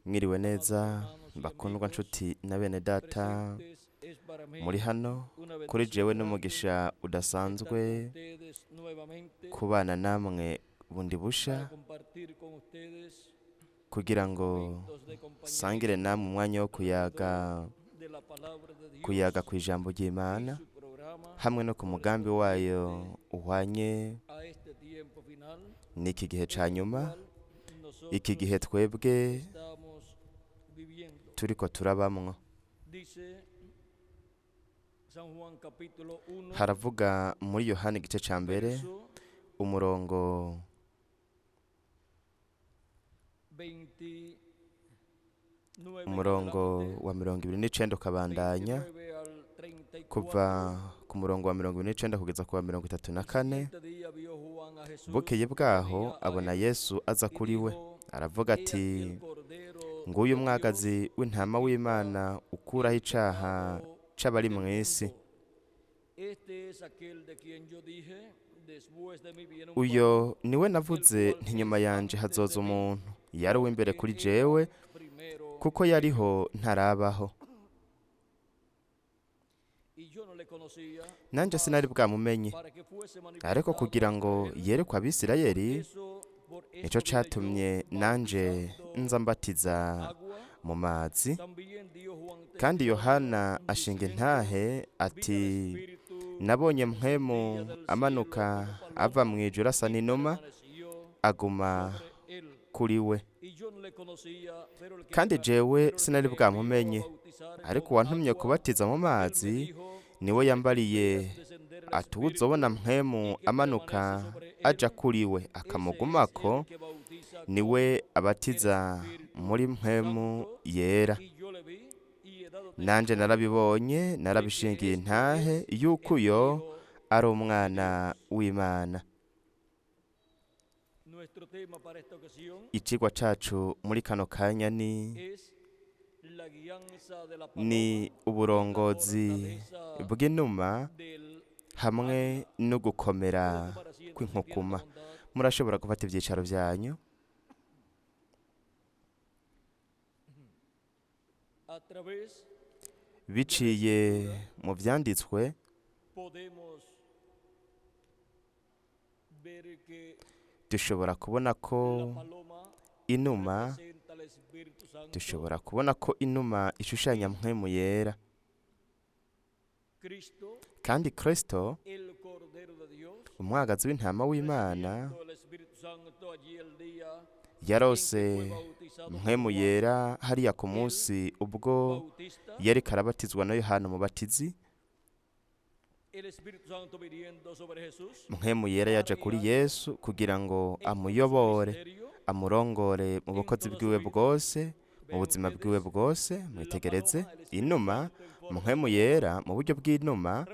Mwiriwe neza bakundwa nshuti na bene data muri hano kuri jewe n'umugisha udasanzwe kubana namwe bundi busha kugira ngo sangire namwe umwanya wo kuyaga ku ijambo ry'Imana hamwe no ku mugambi wayo uhwanye n'iki gihe ca nyuma, iki gihe twebwe turiko turabamwo. Haravuga muri Yohana igice ca mbere umurongo wa 29 ukabandanya kuva ku murongo wa 29 kugeza ku wa 34. Bukeye bwaho abona Yesu aza kuri we, aravuga ati, nguyu mwagazi w'intama w'Imana ukuraho icaha c'abari mw'isi. Uyo niwe navuze nti nyuma yanje hazoza umuntu yari uw'imbere kuri jewe, kuko yariho ntarabaho. Nanje sinari bwamumenye, ariko kugira ngo yerekwe Abisirayeli, nico catumye nanje nza mbatiza mu mazi. Kandi Yohana ashinga intahe ati, nabonye mpwemu amanuka ava mw'ijuru asa n'inuma, aguma kuri we. Kandi jewe sinari bwamumenye, ariko uwantumye kubatiza mu mazi niwe yambariye ati, uzobona mpwemu amanuka aja kuri we akamugumako, niwe abatiza muri mpwemu yera. Nanje narabibonye, narabishingiye intahe yuko uyo ari umwana w'Imana. Icigwa cacu muri kano kanya ni uburongozi bw'inuma hamwe no gukomera kw'inkukuma. Murashobora gufata ivyicaro vyanyu. Biciye mu vyanditswe dushobora kubona ko inuma ishushanya mpwemu yera. Kandi Kristo, umwagazi w'intama w'Imana, yarose mpwemu yera hariya ku munsi ubwo yariko arabatizwa na Yohana Umubatizi. Mpwemu yera yaje kuri Yesu kugira ngo amurongore mu bukozi bwiwe bwose, mu buzima bwiwe bwose. Mwitegereze inuma, mpwemu yera mu buryo bw'inuma,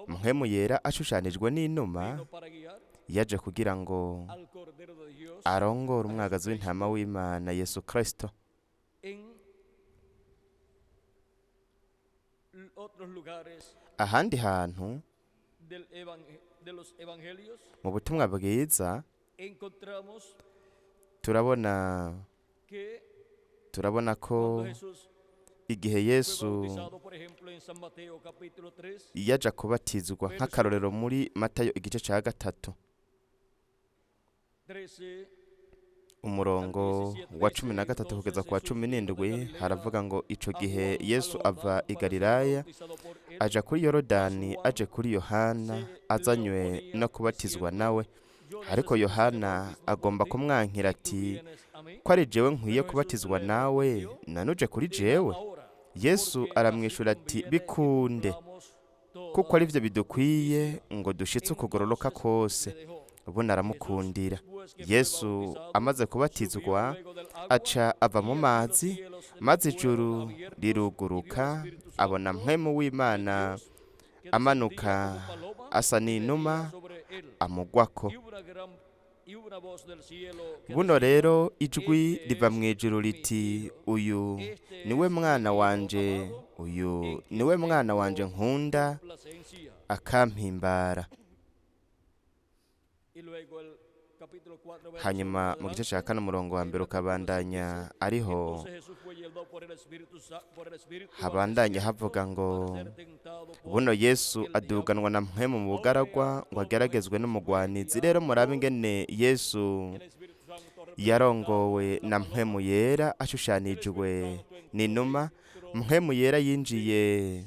mpwemu yera ashushanijwe n'inuma, yaje kugira ngo arongore umwagazi w'intama w'Imana Yesu Kristo. Ahandi hantu mu butumwa bwiza turabona ko igihe Yesu yaja kubatizwa, nk'akarorero muri Matayo igice ca 3 umurongo wa 13 kugeza ku wa 17, haravuga ngo ico gihe Yesu ava i Galilaya aja kuri Yorodani aje kuri Yohana azanywe no kubatizwa nawe. Ariko Yohana agomba kumwankira ati, ko ari jewe nkwiye kubatizwa nawe, nanuje kuri jewe? Yesu aramwishura ati, bikunde, kuko ari vyo bidukwiye ngo dushitse ukugororoka kose. Ubundi aramukundira. Yesu amaze kubatizwa aca ava mu mazi, maze ijuru riruguruka, abona mpwemu w'Imana amanuka asa n'inuma amugwako. Buno rero ijwi riva mw'ijuru riti, uyu niwe mwana wanje nkunda akampimbara. hanyuma mu gice cya kane umurongo wa mbere ukabandanya ariho habandanya havuga ngo buno Yesu aduganwa na mpwemu mu bugaragwa ngo ageragezwe n'umugwanizi. Rero murabe ingene Yesu yarongowe na mpwemu yera ashushanijwe n'inuma. Mpwemu yera yinjiye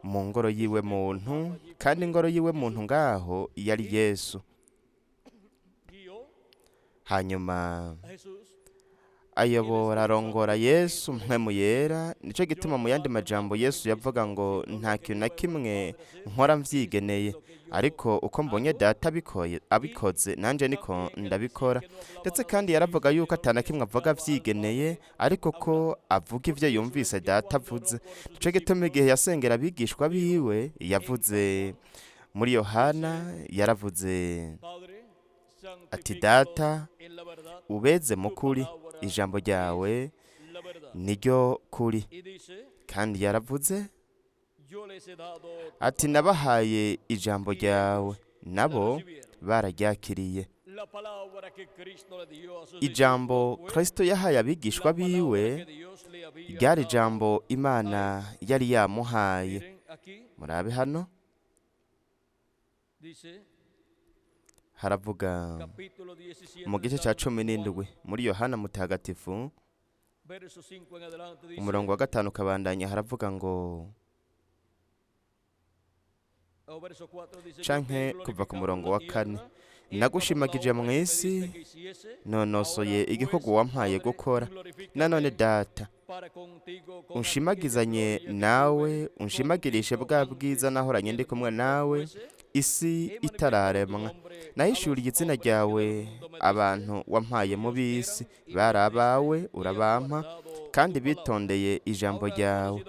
mu ngoro yiwe muntu, kandi ingoro yiwe muntu ngaho yari Yesu. Hanyuma ayobora arongora Yesu mpwemu yera. Nico gituma mu yandi majambo Yesu yavuga ngo nta kintu na kimwe nkora mvyigeneye, ariko uko mbonye data abikoze nanje niko ndabikora. Ndetse kandi yaravuga yuko atana kimwe avuga vyigeneye, ariko ko avuga ivyo yumvise data avuze. Nico gituma igihe yasengera abigishwa biwe yavuze muri Yohana, yaravuze ati data ubeze mu kuri, ijambo ryawe niryo kuri. Kandi yaravuze ati nabahaye ijambo ryawe, nabo bararyakiriye. Ijambo Kristo yahaye abigishwa biwe ryari ijambo Imana yari yamuhaye. Murabe hano haravuga mu gice cya 17 muri Yohana mutagatifu umurongo wa 5 ukabandanya haravuga ngo canke kuva ku murongo wa 4, nagushimagije mu isi nonosoye igikorwa wampaye gukora. Nanone data unshimagizanye nawe, unshimagirishe bwa bwiza nahoranye ndi kumwe nawe isi itararemwa. Nahishuriye izina ryawe abantu wampaye mu bisi, bari abawe urabampa, kandi bitondeye ijambo ryawe.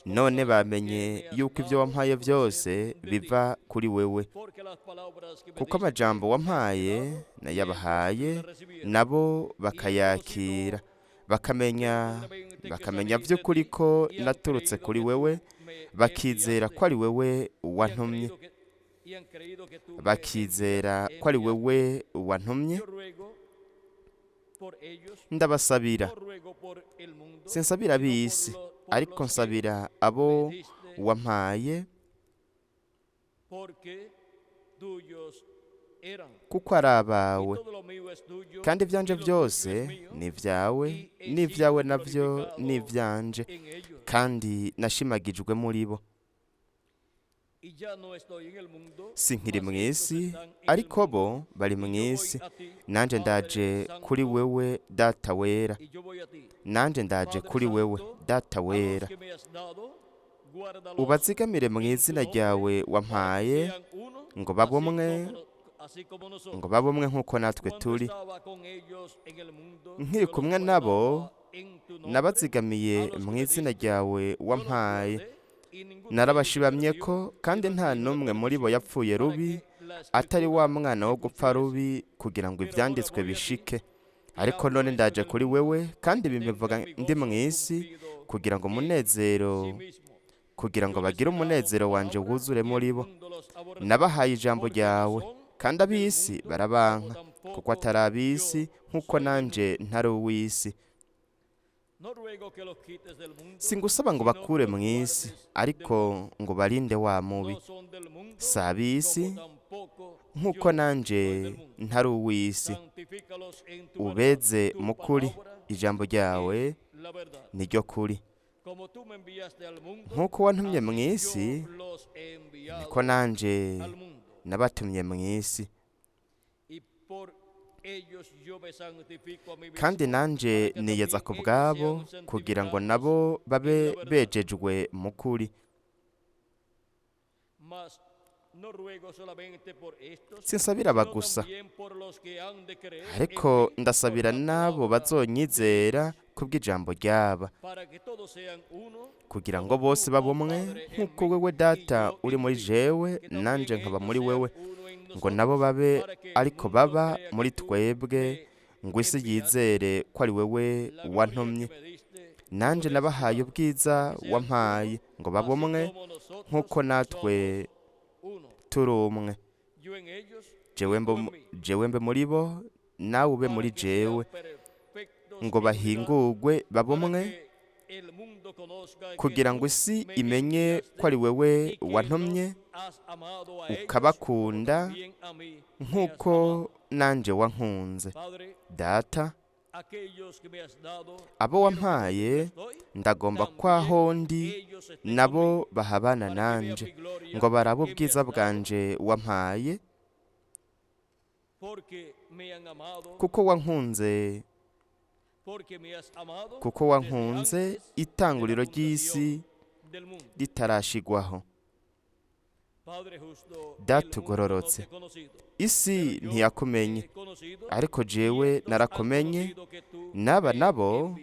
None bamenye yuko ibyo wampaye byose biva kuri wewe, kuko amajambo wampaye nayabahaye, nabo bakayakira, bakamenya by'ukuri ko naturutse kuri wewe, bakizera ko ari wewe wantumye. Ndabasabira, sinsabira ab'isi, ariko nsabira abo wampaye, kuko ari abawe, kandi ibyanje byose ni ibyawe, n'ibyawe nabyo ni ibyanje, kandi nashimagijwe muri bo. Sinkiri mu isi, ariko bo bari mu isi. Nanje ndaje kuri wewe data wera, nanje ndaje kuri wewe data wera. Ubazigamire mu izina ryawe wampaye, ngo babumwe nk'uko natwe turi. Nkiri kumwe nabo nabazigamiye mu izina ryawe wampaye. Narabashibamye ko, kandi nta n'umwe muri bo yapfuye rubi, atari wa mwana wo gupfa rubi, kugira ngo ibyanditswe bishike. Ariko none ndaje kuri wewe, kandi bibivuga ndi mu isi, kugira ngo bagire umunezero wanje wuzure muri bo. Nabahaye ijambo ryawe, kandi ab'isi barabanka, kuko atari ab'isi nk'uko nanje ntari uw'isi. Singusaba ngo bakure mu isi, ariko ngo barinde wa mubi. Si ab'isi nk'uko nanje ntari uw'isi. Ubeze mu kuri, ijambo ryawe niryo kuri. Nk'uko wantumye mu isi, niko nanje nabatumye mu isi. Kandi nanje niyeza ku bwabo, kugira ngo nabo babe bejejwe mu kuri. Sinsabira abagusa, ariko ndasabira n'abo bazonyizera kubw'ijambo ryaba, kugira ngo bose babumwe nk'uko wewe data uri muri jewe, nanje nkaba muri wewe, ngo nabo babe ariko baba muri twebwe, ngo isi yizere ko ari wewe wantumye. Nanje nabahaye ubwiza wampaye, ngo babumwe nk'uko natwe turi umwe, jewe mbe muri bo nawe ube muri jewe, ngo bahingurwe babe umwe, kugira ngo isi imenye ko ari wewe wantumye ukabakunda nk'uko nanje wankunze. Data, abo wampaye ndagomba kwaho ndi nabo bahabana nanje, ngo barabe ubwiza bwanje wampaye, kuko wankunze itanguriro ry'isi ritarashigwaho. Data ugororotse, isi ntiyakumenye, ariko jewe narakumenye, n'aba nabo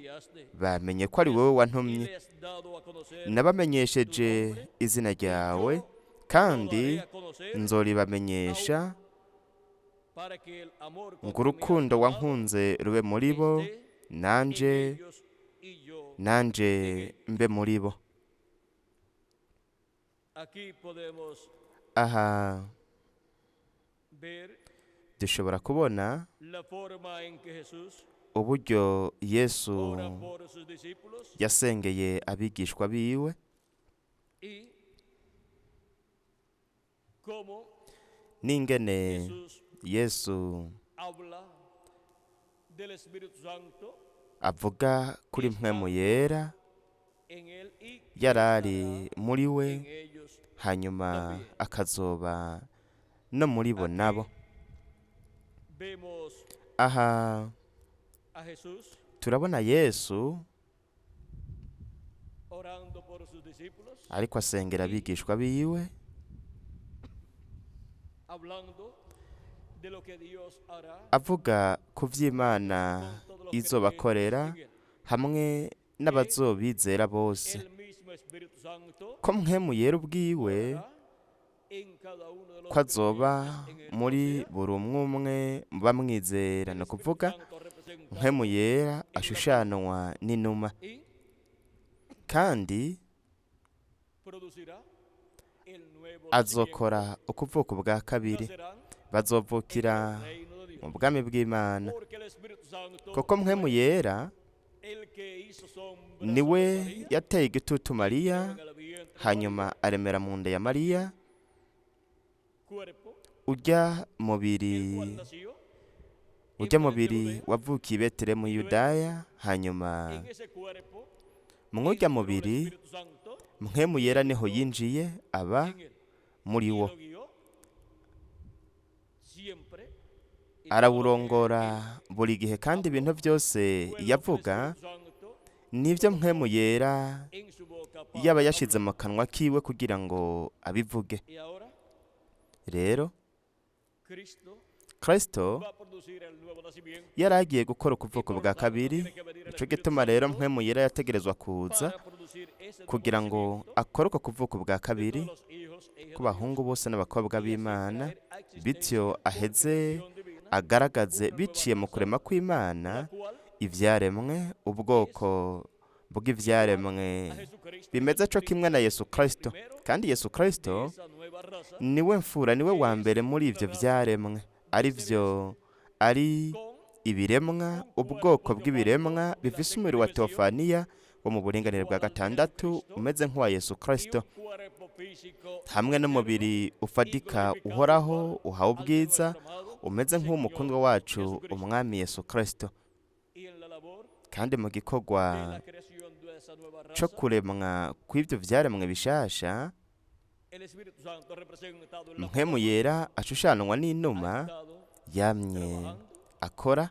bamenye ko ari wowe wantumye. Nabamenyesheje izina ryawe, kandi nzoribamenyesha, ngo urukundo wankunze rube muri bo, nanje mbe muri bo. Aha dushobora kubona uburyo Yesu yasengeye abigishwa biwe, n'ingene Yesu avuga kuri mpwemu yera yarari muri we, hanyuma akazoba no muri bo nabo. Aha turabona Yesu ariko asengera abigishwa biwe, avuga ku vy'Imana izobakorera hamwe n'abazobizera bose, ko mpwemu yera ubwiwe ko azoba muri buri umwe umwe mu bamwizera. ni ukuvuga mpwemu yera ashushanwa n'inuma, kandi azokora ukuvuka ubwa kabiri, bazovukira mu bwami bw'Imana, kuko mpwemu yera niwe yateye igitutu Mariya, hanyuma aremera mu nda ya Mariya ujya mubiri wavukiye i Betelehemu Yudaya, hanyuma mw'urya mubiri mpwemu yera niho yinjiye aba muri wo, arawurongora buri gihe, kandi ibintu byose yavuga nibyo mpwemu yera yaba yashize mu kanwa kiwe kugira ngo abivuge. Rero Kristo yari agiye gukora ukuvuka bwa kabiri, nico gituma rero mpwemu yera yategerezwa kuza kugira ngo akore uko kuvuka bwa kabiri ku bahungu bose n'abakobwa b'Imana, bityo aheze agaragaze biciye mu kurema kw'Imana ivyaremwe, ubwoko bw'ivyaremwe bimeze co kimwe na Yesu Kristo. Kandi Yesu Kristo niwe mfura, niwe wa mbere muri ivyo vyaremwe, ari ibiremwa, ubwoko bw'ibiremwa bifise umubiri wa teofaniya wo mu buringanire bwa gatandatu umeze nk'uwa Yesu Kristo, hamwe n'umubiri ufatika uhoraho uhawe ubwiza umeze nk'umukundwa wacu umwami Yesu Kristo. Kandi mu gikorwa co kuremwa kw'ivyo vyaremwe bishasha, mpwemu yera ashushanwa n'inuma yamye akora,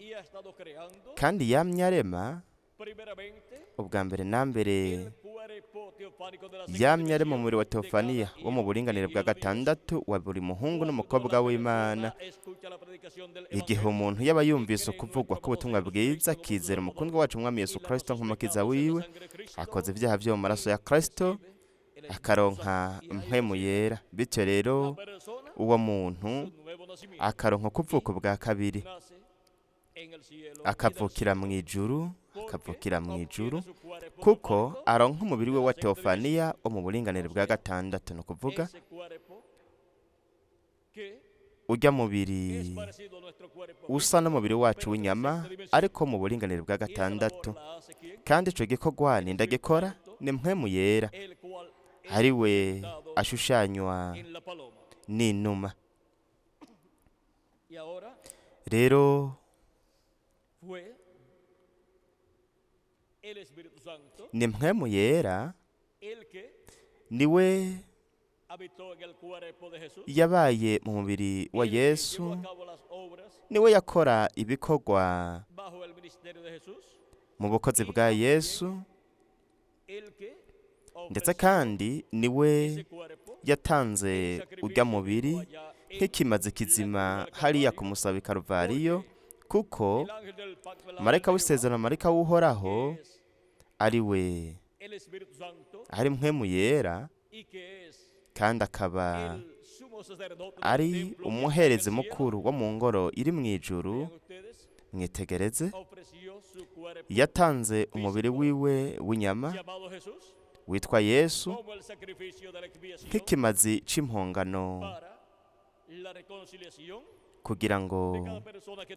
kandi yamye arema. Ubwa mbere na mbere yamye ari mu mubiri wa teofaniya wo mu buringanire bwa gatandatu wa buri muhungu n'umukobwa w'Imana. Igihe umuntu yaba yumvise ukuvugwa k'ubutumwa bwiza, akizera umukundwa wacu umwami Yesu Kristo nk'umukiza wiwe, akoze ibyaha byo mu maraso ya Kristo, akaronka mpwemu yera. Bityo rero uwo muntu akaronka ukuvuka bwa kabiri, akavukira mu ijuru, akavukira mu ijuru kuko aronka umubiri we wa teofaniya wo mu buringanire bwa gatandatu, ni ukuvuga ujya mubiri usa n'umubiri wacu w'inyama ariko mu buringanire bwa gatandatu, kandi ico gikorwa nindagikora ni mpwemu yera ari we ashushanywa n'inuma. Rero ni mpwemu yera niwe yabaye mu mubiri wa Yesu, niwe yakora ibikorwa mu bukozi bwa Yesu, ndetse kandi niwe yatanze ujya mubiri nk'ikimazi kizima hariya ku musaba i Karuvariyo, kuko marayika w'isezerano, marayika w'uhoraho ari we ari mpwemu yera, kandi akaba ari umuherezi mukuru wo mu ngoro iri mu ijuru. Mwitegereze, yatanze umubiri wiwe w'inyama witwa Yesu nk'ikimazi c'impongano kugira ngo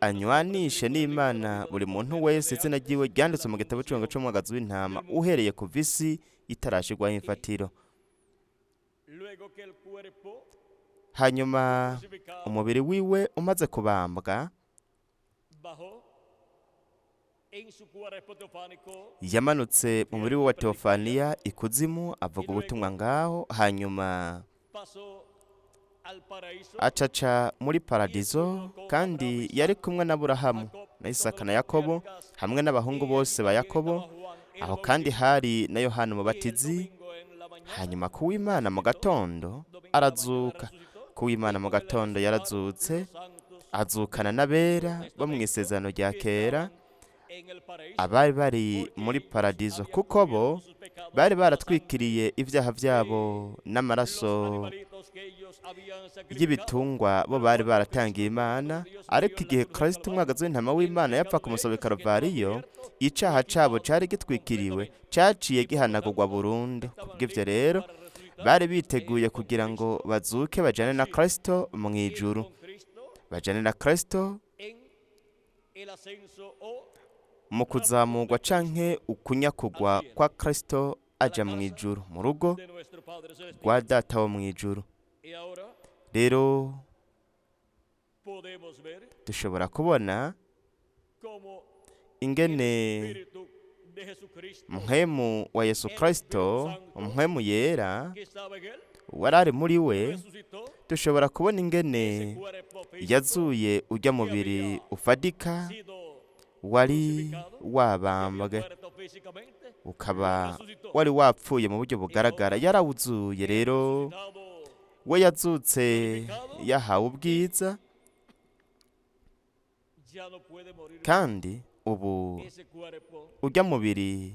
anywanishe n'Imana buri muntu wese izina ryiwe ryanditswe mu gitabo c'umwagazi w'intama uhereye ku visi itarashirwaho imfatiro. Hanyuma umubiri wiwe umaze kubambwa, yamanutse mu mubiri we wa teofaniya ikuzimu avuga ubutumwa ngaho, hanyuma acaca muri paradizo, kandi yari kumwe na Aburahamu na Isaka na Yakobo hamwe n'abahungu bose ba Yakobo. Aho kandi hari na Yohana Umubatizi. Hanyuma kuw'Imana mu gatondo arazuka. Kuw'Imana mu gatondo yarazutse, azukana n'abera bo mu isezerano rya kera, abari bari muri paradizo, kuko bo bari baratwikiriye ibyaha byabo n'amaraso y'ibitungwa bo bari baratangiye Imana. Ariko igihe Kristo umwagazi w'intama w'Imana yapfa ku musaba i Karuvariyo, icaha cabo cari gitwikiriwe, caciye gihanagurwa burundu. Kubw'ivyo rero bari biteguye kugira ngo bazuke bajane na Kristo mu ijuru, bajane na Kristo mu kuzamurwa canke ukunyakugwa kwa Kristo aja mu ijuru, mu rugo rwa Data wo mu ijuru. Rero dushobora kubona ingene mpwemu wa Yesu Kristo, mpwemu yera warari muri we. Dushobora kubona ingene yazuye ujya mubiri ufadika wari wabambwe, ukaba wari wapfuye mu buryo bugaragara, yarawuzuye. Rero we yazutse yahawe ubwiza, kandi ubu ujya mubiri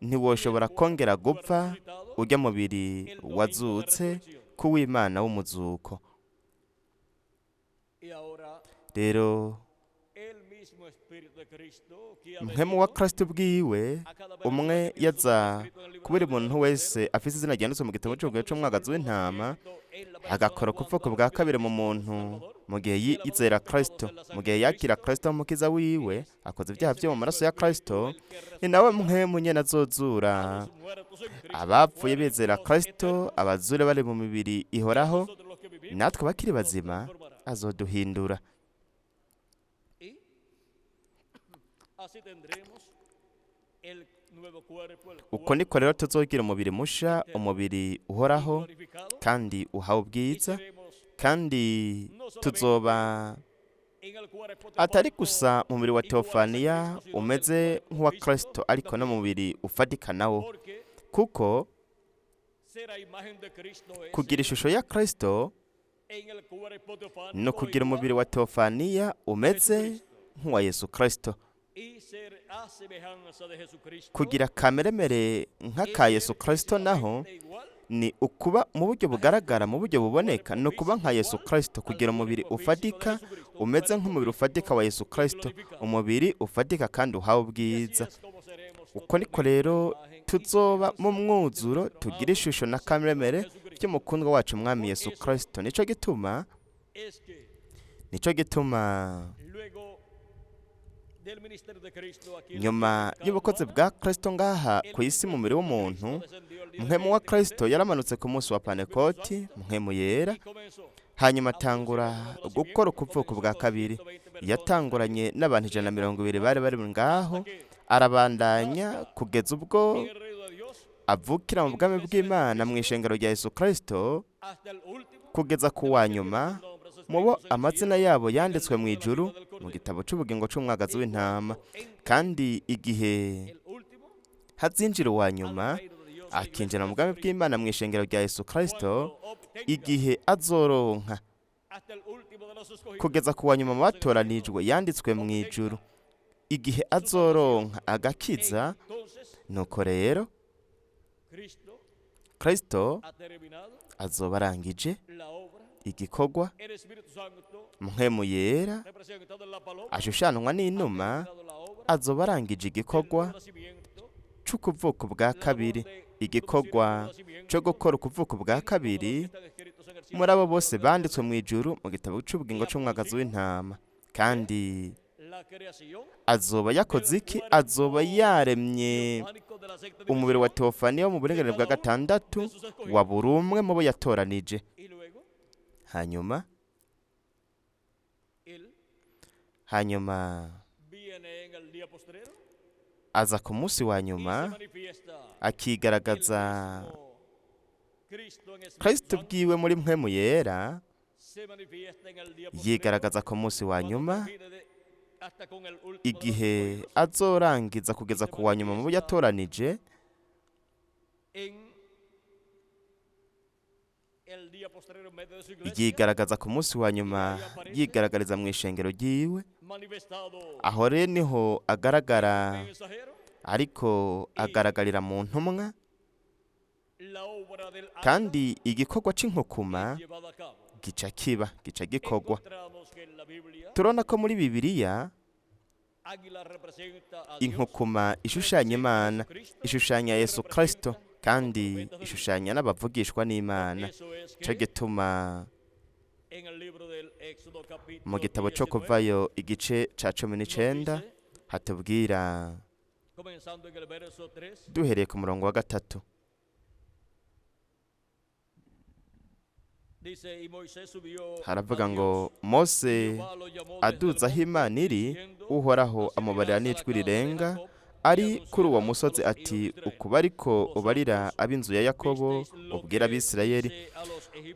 ntiwoshobora kongera gupfa, ujya mubiri wazutse kuw'Imana w'umuzuko. Rero mpwemu wa Kristo bwiwe umwe yaza kubera umuntu wese afite izina ryanditswe mu gitabo c'umwagazi w'intama, agakora kuvuka bwa kabiri mu muntu mu gihe yizera Kristo, mu gihe yakira Kristo umukiza wiwe, akoze ibyaha byo mu maraso ya Kristo. Ni nawe mpwemu nyene azozura abapfuye bizera Kristo, abazure bari mu mibiri ihoraho, natwe bakiri bazima azoduhindura. Uko niko rero tuzogira umubiri musha, umubiri uhoraho kandi uhawe ubwiza, kandi tuzoba atari gusa mu mubiri wa teofaniya umeze nk'uwa Kristo, ariko no mu mubiri ufadika nawo, kuko kugira ishusho ya Kristo no kugira umubiri wa teofaniya umeze nk'uwa Yesu Kristo. Kugira kameremere nk'aka Yesu Kristo naho ni ukuba mu buryo bugaragara, mu buryo buboneka, ni ukuba nka Yesu Kristo, kugira umubiri ufatika umeze nk'umubiri ufatika wa Yesu Kristo, umubiri ufatika kandi uhawe ubwiza. Uko niko rero tuzoba mu mwuzuro, tugira ishusho na kamere by'umukundwa wacu Mwami Yesu Kristo. Nico gituma nyuma y'ubukozi bwa Kristo ngaha ku isi mu mubiri w'umuntu, mpwemu wa Kristo yaramanutse ku munsi wa Pantekoti, mpwemu yera, hanyuma atangura gukora ukuvuka bwa kabiri. Yatanguranye n'abantu 120 bari ngaho, arabandanya kugeza ubwo avukira mu bwami bw'Imana mu ishengero rya Yesu Kristo, kugeza ku wa nyuma mubo amazina yabo yanditswe mu ijuru mu gitabo cy'ubugingo cy'umwagazi w'intama. Kandi igihe hazinjira uwa nyuma akinjira mu bwami bw'Imana mu ishengero rya Yesu Kristo, igihe azoronka kugeza ku wa nyuma mu batoranijwe yanditswe mu ijuru, igihe azoronka agakiza, nuko rero Kristo azoba arangije igikorwa. Mpwemu yera ashushanwa n'inuma azoba arangije igikorwa cy'ukuvuka bwa kabiri, igikorwa cyo gukora ukuvuka bwa kabiri muri abo bose banditswe mu ijuru mu gitabo cy'ubugingo cy'umwagazi w'intama. Kandi azoba yakoze iki? Azoba yaremye umubiri wa teofaniya wo mu buringanire bwa gatandatu wa buri umwe mu bo yatoranije. hanyuma aza ku munsi wa nyuma akigaragaza Kristo bwiwe muri mpwemu yera, yigaragaza ku munsi wa nyuma igihe azorangiza kugeza ku wa nyuma mu bo yatoranije. Yigaragaza ku munsi wa nyuma yigaragariza mu ishengero ryiwe. Aho rero niho agaragara, ariko agaragarira mu ntumwa. Kandi igikorwa cy'inkukuma gica gikorwa. Turabona ko muri Bibiliya inkukuma ishushanya Imana, ishushanya Yesu Kristo, kandi ishushanya n'abavugishwa n'Imana. Cyo gituma mu gitabo cyo Kuvayo igice ca 19 hatubwira, duhereye ku murongo wa 3, haravuga ngo Mose aduza aho Imana iri, Uhoraho amubarira n'ijwi rirenga ari kuri uwo musozi ati, ukuba ariko ubarira ab'inzu ya Yakobo ubwira Abisirayeli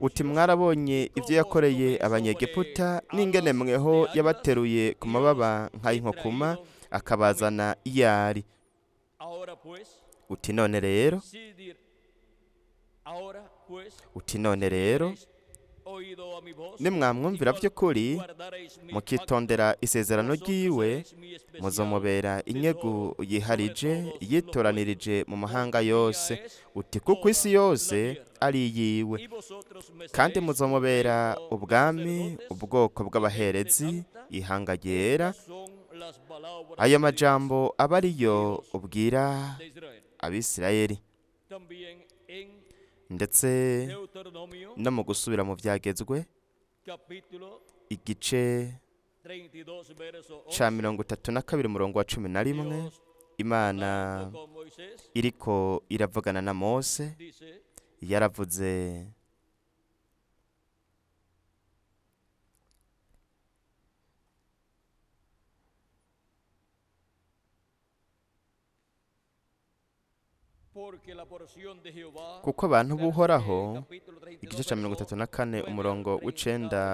uti, mwarabonye ibyo yakoreye Abanyegiputa, n'ingene mweho yabateruye ku mababa nk'ay'inkokuma akabazana iyo ari. Uti none rero nimwamwumvira by'ukuri mukitondera isezerano ry'iwe, muzomubera inyegu yiharije yitoranirije mu mahanga yose. Uti kuko isi yose ari iyiwe, kandi muzomubera ubwami, ubwoko bw'abaherezi, ihanga ryera. Ayo majambo aba ariyo ubwira Abisirayeli. Ndetse no mu gusubira mu byagezwe igice ca 32 umurongo wa 11, Imana iriko iravugana na Mose yaravuze, kuko abantu b'Uhoraho, igice ca 34 umurongo w'9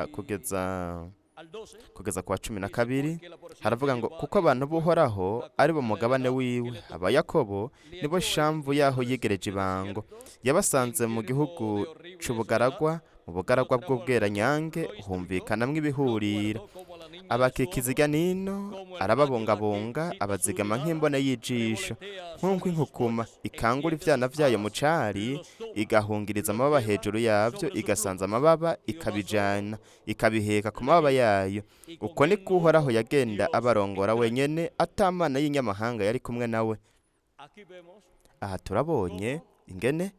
kugeza ku wa 12, haravuga ngo kuko abantu b'Uhoraho ari bo mugabane wiwe, aba Yakobo nibo shamvu yaho yegereje ibango. Yabasanze mu gihugu c'ubugaragwa, mu bugaragwa bw'ubweranyange humvikanamwo ibihurira. abakikiza irya nino, arababungabunga, abazigama nk'imbone y'ijisho, nk'uko inkukuma ikangura ivyana vyayo mu cari, igahungiriza amababa hejuru yavyo, igasanza amababa, ikabijana, ikabiheka ku mababa yayo. Uko niko Uhoraho yagenda abarongora wenyene, ata mana y'inyamahanga yari kumwe nawe. Aha turabonye ingene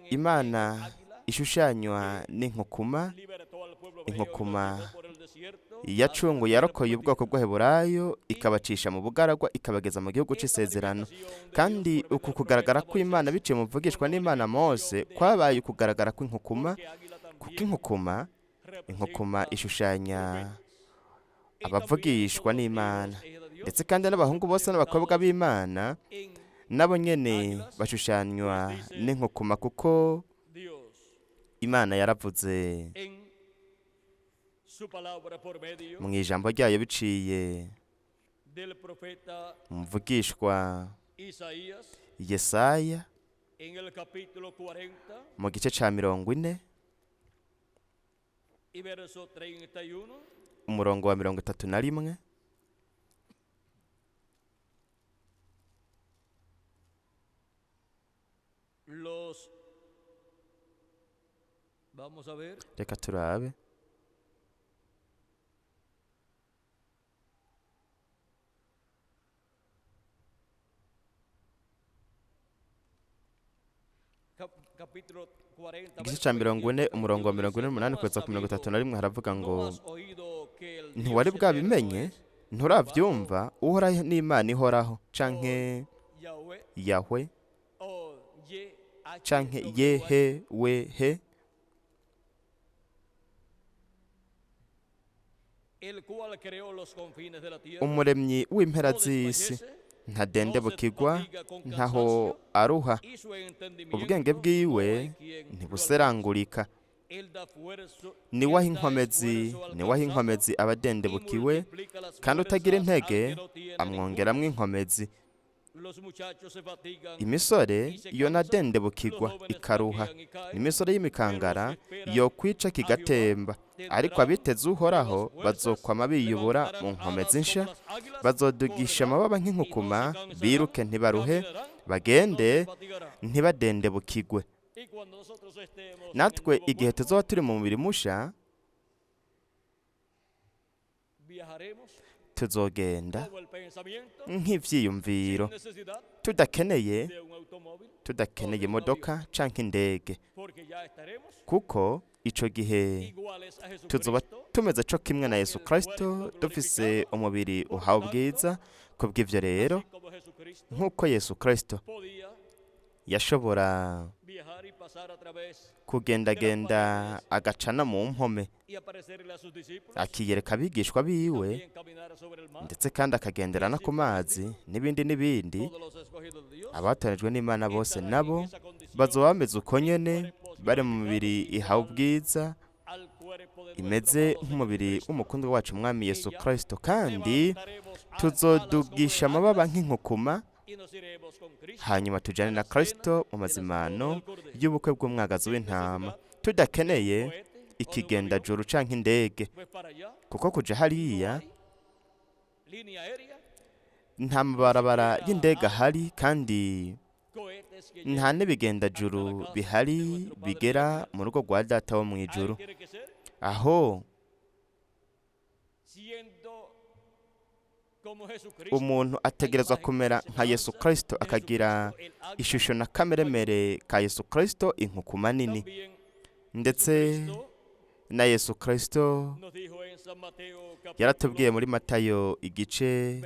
Imana ishushanywa n'inkukuma. Inkukuma yacunguye yarokoye ubwoko bw'Abaheburayo, ikabacisha mu bugaragwa, ikabageza mu gihugu c'isezerano. Kandi uku kugaragara kw'Imana biciye mu mvugishwa n'Imana Mose kwabaye ukugaragara kw'inkukuma, kuko inkukuma ishushanya abavugishwa n'Imana, ndetse kandi n'abahungu bose n'abakobwa b'Imana nabo nyene bashushanywa n'inkukuma, kuko Imana yaravuze mu ijambo ryayo biciye mu mvugishwa Yesaya mu gice ca 40 umurongo wa 31. Reka turabe. Igice ca 40 umurongo wa 48 kugeza ku 31 haravuga ngo, ntiwari bwabimenye, nturavyumva, Uhoraho n'Imana ihoraho, canke Yahwe, canke Yehewehe, umuremyi w'impera z'isi, ntadendebukirwa, ntaho aruha, ubwenge bwiwe ntibuserangurika. Niwaha inkomezi abadendebukiwe, kandi utagira intege amwongeramwo inkomezi. Imisore yo nadendebukirwa ikaruha, n'imisore y'imikangara yokwica kigatemba. Ariko abiteze Uhoraho bazokwama biyubura mu nkomezi nsha, bazodugisha amababa nk'inkukuma, biruke ntibaruhe, bagende ntibadendebukirwe. Natwe igihe tuzoba turi mu mubiri musha, tuzogenda nk'ivyiyumviro, tudakeneye imodoka canke indege, kuko ico gihe tuzoba tumeze co kimwe na Yesu Kristo, dufise umubiri uhawe ubwiza. Kubw'ivyo rero, nk'uko Yesu Kristo yashobora kugendagenda agacana mu mpome, akiyereka abigishwa biwe, ndetse kandi akagendera no ku mazi n'ibindi, abatoranijwe n'Imana bose nabo bazoba bameze uko nyene, bari mu mibiri ihawe ubwiza, imeze nk'umubiri w'umukundwa wacu Umwami Yesu Kristo. Kandi tuzodugisha amababa nk'inkukuma, hanyuma tujane na Kristo mu mazimano y'ubukwe bw'umwagazi w'intama, tudakeneye ikigendajuru canke indege, kuko kuja hariya nta mabarabara y'indege ahari, kandi nta n'ibigendajuru bihari bigera mu rugo rwa Data wo mw'ijuru. Aho umuntu ategerezwa kumera nka Yesu Kristo, akagira ishusho na kameremere ka Yesu Kristo, inkukuma nini. Ndetse na Yesu Kristo yaratubwiye muri Matayo igice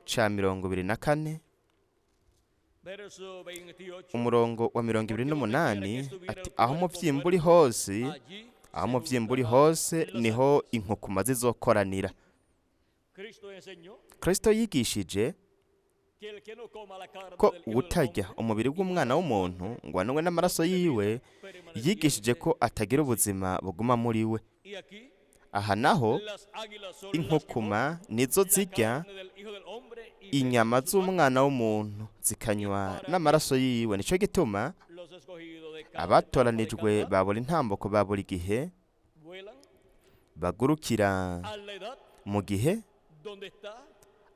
ca 24 umurongo wa 28, ati aho umuvyimba uri hose niho inkukuma zizokoranira. Kristo yigishije ko utarya umubiri w'umwana w'umuntu ngo anwe n'amaraso yiwe, yigishije ko atagira ubuzima buguma muri we. Aha naho inkukuma nizo zirya inyama z'umwana w'umuntu, zikanywa n'amaraso yiwe. Nico gituma abatoranijwe babura intambuko ba buri gihe bagurukira a la edad mu gihe donde está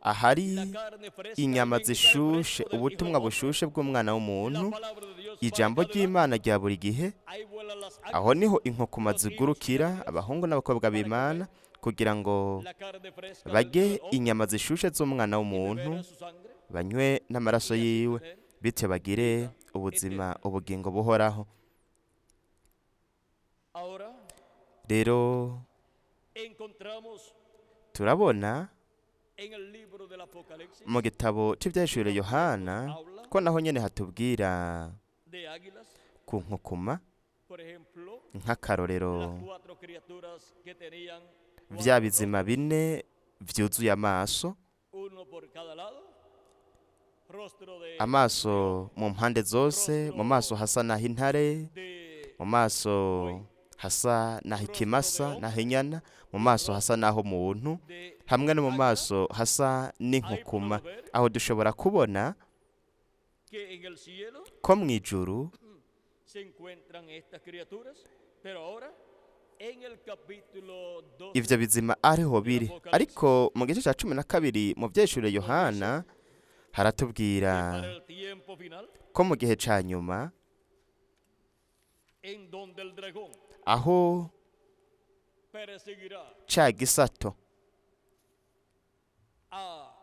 ahari la carne fresca, inyama el mensaje zishushe fresco del ubutumwa Hijo del bushushe bw'umwana Hombre, w'umuntu la palabra de Dios para ijambo cada edad. ry'imana rya buri gihe Ahí vuelan las aho águilas, niho inkokoma los hijos y zigurukira águilas, abahungu n'abakobwa b'imana kugira ngo la carne fresca del Hijo barye del Hombre, inyama zishushe z'umwana y w'umuntu beber de su sangre, banywe n'amaraso y así yiwe tener bityo bagire ubuzima ubugingo buhoraho. Ahora rero encontramos turabona en el libro del Apocalipsis mu gitabo cy'ibyahishuriwe Yohana habla ko naho nyene hatubwira de águilas, ku nkukuma por ejemplo, nk'akarorero las cuatro criaturas que tenían vya cuatro bizima rostros, bine vyuzuye amaso, uno por cada lado, rostro de amaso mu mpande zose, mu maso hasa naho intare, de mu maso hasa naho ikimasa naho inyana, mu maso hasa naho umuntu, de hamwe no mu águila. maso hasa Ahí n'inkukuma. podemos ver Aho dushobora kubona que en el cielo ko mu ijuru se encuentran estas criaturas, pero ahora en el capítulo 12 ivyo bizima ariho biri, ariko mu gice cya 12 mu vyahishuriwe Yohana haratubwira para el tiempo final, ko mu gihe ca nyuma en donde el dragón aho perseguirá ca gisato a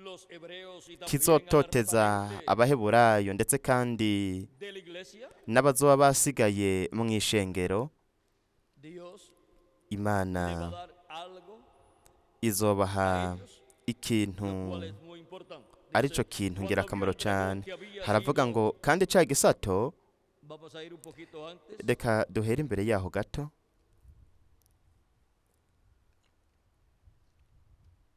los hebreos y también a la kizototeza remanente abaheburayo ndetse kandi de la iglesia, n'abazoba basigaye mu ishengero, Dios le va a Imana dar algo izobaha a ellos, ikintu lo cual es muy importante. arico Dice, kintu cuando ngirakamaro vio el dragón cyane. que había Haravuga sido- ngo kandi ca gisato, vamos a ir un poquito antes, reka duhere imbere yaho gato,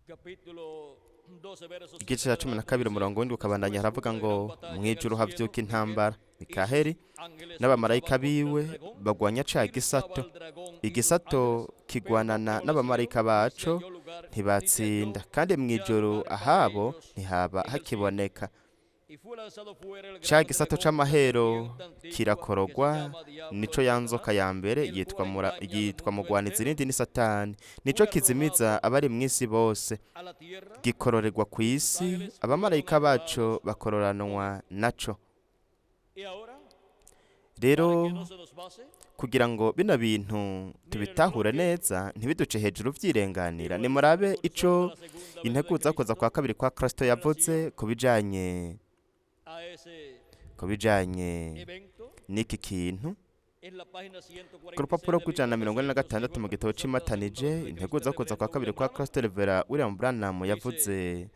capítulo 12 versos igice cya 12 umurongo w'indwi ukabandanya haravuga ngo mu ijuru havyuka intambara, Mikaheli n'abamarayika biwe bagwanya ca gisato, igisato kigwanana n'abamarayika baco ntibatsinda, kandi mu ijuru ahabo ntihaba hakiboneka. Ca gisato c'amahero kirakorogwa, nico ya nzoka ya mbere yitwa mugwanizi, irindi ni Satani, nico kizimiza abari mw'isi bose, gikororerwa ku isi, abamarayika baco bakororanwa naco. Rero kugira ngo bino bintu tubitahure neza ntibiduce hejuru vyirenganira, nimurabe ico integuza kuza kwa kabiri kwa Kristo yavuze ku bijanye n'iki kintu. Ku rupapuro rw'146 mu gitabo c'imatanije, integuza kuza kwa kabiri kwa Kristo, Revera William Branham yavuze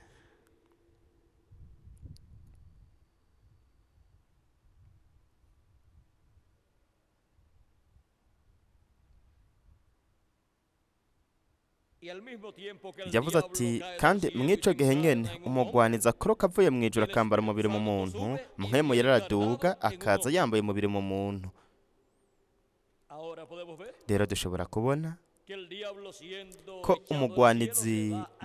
yavuze ati, kandi mw'ico gihe nyene umugwaniza akoroka avuye mu ijuru akambara umubiri mu muntu, mpwemu yera araduga akaza yambaye umubiri mu muntu. Rero dushobora kubona ko umugwanizi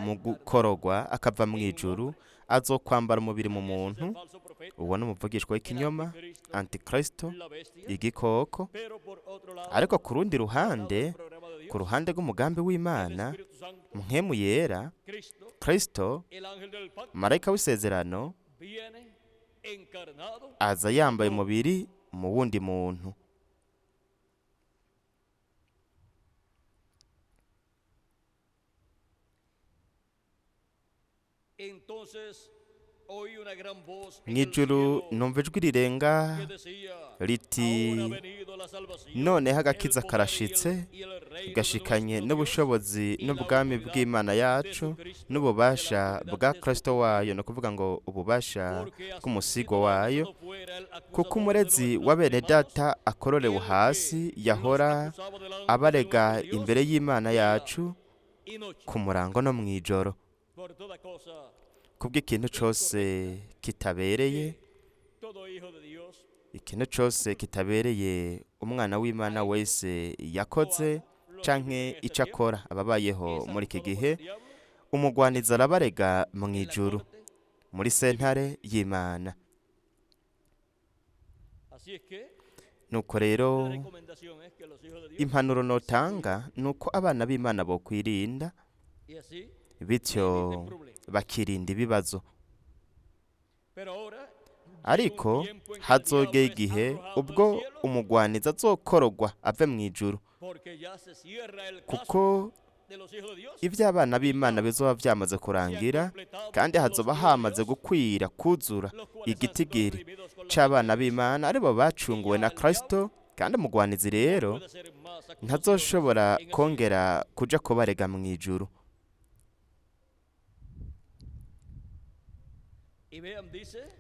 mu gukorogwa akava mu ijuru azokwambara umubiri mu muntu, uwo ni umuvugishwa w'ikinyoma, antikristo, igikoko. Ariko ku rundi ruhande, ku ruhande rw'umugambi w'Imana, mpwemu yera, Kristo, marayika w'isezerano, aza yambaye umubiri mu wundi muntu. Mw'ijuru numva ijwi rirenga riti, noneho agakiza karashitse, gashikanye n'ubushobozi n'ubwami bw'Imana yacu n'ububasha bwa Kristo wayo, no kuvuga ngo ububasha bw'umusigo wayo, kuko umurezi wa bene data akororewe hasi yahora abarega imbere y'Imana yacu ku murango no mw'ijoro, kubw'ikintu cose kitabereye, ikintu cose kitabereye umwana w'Imana wese yakoze canke ico akora ababayeho muri iki gihe, umugwaniza arabarega mw'ijuru muri sentare y'Imana. nuko rero La recomendación es que los hijos de Dios impanuro notanga nuko abana b'Imana bokwirinda y así bityo eviten problemas. bakirinda ibibazo. Pero ahora llega un ariko tiempo en que el hazogera diablo es igihe arrojado ubwo del cielo, umugwaniza azokorogwa ave mu ijuru, porque ya se cierra el kuko caso de los hijos de Dios. iby'abana b'Imana bizoba byamaze Se ha kurangira completado kandi por todos hazoba los hijos de hamaze Dios, gukwira kuzura los cuales han sido igitigiri redimidos con la c'abana sangre de Cristo. b'Imana aribo bacunguwe na Kristo, kandi umugwanizi rero No puede ser más acusaciones ntazoshobora en el kongera kuja kubarega mu ijuru. cielo. Y vean,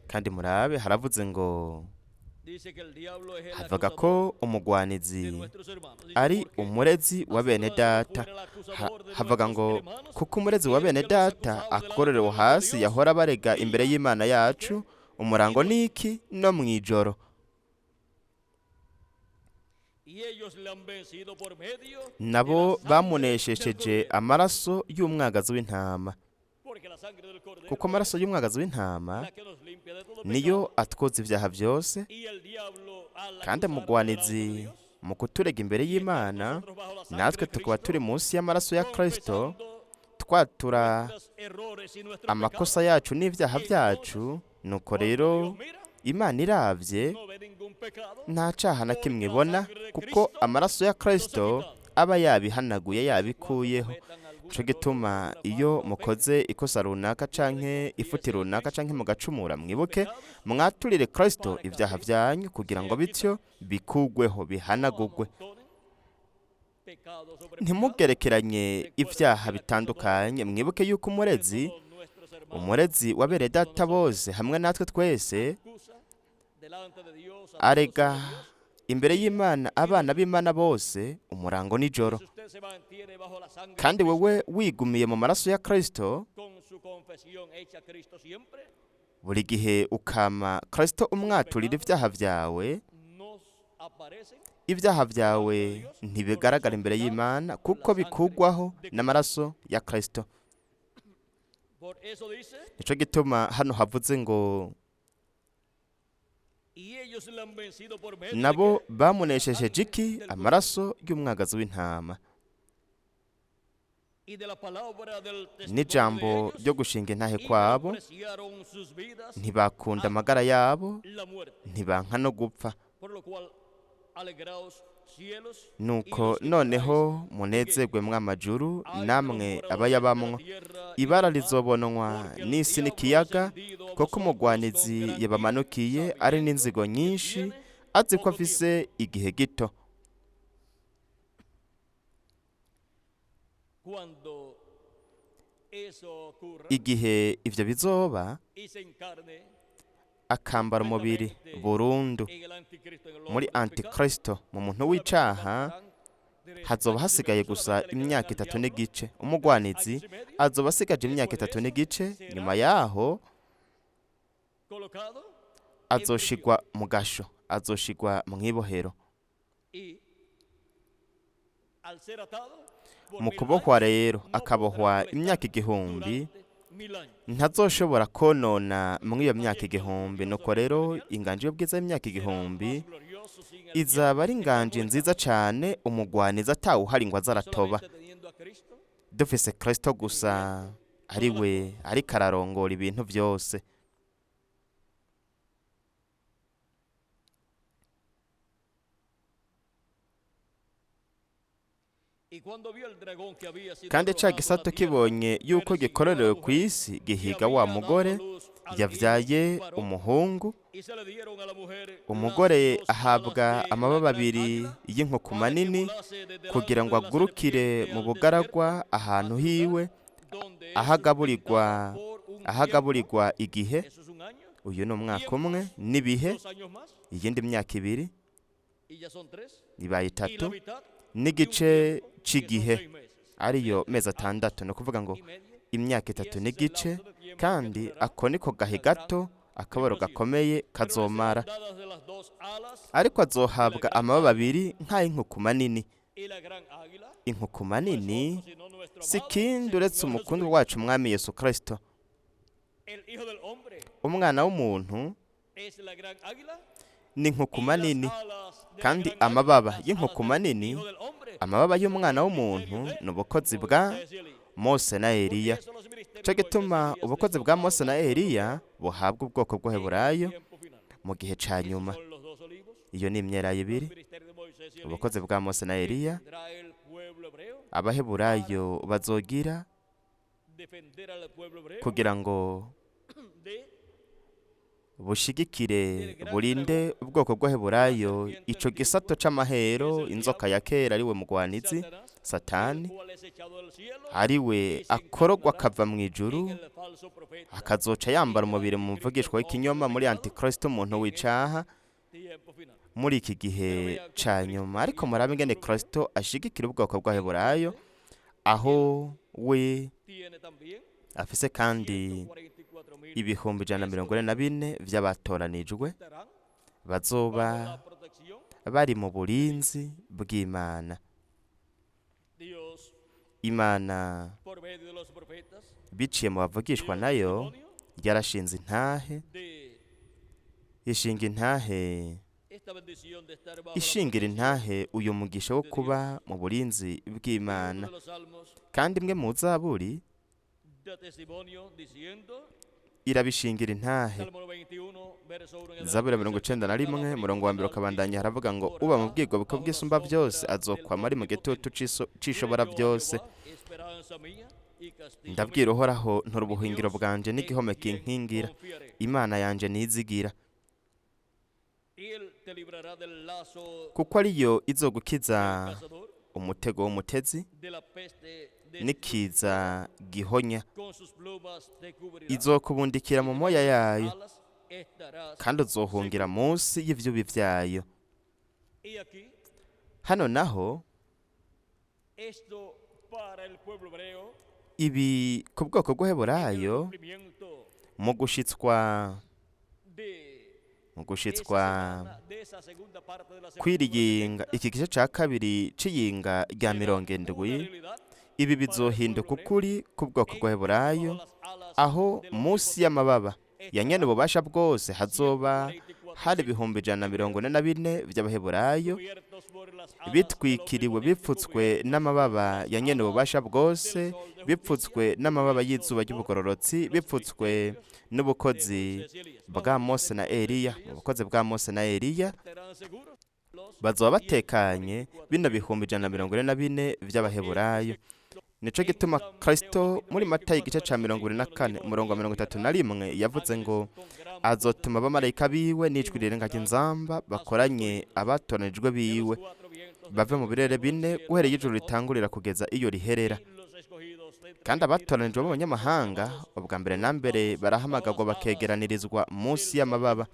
Kandi murabe haravuze ngo dice que el diablo es el havuga acusador ko de umugwanizi nuestros hermanos. Dice, ari porque umurezi wa bene data. Havuga ngo kuko umurezi wa bene data akorerewe hasi yahora barega imbere y'Imana yacu umurango niki no mu ijoro, y ellos le han vencido por medio nabo de la sangre bamunesheje del amaraso y'umwagazi w'intama, porque la sangre del cordero kuko amaraso y'umwagazi w'intama la que nos limpia de todo niyo pecado, atwoza ibyaha byose. y el diablo al Kandi acusar umugwanizi delante de Dios, mu kuturega imbere y'Imana, nosotros bajo la sangre natwe de tukaba Cristo, turi munsi y'amaraso ya Kristo, confesando twatura nuestros errores y nuestros amakosa pecados. yacu n'ibyaha byacu. Nuko rero Dios mira, Imana iravye no ve ningún pecado, nta caha na kimwe ibona, kuko amaraso ya Kristo aba yabihanaguye yabikuyeho. Ico gituma iyo mukoze ikosa runaka canke ifuti runaka canke mugacumura, mwibuke mwaturire Kristo ibyaha byanyu kugira ngo bityo bikugweho bihanagugwe. Ntimugerekeranye ibyaha bitandukanye. Mwibuke yuko umurezi wa bene data bose hamwe natwe twese arega imbere y'Imana abana b'Imana bose umurango nijoro. Kandi wewe wigumiye mu maraso ya Kristo buri gihe ukama Kristo umwaturira ibyaha byawe, ibyaha byawe ntibigaragara imbere y'Imana kuko bikugwaho n'amaraso ya Kristo. Nico gituma hano havuze ngo nabo bamunesheje iki? Amaraso y'umwagazi w'intama n'ijambo ryo gushinga intahe kwabo. Ntibakunda amagara yabo, ntibanka no gupfa. Nuko noneho munezerwe mw'amajuru namwe abayabamwo. Ibara rizobonwa n'isi n'ikiyaga, kuko umugwanizi yabamanukiye ari n'inzigo nyinshi, azi ko afise igihe gito. Igihe ivyo bizoba, akambara umubiri burundu muri Antikristo, mu muntu w'icaha, hazoba hasigaye gusa imyaka 3 n'igice. Umugwanizi azoba asigaje imyaka 3 n'igice. Nyuma yaho azoshigwa mu gasho, azoshigwa mu ibohero. Mu kubohwa rero, akabohwa imyaka 1000, ntazoshobora konona muri iyo myaka 1000. Nuko rero inganje y'ubwiza y'imyaka 1000 izaba ari inganje nziza cyane, umugwaniza atawuhari ngo azaratoba. Dufise Kristo gusa ari we ariko ararongora ibintu byose. Kandi ca gisato kibonye yuko gikororewe ku isi gihiga wa mugore yavyaye umuhungu, umugore ahabwa amababa 2 y'inkoko manini kugira ngo agurukire mu bugaragwa ahantu hiwe, ahagaburirwa igihe. Uyu ni umwaka umwe n'ibihe, iyindi myaka 2 ibaye 3 n'igice c'igihe, ariyo mezi 6. No kuvuga ngo imyaka 3 n'igice. Kandi ako niko gahe gato, akabaro gakomeye kazomara. Ariko azohabwa amababa 2 nk'ay'inkoko manini. Inkoko manini si kindi uretse umukundwa wacu Mwami Yesu Kristo. Umwana w'umuntu ni inkukuma las nini alas del kandi gran águila, amababa las y'inkukuma alas del nini Hijo del Hombre, amababa son y'umwana los w'umuntu ministerios de ni ubukozi bwa Moisés y Elías. mose na Por eliya eso los ministerios cyo de Moisés y gituma Elías ubukozi les bwa son mose na dados al pueblo eliya buhabwa ubwoko en el bw'aheburayo tiempo final. mu gihe ca Esos nyuma son los dos olivos, iyo ni imyelayo los ibiri ministerios de Moisés y Elías, ubukozi bwa mose na que eliya tendrá el pueblo hebreo abaheburayo bazogira defender al pueblo hebreo kugira ngo de bushigikire burinde ubwoko bw'aheburayo ico gisato c'amahero inzoka ya kera ariwe mugwanizi Satanás, el satani cual es echado del cielo ariwe akorogwa akava mu ijuru en el falso profeta. akazoca yambara umubiri mu mvugishwa w'ikinyoma muri antikristo umuntu w'icaha Tiempo final. muri iki gihe ca nyuma ariko murabe ingene kristo ashigikira ubwoko bw'aheburayo aho we Tiene también afise kandi 144,000 ibihumbi 144 vy'abatoranijwe estarán bazoba bajo la protección. bari mu burinzi bw'Imana. Dios, Imana por medio de los profetas, biciye mu bavugishwa nayo yarashinze intahe de ishinga intahe esta bendición de estar bajo la ishingira protección intahe uyu mugisha wo kuba mu burinzi de uno bw'Imana de los salmos kandi imwe mu zaburi de testimonio diciendo, irabishingira intahe Salmo 91, verso 1 en zaburi adelante, ya 91 murongo wa mbere ukabandanya haravuga ngo uba mu bwigobeko bw'isumba byose azokwama ari mu gitutu c'ishobora byose esperanza mía y castillo ndabwira uhoraho ntura ubuhingiro bwanje n'igihome kinkingira confiaré. Imana yanje nizigira Él te librará del lazo kuko ariyo izogukiza del cazador, umutego w'umutezi de la peste de n'ikiza gihonya con sus plumas te cubrirá. izokubundikira mu moya yayo Alas estarás kandi uzohungira munsi y'ivyubi vyayo. y aquí Hano naho esto para el pueblo hebreo ibi ku bwoko el bw'Aheburayo cumplimiento mu gushitswa de mu esa gushitswa semana, de esa segunda parte de la semana kwiriyinga 70, iki gice ca kabiri c'iyinga rya será una 70 realidad ibi bizohinduka ukuri ku bwoko bw'Aheburayo bajo las alas aho de los munsi hijos y'amababa de ya nyene ububasha bwose hazoba hari ibihumbi 144 vy'Abaheburayo cubiertos por las alas bitwikiriwe bipfutswe n'amababa ya nyene ububasha bwose bipfutswe n'amababa y'izuba ry'ubugororotsi bipfutswe n'ubukozi bwa Mose na Eliya ubukozi bwa Mose na Eliya estarán seguros los bazoba batekanye bino bihumbi 144 vy'Abaheburayo. Nico gituma Kristo muri Matayo igice ca 24 umurongo wa 31 yavuze ngo azotuma abamarayika biwe n'ijwi rirenga ry'inzamba bakoranye abatoranijwe biwe bave mu birere bine guhereye ijuru ritangurira kugeza iyo riherera. los escogidos de Kandi abatoranijwe b'abanyamahanga ubwa mbere na mbere barahamagarwa bakegeranirizwa munsi y'amababa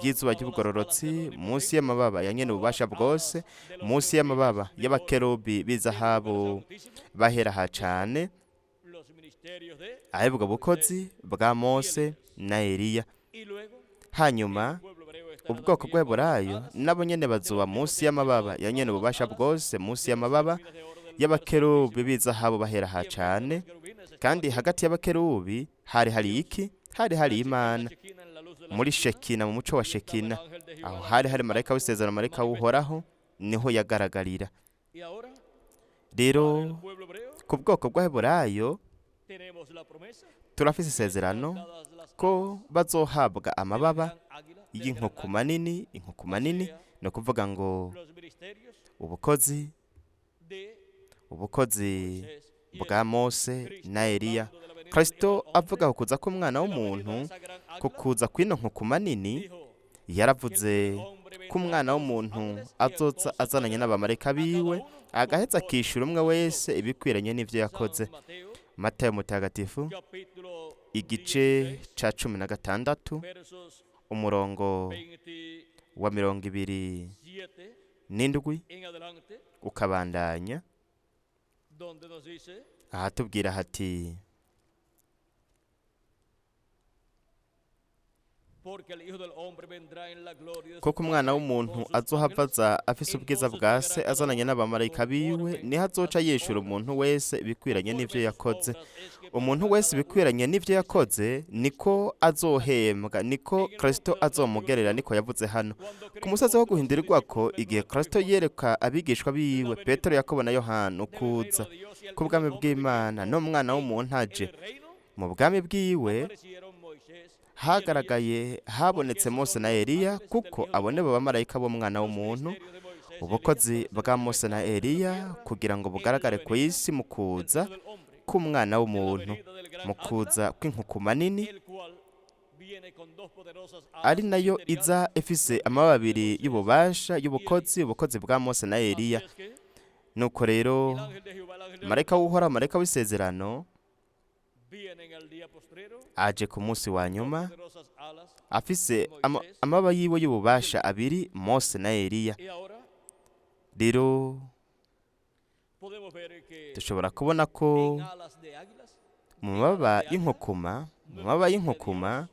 y'izuba ry'ubugororotsi, munsi y'amababa ya nyene ububasha bwose, munsi y'amababa y'abakerubi b'izahabu bahera ha cane los ministerios de ahebwa bukozi bwa Mose na Eliya. y luego Hanyuma el pueblo hebreo estará ubwoko también bw'Aheburayo nabo nyene bazoba munsi y'amababa ya nyene ububasha bwose, munsi y'amababa y'abakerubi b'izahabu bahera ha cane. Kandi hagati y'abakerubi hari iki? Hari Imana muri Shekina, mu muco wa Shekina, aho hari marayika w'isezerano, marayika w'uhoraho niho yagaragarira. y ahora Rero el pueblo hebreo ku bwoko bw'Aheburayo tenemos la promesa turafise isezerano dadas las ko bazohabwa amababa gran águila del y'inkukuma nini, inkukuma nini ni ukuvuga ngo los ministerios ubukozi de ubukozi Moisés y bwa Mose na Eliya. Kristo avuga ku kuza k'umwana w'umuntu, ku kuza kw'ino nkukuma nini, yaravuze ko umwana w'umuntu azoza azananye n'abamarayika biwe agaheza akishura umwe wese ibikwiranye n'ivyo yakoze. Matayo mutagatifu capítulo igice ca 16 versos umurongo 27 wa 27 en adelante, ukabandanya donde nos dice, ahatubwira hati porque el Hijo del Hombre vendrá en la gloria de su kuko umwana Padre w'umuntu con sus azohava ángeles. aza afise ubwiza Entonces bwa pagará se cada azananye uno n'abamarayika biwe conforme niho a azoca sus yishura obras. umuntu wese ibikwiranye n'ivyo Conforme a sus yakoze. obras es que Umuntu pagará wese cada uno ibikwiranye n'ivyo dice yakoze niko azohembwa, niko Kristo azomugerera, niko yavuze hano ku musozi wo guhindurirwako. Igihe Kristo yereka abigishwa biwe Petero, Yakobo na Yohana ukuza k'ubwami bw'Imana no mwana w'umuntu aje, mu bwami bwiwe hagaragaye habonetse Mose na Eliya, kuko abo nibo bamarayika b'umwana w'umuntu. Ubukozi bwa Mose na Eliya kugira ngo bugaragare ku isi mu kuza k'umwana w'umuntu, mu kuza kw'inkukuma nini, ari nayo iza ifise amababa abiri y'ububasha y'ubukozi, ubukozi bwa Mose na Eliya. Nuko rero marayika w'uhoraho, marayika w'isezerano, aje ku munsi wa nyuma afise amababa yiwe y'ububasha abiri, Mose na Eliya. Rero dushobora kubona ko mu mababa y'inkukuma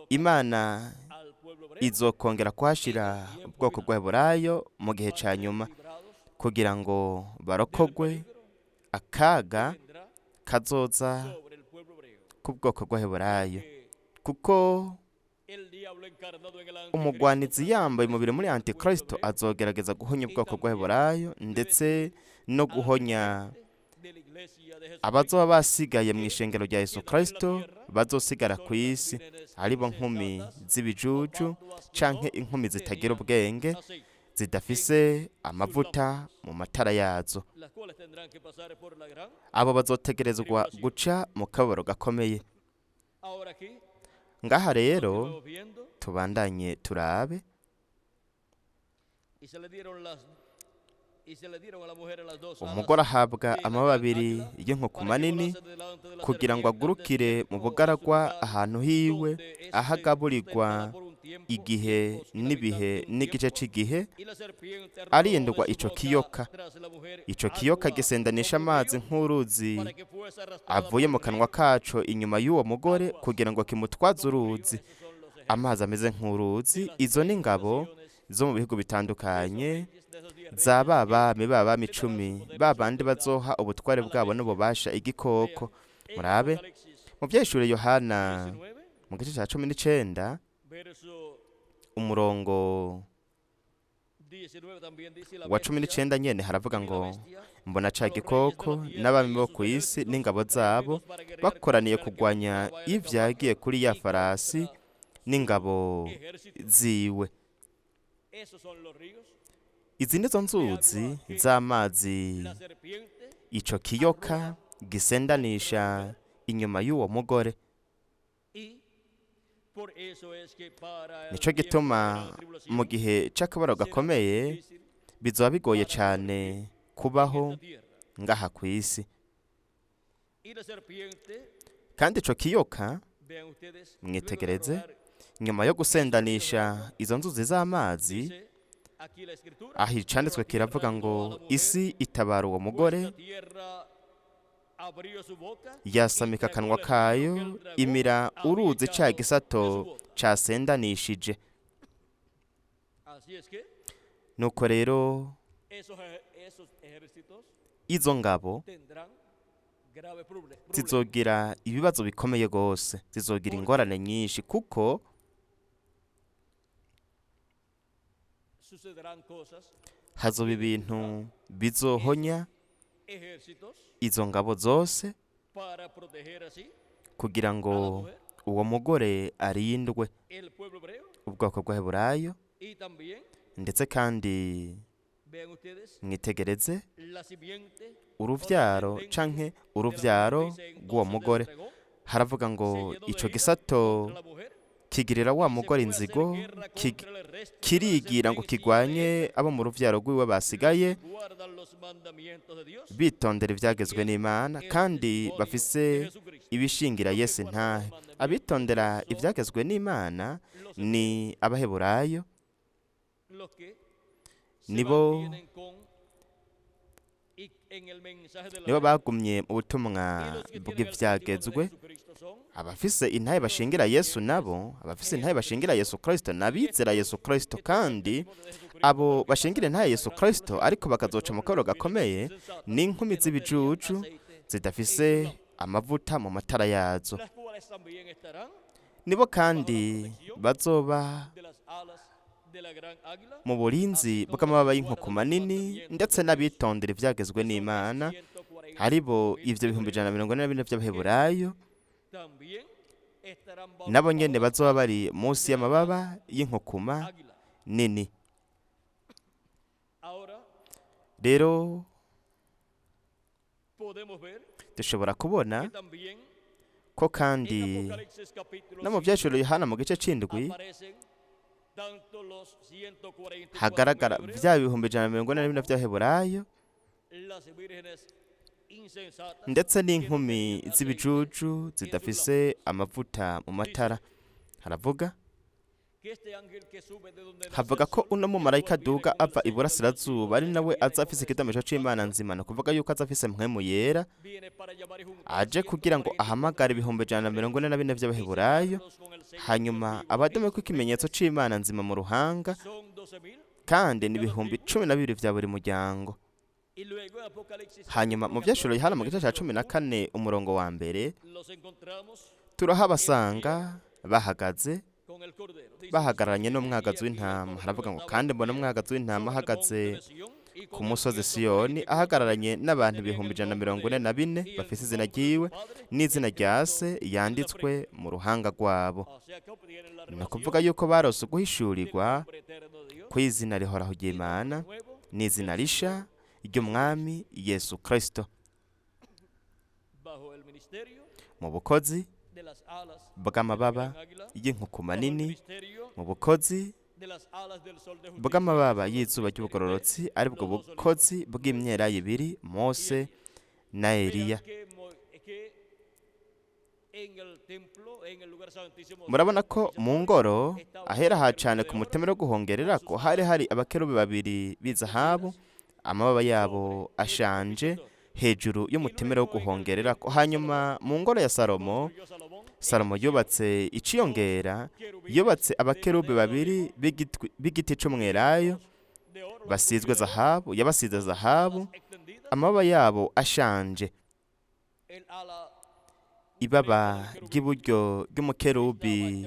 Imana izokongera kuhashira ubwoko bw'Aburayo mu gihe ca nyuma, kugira ngo barokogwe akaga kazoza ku bwoko bw'Aburayo, kuko umugwanizi yambaye umubiri muri Antikristo azogerageza guhonya ubwoko bw'Aburayo, ndetse no guhonya abazoba basigaye mu ishengero rya Yesu Kristo, bazosigara ku isi aribo nkumi z'ibijuju canke inkumi zitagira ubwenge, zidafise amavuta mu matara yazo. Abo bazotegerezwa guca mu kababaro gakomeye. Ngaha rero tubandanye turabe. Umugore ahabwa amababa abiri y'inkukuma nini kugira ngo agurukire mu bugaragwa ahantu hiwe, aho agaburirwa igihe n'ibihe n'igice cy'igihe, arindwa ico kiyoka. Ico kiyoka gisendanisha amazi nk'uruzi avuye mu kanwa kaco inyuma y'uwo mugore, kugira ngo kimutwaze uruzi, amazi ameze nk'uruzi. Izo ni ingabo zo mu bihugu bitandukanye za babami 10, babandi bazoha ubutware bwabo n'ububasha igikoko. Murabe mu vyeshure Yohana mu gice ca 19 umurongo wa 19 nyene haravuga ngo, mbona ca gikoko n'abami bo ku isi n'ingabo zabo bakoraniye kugwanya ivyagiye kuri ya farasi n'ingabo ziwe. Izi nizo nzuzi z'amazi ico kiyoka gisendanisha inyuma y'uwo mugore. Nico gituma mu gihe c'akabaro gakomeye bizoba bigoye cane kubaho ngaha ku isi. Kandi ico kiyoka, mwitegereze, nyuma yo gusendanisha izo nzuzi z'amazi, aho icanditswe kiravuga ngo isi itabara uwo mugore, yasamika akanwa kayo, imira uruzi ca gisato casendanishije. Nuko rero izo ngabo zizogira ibibazo bikomeye gose, zizogira ingorane nyinshi, kuko hazoba ibintu bizohonya izo ngabo zose kugira ngo uwo mugore arindwe, ubwoko bw'Aburayo. Ndetse kandi mwitegereze uruvyaro canke uruvyaro rw'uwo mugore, haravuga ngo ico gisato kigirira wa mugore inzigo, kirigira ngo kigwanye abo mu ruvyaro rwiwe basigaye bitondera ivyagezwe n'Imana, kandi bafise ibishingira Yesu ntahe. Abitondera ivyagezwe n'Imana ni Abaheburayo, nibo y en el mensaje de la nibo ley, bagumye mu butumwa y los que tienen el sentido de bw'ivyagezwe. Jesucristo son Abafise intahe bashingira Yesu nabo, abafise intahe bashingira Yesu Kristo n'abizera Yesu Kristo, kandi abo bashingira intahe Yesu Kristo ariko bakazoca mu kaboro gakomeye n'inkumi z'ibijuju zidafise amavuta mu matara yazo. las cuales también estarán Nibo kandi bazoba de las alas de la gran águila, mu burinzi bw'amababa y'inkoko manini, ndetse n'abitondera ivyagezwe n'Imana, 144 haribo ivyo 144 vy'Abaheburayo, también estarán nabo bajo nyene bazoba bari munsi y'amababa y'inkokuma águila. nini. Ahora Rero podemos ver dushobora kubona que también ko en kandi Apocalipsis capítulo no mu 5 vyashuro Yohana mu gice c'indwi aparecen tanto los 144 hagaragara hebreos, vya 144 vy'Abaheburayo, las vírgenes insensatas, ndetse n'inkumi z'ibijuju zidafise amavuta mu matara. Haravuga que este ángel que sube de donde nace havuga el ko sol, uno el mumarayika cual viene aduga con el ava sello de la iburasirazuba ari nawe viene aza afise con el ikidomisho c'Imana nzima, ni ukuvuga yuko aza afise mpwemu yera, viene para llamar y juntar aje kugira ngo 144 ahamagare 144 vy'Abaheburayo, y con el sello hanyuma contigo. abademeko ikimenyetso c'Imana nzima mu ruhanga, Son 12,000. kandi ni 12,000 vya buri muryango. Y luego en Apocalipsis Hanyuma mu vyashuro Yohana mu gice ca 14 umurongo wa mbere los encontramos turahabasanga bahagaze con el cordero. Dice, bahagararanye "Y n'umwagazi aquí w'intama." el Haravuga ngo cordero kandi estaba mbona umwagazi w'intama sobre el ahagaze monte de Sión y ku con el musozi 144 Siyoni, ahagararanye n'abantu 144 y el bafise izina nombre de ryiwe su Padre n'izina rya escrito se en la yanditswe mu ruhanga rwabo. O sea que obtienen la Ni revelación ukuvuga yuko barose del uguhishurirwa nombre eterno de Dios kw'izina rihoraho y del ry'Imana nombre nuevo n'izina risha ry'Umwami Yesu Kristo, bajo el ministerio mu bukozi de las alas bw'amababa del gran águila, y'inkoko bajo el manini, ministerio mu bukozi de las alas del sol de justicia, bw'amababa y'izuba ry'ubugororotsi, ari bwo bukozi bw'imyelayo ibiri, Mose na Eliya. que en el templo, en el lugar santísimo, Murabona ko mu ngoro ahera ha cane ku mutemero wo guhongererako hari abakerubi babiri b'izahabu, amababa yabo ashanje hejuru y'umutemero wo guhongererako. Hanyuma mu ngoro ya Salomo, Salomo yubatse iciyongera, yubatse abakerubi babiri b'igiti c'umwelayo de oro, basizwe zahabu, yabasize zahabu, extendida, amababa yabo ashanje. el ala Ibaba ry'iburyo ry'umukerubi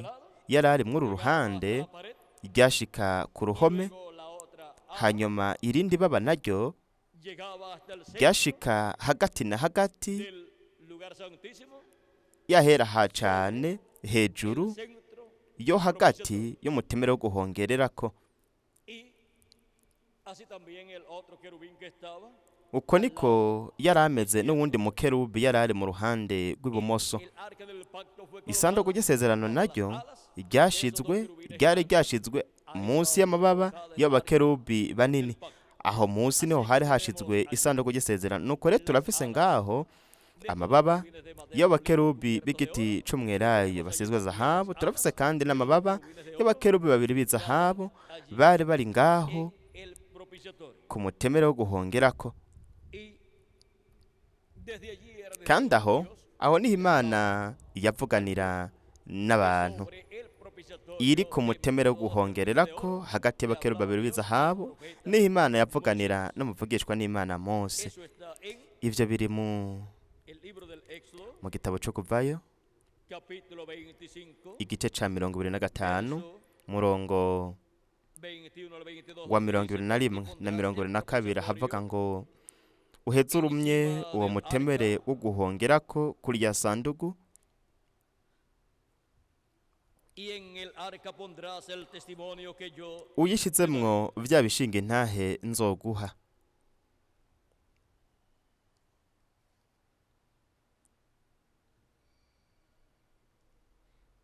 yari ari muri uru ruhande pared, ryashika ku ruhome, luego la otra hanyuma irindi baba naryo llegaba hasta el centro ryashika hagati na hagati del lugar santísimo, yahera ha cane hejuru centro, yo hagati y'umutemero wo guhongererako. y así también el otro querubín que estaba, Uko niko yari ameze n'uwundi mukerubi yari ari mu ruhande rw'ibumoso. el arca del pacto fue Isanduku ry'isezerano naryo ryari ryashizwe munsi y'amababa y'abakerubi banini. Aho munsi niho hari hashizwe isanduku ry'isezerano. Nuko rero turafise ngaho amababa y'abakerubi b'igiti c'umwelayo basizwe zahabu, turafise kandi n'amababa y'abakerubi babiri b'izahabu bari bari ngaho el propiciatorio. ku mutemero wo guhongerako. Y desde allí era de Kandi aho Dios niho Imana yavuganira n'abantu, sobre el propiciatorio iri ku mutemero wo guhongererako hagati y'abakerubi babiri b'izahabu, niho Imana yavuganira n'umuvugishwa n'Imana Mose. Eso está en Ivyo biri mu el libro del Éxodo, gitabo co Kuvayo capítulo 25, igice ca 25 verso murongo 21 al 22. wa 21 na 22 havuga ngo uheze urumye uwo mutemere wo guhongerako kuri ya sandugu, Y en el arca pondrás el testimonio que yo uyishizemwo vya bishinga intahe nzoguha.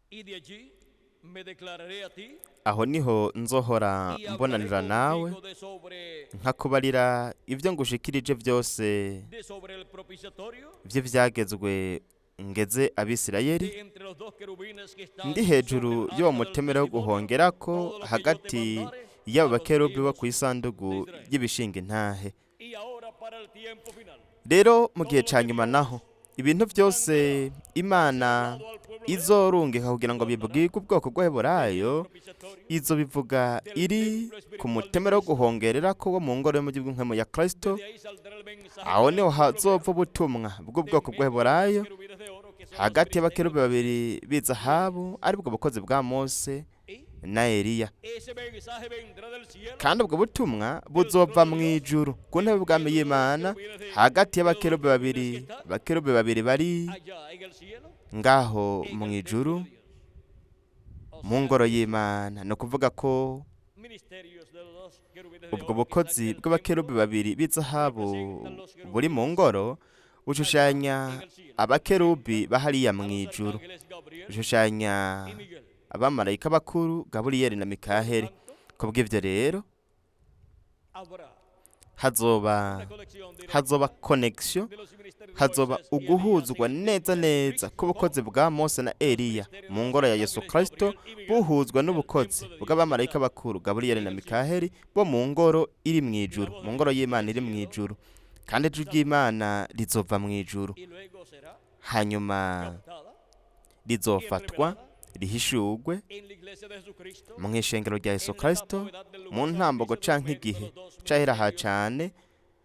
y de allí me declararé a ti Aho niho nzohora y hablaré mbonanira nawe contigo nkakubarira ivyo ngushikirije vyose de sobre el propiciatorio vy'ivyagezwe ngeze Abisirayeli, de entre los dos querubines que están ndi hejuru sobre el y'uwo arca del mutemere wo testimonio, guhongerako todo lo que yo te hagati mandare y'abo a los bakerubi bo hijos kw'isandugu de Israel. y'ibishinga intahe. Y ahora para el tiempo final. rero mu gihe cya nyuma naho ibintu byose imana izorungika kugira ngo bibwirwe ubwoko bw'Abaheburayo izo bivuga iri ku mutemero wo guhongerera ko wo mu ngoro y'umugi w'inkemu ya Kristo. De ahí saldrá el mensaje aho niho hazova ubutumwa bw'ubwoko bw'Abaheburayo querubines de oro que son hagati y'abakerubi babiri b'izahabu aribwo bukozi bwa Mose na Eliya, ese mensaje vendrá del cielo. kandi ubwo butumwa buzova mu ijuru ku ntebe y'ubwami y'Imana hagati y'abakerubi babiri bari Allá en el cielo, ngaho mu ijuru mu ngoro y'Imana. Ni ukuvuga ko ministerios de los querubines de ubwo oro que bukozi están en el bw'abakerubi babiri b'izahabu buri mu ngoro bushushanya abakerubi bahariya mu cielo, ijuru, ángeles Gabriel bushushanya y Miguel. abamarayika bakuru Gaburiyeli na Mikaheli. ku bw'ibyo rero Habrá hazoba una conexión directa hazoba connection, de los ministerios de hazoba Moisés y uguhuzwa Elías neza neza k'ubukozi bwa Mose na Eliya mu ngoro ya Yesu Kristo buhuzwa n'ubukozi bw'abamarayika bakuru Gaburiyeli na Mikaheli bo mu ngoro iri mu ijuru, mu ngoro y'Imana iri mu ijuru, kandi ijwi ry'Imana rizova mu ijuru, y luego será hanyuma captada rizofatwa rihishurwe en la iglesia de Jesucristo mu ishengero rya Yesu Kristo mu ntambogo canke igihe caheraha cane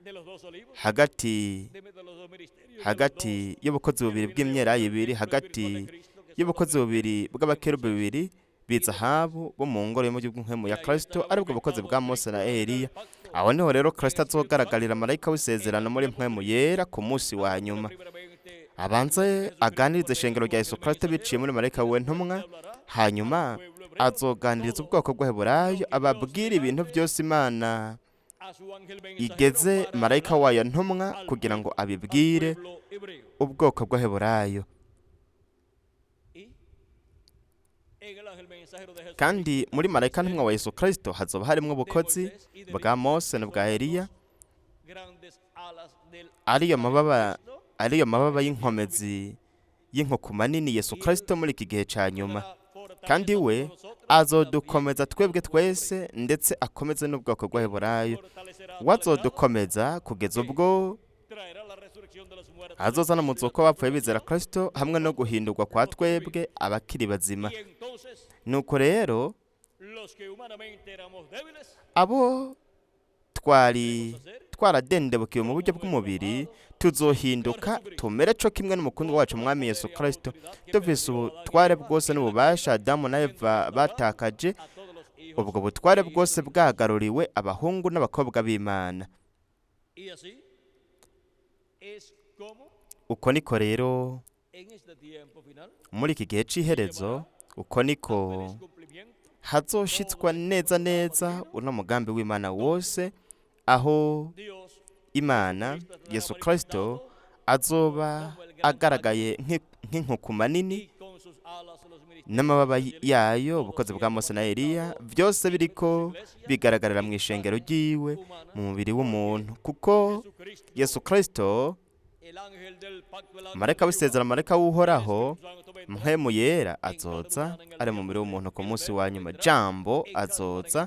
de los dos olivos, hagati de los dos ministerios, hagati y'ubukozi bubiri bw'imyelayo ibiri, hagati y'ubukozi bubiri bw'abakerubi bibiri b'izahabu bo mu ngoro y'umugi w'inkemu ya Kristo aribwo bukozi bwa Mose na Eliya. aho niho rero Kristo azogaragarira marayika w'isezerano muri mpwemu yera ku munsi wa nyuma, primeramente abanze aganiriza ishengero rya Yesu Kristo biciye muri marayika we ntumwa, hanyuma azoganiriza ubwoko bw'Abaheburayo ababwira ibintu byose Imana a su ángel igeze mensajero para marayika hablar wayo ntumwa kugira ngo abibwire al pueblo hebreo. ubwoko bw'Abaheburayo. Y en el ángel mensajero de Jesús, kandi muri marayika ntumwa wa Yesu Kristo hazoba harimo ubukozi bwa Mose n'ubwa Eliya, grandes alas del ariyo mababa y'inkomezi y'inkoko manini Yesu Kristo muri iki gihe cya nyuma, kandi we azodukomeza twebwe twese ndetse akomeze n'ubwoko bw'Abaheburayo. wazodukomeza kugeza ubwo traerá la resurrección de los muertos azozana umuzuko w'abapfuye bizera Kristo hamwe no guhindurwa kwa twebwe abakiri bazima. y entonces nuko rero los que humanamente éramos débiles abo twaradendebukiwe mu buryo bw'umubiri tuzohinduka tumere co kimwe n'umukunzi wacu mwami Yesu Kristo, dufise ubutware bwose n'ububasha Adamu na Eva batakaje, a todos los hijos ubwo butware bwose bwagaruriwe abahungu n'abakobwa b'Imana. y así es como uko niko rero en este tiempo final muri iki gihe c'iherezo, uko niko feliz cumplimiento hazoshitswa neza neza uno mugambi w'Imana wose, aho Dios Imana Yesu Kristo azoba agaragaye nk'inkoko manini y con sus alas los ministerios n'amababa yayo ubukozi bwa Mose na Eliya byose biriko bigaragarira mu ishengero ryiwe mu mubiri w'umuntu, kuko Jesucristo, Yesu Kristo el ángel del pacto de la marayika w'isezerano, marayika w'uhoraho Santo vendrá mpwemu yera azoza ari mu mubiri w'umuntu ku munsi wa nyuma, jambo azoza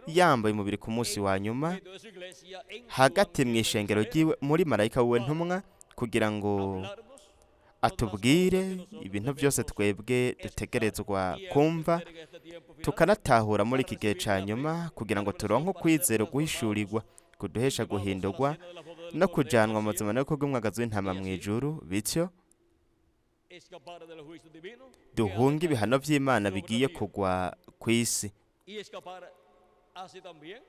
yambaye umubiri ku munsi wa nyuma medio de su iglesia en su hagati mu ishengero ryiwe muri marayika we ntumwa kugira ngo hablarnos atubwire ibintu byose twebwe dutegerezwa kumva en este tiempo final tukanatahura muri iki gihe cya nyuma, kugira ngo turonke ukwizera guhishurirwa kuduhesha guhindurwa de la voz del no kujanwa mu buzima no kubw'umwagazi w'intama mu ijuru, bityo escapar del juicio divino duhunge ibihano by'Imana bigiye kugwa ku isi, y escapar así también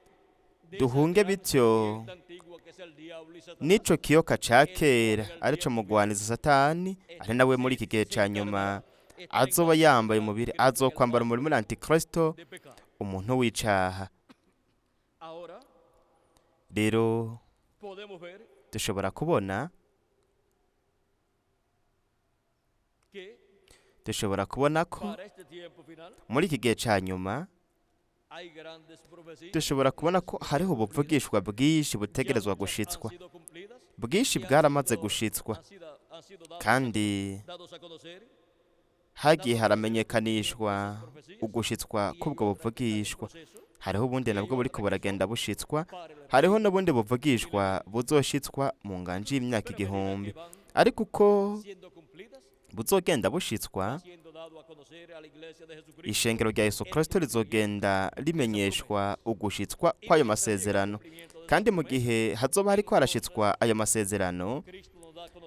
de duhunge esa gran bityo serpiente antigua que es el diablo y Satanás, n'ico kiyoka ca kera arico mugwaniza Satani, ari nawe muri iki gihe ca nyuma azoba yambaye umubiri, azokwambara umubiri muri Antikristo, de pecado. umuntu w'icaha. Ahora podemos ver dushobora kubona que ko para este tiempo final muri iki gihe ca nyuma hay grandes profecías dushobora kubona ko hariho ubuvugishwa bwinshi butegerezwa han gushitswa, sido cumplidas, bwinshi bwaramaze gushitswa, han sido kandi dados a conocer hagiye haramenyekanishwa ugushitswa k'ubwo buvugishwa, hariho ubundi nabwo buriko buragenda bushitswa, hariho n'ubundi buvugishwa buzoshitswa mu nganji y'imyaka igihumbi. Ariko uko buzogenda bushitswa, ishengero rya Yesu Kristo rizogenda rimenyeshwa ugushitswa kw'ayo masezerano. Kandi mu gihe hazoba hariko harashitswa ayo masezerano,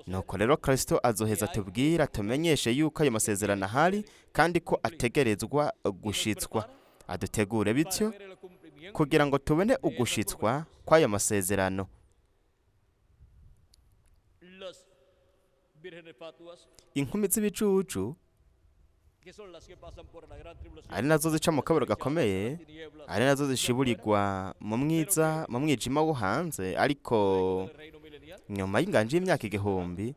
nuko rero Kristo azoheza atubwira tumenyeshe yuko ayo masezerano ahari kandi ko ategerezwa gushitswa. Adutegure bityo kugira ngo tubone ugushitswa kw'ayo masezerano. Inkumi z'ibicucu ari nazo zica mu kabaro gakomeye, ari nazo zishiburirwa mu mwijima wo hanze, ariko nyuma y'inganji y'imyaka igihumbi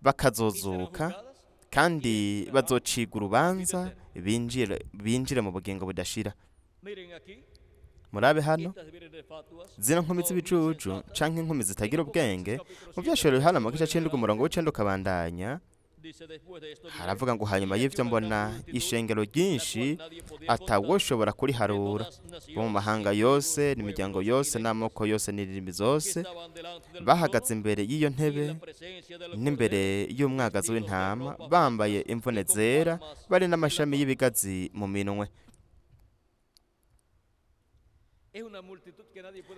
bakazozuka kandi bazociga urubanza binjire mu bugingo budashira. Murabe hano zino nkumi z'ibicucu canke inkumi zitagira ubwenge, mu vyashoro Yohana mu gice c'indwi umurongo w'icenda ukabandanya, haravuga ngo hanyuma y'ivyo mbona ishengero ryinshi atawoshobora kuriharura, bo mu mahanga yose n'imiryango yose n'amoko yose n'indimi zose, bahagaze imbere y'iyo ntebe n'imbere y'umwagazi w'intama, bambaye imvune zera, bari n'amashami y'ibigazi mu minwe.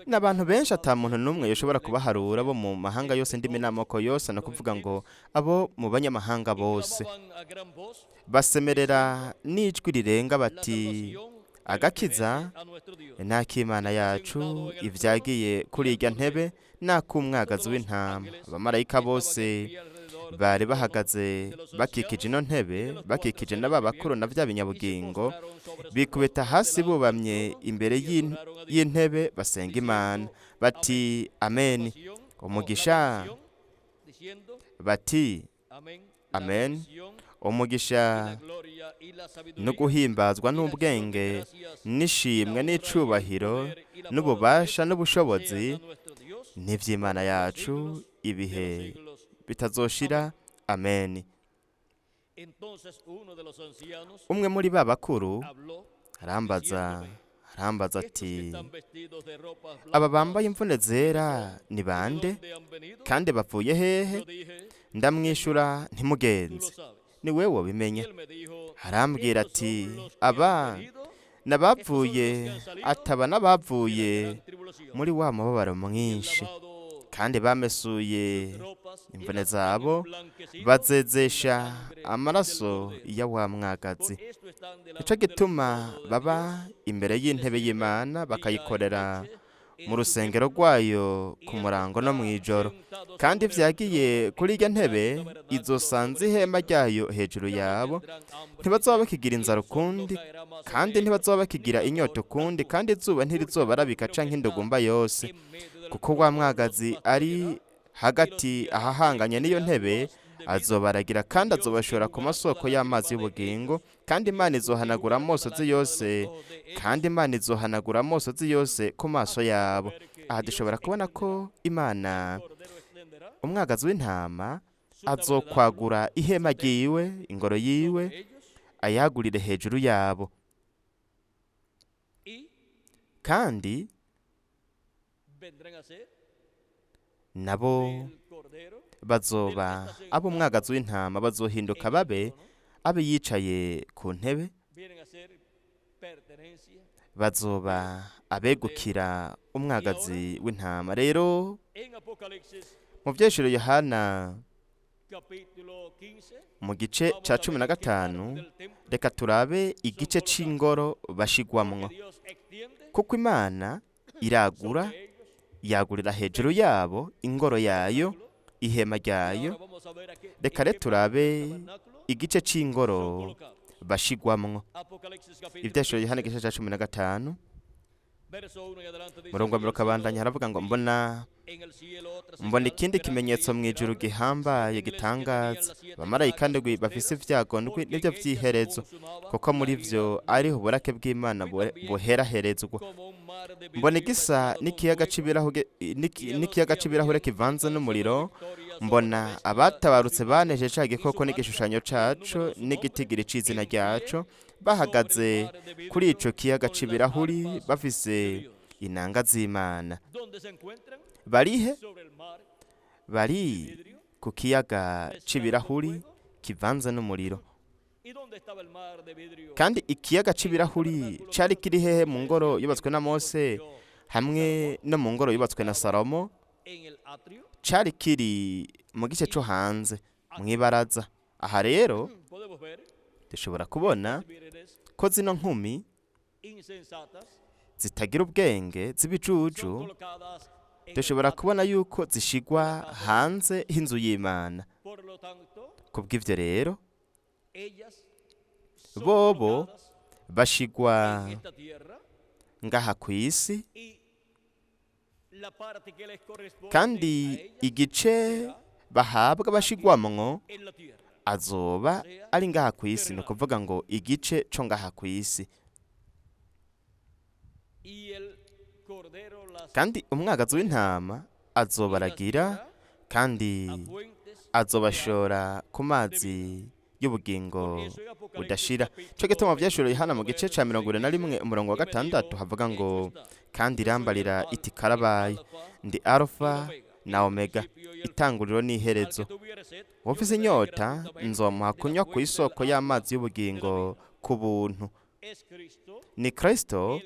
N'abantu benshi ata muntu n'umwe yoshobora kubaharura, bo mu mahanga yose ndimi n'amoko yose, no kuvuga ngo abo mu banyamahanga bose. Basemerera n'ijwi rirenga bati, agakiza n'ak'Imana yacu, ivyagiye kuri irya ntebe n'ak'umwagazi w'intama. Abamarayika bose bari bahagaze bakikije ino ntebe, bakikije n'aba bakuru na vya binyabugingo, bikubita hasi bubamye imbere y'intebe basenga Imana bati amen, umugisha, bati amen, umugisha no guhimbazwa n'ubwenge n'ishimwe n'icubahiro n'ububasha n'ubushobozi n'ivy'Imana yacu ibihe bitazoshira, amen. Umwe muri ba bakuru arambaza ati, aba bambaye imvune zera ni bande kandi bavuye hehe? Ndamwishura nti mugenzi, ni wewe wabimenya. Arambwira ati, aba n'abavuye muri wa mubabaro mwinshi, kandi bamesuye imvune zabo, bazezesha amaraso ya wa mwagazi. Nico gituma baba imbere y'intebe y'Imana, bakayikorera mu rusengero rwayo ku murango no mw'ijoro. Kandi vyagiye kuri irya ntebe, izosanze ihema ryayo hejuru yabo. Ntibazoba bakigira inzara ukundi, kandi ntibazoba bakigira inyota ukundi, kandi izuba ntirizobarabika canke indugumba yose, kuko wa mwagazi ari hagati ahahanganye n'iyo ntebe azobaragira kandi azobashora ku masoko y'amazi y'ubugingo. Kandi Imana izohanagura amosozi yose, kandi Imana izohanagura amosozi yose ku maso yabo. Aha dushobora kubona ko Imana, umwagazi w'intama, azokwagura ihema ryiwe, ingoro yiwe, ayagurire hejuru yabo. Kandi nabo bazoba abo umwagazi w'intama, bazohinduka babe abe yicaye ku ntebe, bazoba abegukira umwagazi w'intama. Rero mu vyeshuro Yohana mu gice ca 15, reka turabe igice c'ingoro bashigwamwo, kuko Imana yagurira hejuru yabo ingoro yayo, ihema ryayo. Reka rero turabe igice c'ingoro bashigwamwo. Ivyeshuro Yohana igice ca 15 murongo wa kabandanya, haravuga ngo mbona ikindi kimenyetso mw'ijuru gihambaye gitangaza, abamarayika ndwi bafise ivyago ndwi nivyo vy'iherezo, kuko muri vyo ariho uburake bw'Imana buheraherezwa. Mbona igisa n'ikiyaga c'ibirahure kivanze n'umuriro. Mbona abatabarutse baneje ca gikoko n'igishushanyo caco n'igitigiri c'izina ryaco, bahagaze kuri ico kiyaga c'ibirahuri bafise inanga z'Imana. ¿Dónde se encuentran? Barihe? Sobre el mar Bari vidrio. ku kiyaga c'ibirahuri kivanze n'umuriro. ¿Y dónde estaba el mar de vidrio? Kandi ikiyaga c'ibirahuri cari kiri hehe mu ngoro yubatswe na Mose hamwe no mu ngoro yubatswe na Salomo? En el atrio. Cari kiri mu gice co hanze mw'ibaraza. Aha rero Podemos ver dushobora kubona vírgenes ko zino nkumi insensatas zitagira ubwenge son z'ibijuju, colocadas en el dushobora atrio. kubona yuko zishigwa hanze h'inzu y'Imana. Por lo tanto, Kubw'ivyo rero ellas son bobo colocadas bashigwa en esta tierra ngaha ku isi, y la parte que les corresponde kandi a ellas igice bahabwa bashigwamwo en la tierra. azoba ari ngaha ku isi. Ni ukuvuga ngo igice co ngaha ku isi. Y el cordero las Kandi umwagazi w'intama azobaragira kandi a fuentes. azobashora ku mazi y'ubugingo budashira. Cyo gituma vyashuro Yohana mu gice ca 21 umurongo wa 6 havuga ngo kandi irambarira iti karabaye ndi Alpha na Omega, itanguriro n'iherezo. Wofise inyota nzomuha kunywa ku isoko y'amazi y'ubugingo ku buntu. Ni Kristo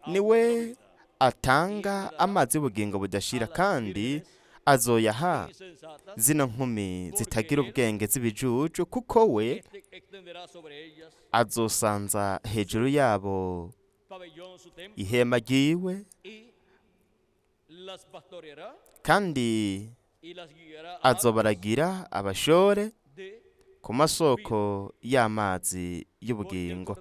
niwe atanga amazi y'ubugingo budashira, kandi azoyaha zino nkumi zitagira ubwenge z'ibijuju, kuko we azosanza hejuru yabo ihema ryiwe, kandi azobaragira abashore ku masoko y'amazi y'ubugingo.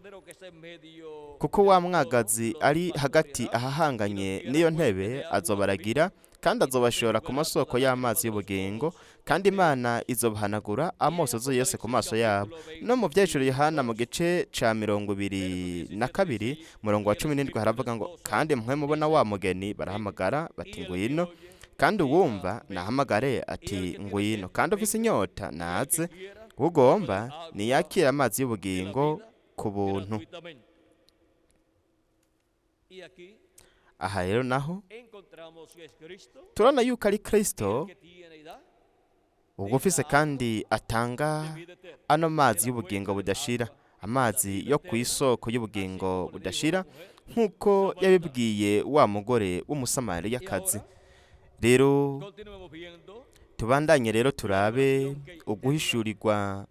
Kuko wa mwagazi ari hagati ahahanganye n'iyo ntebe azobaragira, kandi azobashora ku masoko y'amazi y'ubugingo, kandi Imana izobahanagura amosozi yose ku maso yabo. No mu vyeshuro Yohana mu gice ca 22 murongo wa 17 haravuga ngo kandi mwe mubona wa mugeni barahamagara bati ngwino, kandi uwumva nahamagare ati ngwino, kandi ufise inyota naze, ugomba niyakira amazi y'ubugingo ku buntu. Aha rero naho turabona yuko ari Kristo ubwo ufise kandi atanga ano mazi y'ubugingo budashira, amazi yo ku isoko y'ubugingo budashira, nk'uko yabibwiye wa mugore w'umusamariyakazi. Rero tubandanye rero turabe uguhishurirwa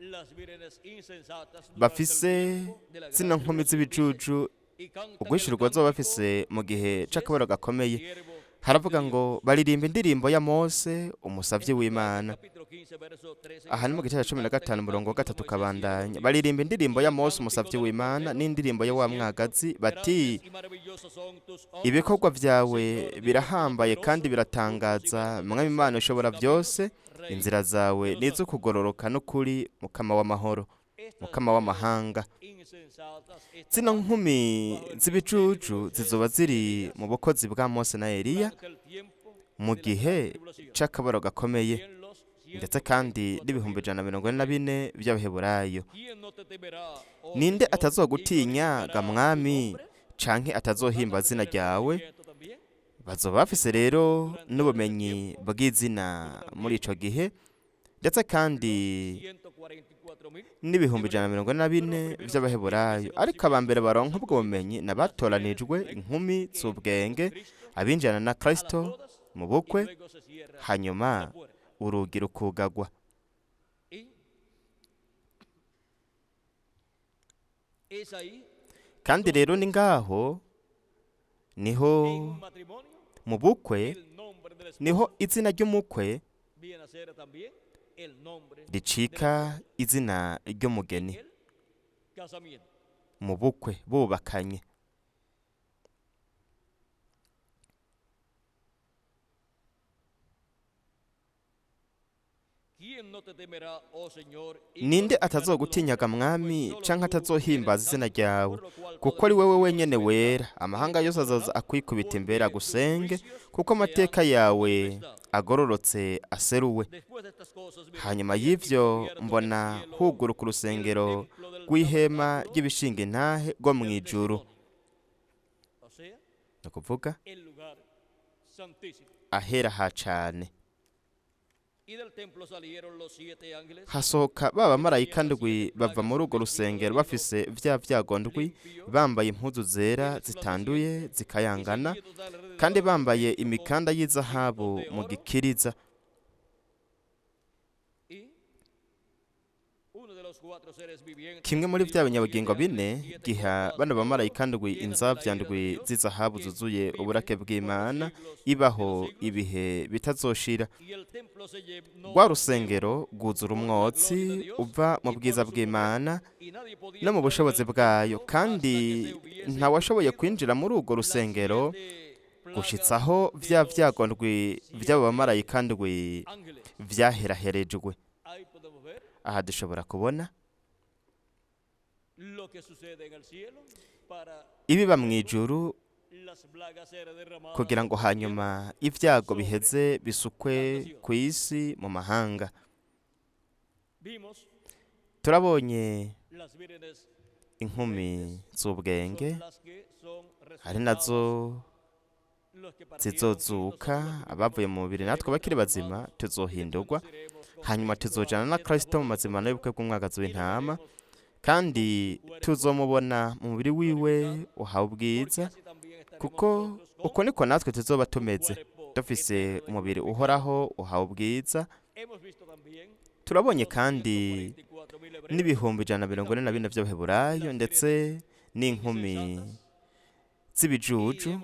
bafise zino nkumi z'ibijuju, uguhishurirwa zoba bafise mu gihe c'akabaro gakomeye. Haravuga ngo baririmba indirimbo ya Mose umusavyi w'Imana. Aha ni mu gice ca 15 murongo wa 3 kabandanya. Baririmba indirimbo ya Mose umusavyi w'Imana n'indirimbo ya wa mwagazi bati ibikorwa vyawe birahambaye kandi biratangaza, Mwami Imana ushobora vyose, inzira zawe nizo kugororoka n'ukuri, Mukama w'amahoro, Mukama w'amahanga. Zino nkumi z'ibijuju zizoba ziri mu bukozi bwa Mose na Eliya mu gihe c'akabaro gakomeye, ndetse kandi n'ibihumbi 144 by'Abaheburayo. Ninde atazogutinya ga Mwami, canke atazohimba zina ryawe? Bazoba bafise rero n'ubumenyi bw'izina muri ico gihe, ndetse kandi n'ibihumbi 144 by'Abaheburayo. Ariko abambere baronka ubwo bumenyi n'abatoranijwe, inkumi z'ubwenge, abinjirana na Kristo mu bukwe, hanyuma urugi rukugagwa. Kandi rero ni ngaho niho mu bukwe niho izina ry'umukwe ricika izina ry'umugeni mu bukwe bubakanye. ¿Quién no te temerá, oh Señor, y ninde glorificará tu atazogutinyaga nombre? mwami Solo canke tú atazohimbaza eres izina santo, ryawe, por lo cual kuko todas ari las wewe naciones wenyene vendrán wera, y amahanga te yose azoza adorarán, akwikubita imbere porque tus agusenge, juicios kuko se amateka han yawe manifestado. agororotse aseruwe. Después de estas cosas miré, Hanyuma y aquí y'ivyo fue abierto en el mbona cielo huguruka el urusengero templo del rw'ihema tabernáculo ry'ibishinga intahe rwo mu del ijuru, testimonio, o sea, ni ukuvuga el lugar santísimo. ahera ha cane. Y del templo salieron los 7 ángeles Hasohoka ba bamarayika ndwi bava muri urwo rusengero bafise vya vyago ndwi, bambaye impuzu zera zitanduye zikayangana, kandi bambaye imikanda y'izahabu mu gikiriza. y uno de los 4 seres vivientes Kimwe muri vya vestido con binyabugingo 7 bine ángeles, 7 giha corbatas bano de oro, bamarayika ndwi llenas de la inzavya ira de ndwi Dios, z'izahabu que zuzuye vive uburake por los bw'Imana, siglos ibaho de los siglos. ibihe bitazoshira. Y el templo se llenó Rwa de rusengero rwuzura por la umwotsi gloria de Dios uva mu y bwiza por su poder, bw'Imana y nadie podía no mu entrar en bushobozi el bwayo, templo kandi hasta que se hubiese ntawashoboye cumplido kwinjira muri urwo las rusengero 7 plagas gushitsaho de vya los vyago ndwi 7 vy'abo bamarayika ndwi ángeles. vyaheraherejwe. Ahí podemos ver Aha dushobora kubona lo que sucede en el cielo para ibiba mu ijuru las plagas ser derramadas kugira ngo hanyuma ivyago biheze bisukwe ku isi mu mahanga. vimos Turabonye las vírgenes inkumi z'ubwenge, son las que son hari nazo los que partieron zizozuka, abavuye mu mubiri natwe bakiri bazima tuzohindurwa, hanyuma tuzojana na Kristo mu mazimano y'ubukwe bw'umwagazi w'intama, kandi tuzomubona mu mubiri wiwe uhawe ubwiza, kuko uko niko natwe tuzoba tumeze, dufise umubiri uhoraho uhawe ubwiza. Turabonye kandi n'ibihumbi 144 by'abaheburayo ndetse n'inkumi z'ibijuju,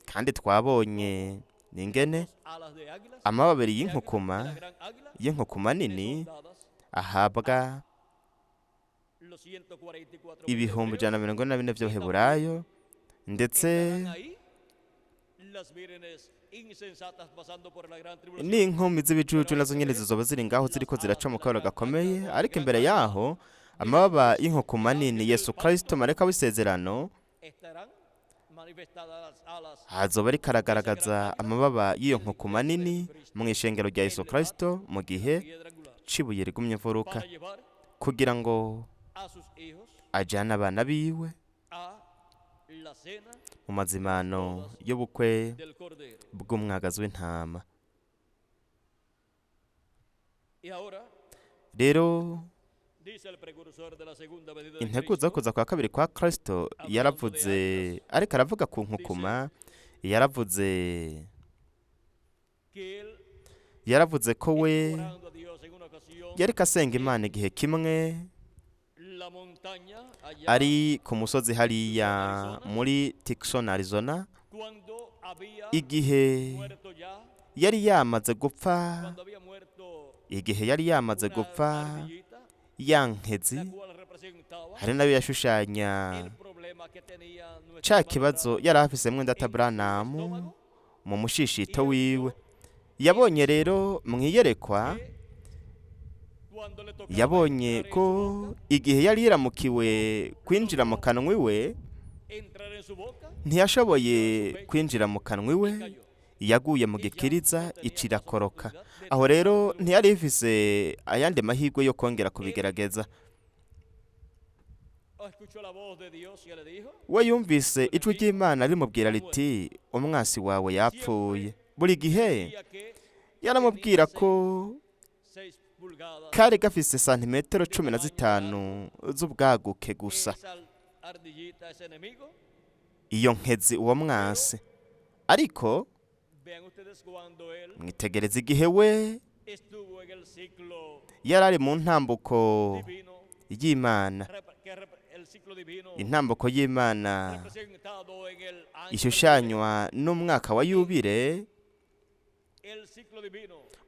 kandi twabonye n'ingene amababiri y'inkukuma nini ahabwa ibihumbi 144 by'abaheburayo, ndetse n'inkumi z'ibijuju nazo nyene zizoba ziri ngaho ziriko ziraca mu kabaro gakomeye. Ariko imbere yaho amababa y'inkukuma nini, Yesu Kristo marayika w'isezerano, hazoba ariko aragaragaza amababa y'iyo nkukuma nini mu ishengero rya Yesu Kristo mu gihe c'ibuye rigumye imfuruka, kugira ngo ajane abana biwe mu mazimano y'ubukwe bw'umwagazi w'intama. Rero integuza kuza kwa kabiri kwa Kristo yaravuze, ariko aravuga ku nkukuma, yaravuze ko we yariko asenga Imana igihe kimwe ari ku musozi hariya muri Tucson, Arizona, igihe yari yamaze gupfa, ya nkezi, hari nayo yashushanya ca kibazo yari afise Data Branham mu mushishito wiwe. Yabonye rero mwiyerekwa, yabonye ko igihe yari yiramukiwe kwinjira mu kanwa iwe, ntiyashoboye kwinjira mu kanwa iwe, yaguye mu gikiriza icirakoroka. Aho rero ntiyari ifise ayandi mahirwe yo kongera kubigerageza. We yumvise ijwi ry'Imana rimubwira riti, umwasi wawe yapfuye. Buri gihe yaramubwira ko kari gafise santimetero 15 z'ubwaguke gusa, iyo nkezi uwo mwasi. Ariko mwitegereza igihe we yari ari mu ntambuko y'Imana. Intambuko y'Imana ishushanywa n'umwaka wa yubile.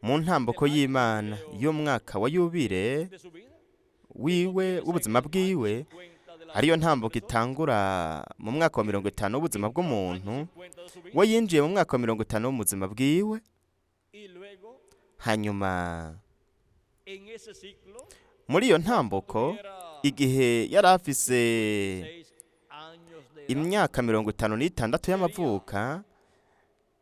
Mu ntambuko y'Imana y'umwaka wa yubile wiwe w'ubuzima bwiwe, hariyo ntambuko itangura mu mwaka wa 50 w'ubuzima bw'umuntu, we yinjiye mu mwaka wa 50 w'ubuzima bwiwe, hanyuma en ese ciclo muri iyo ntambuko igihe yari afise 6 años de edad, imyaka 56 y'amavuka,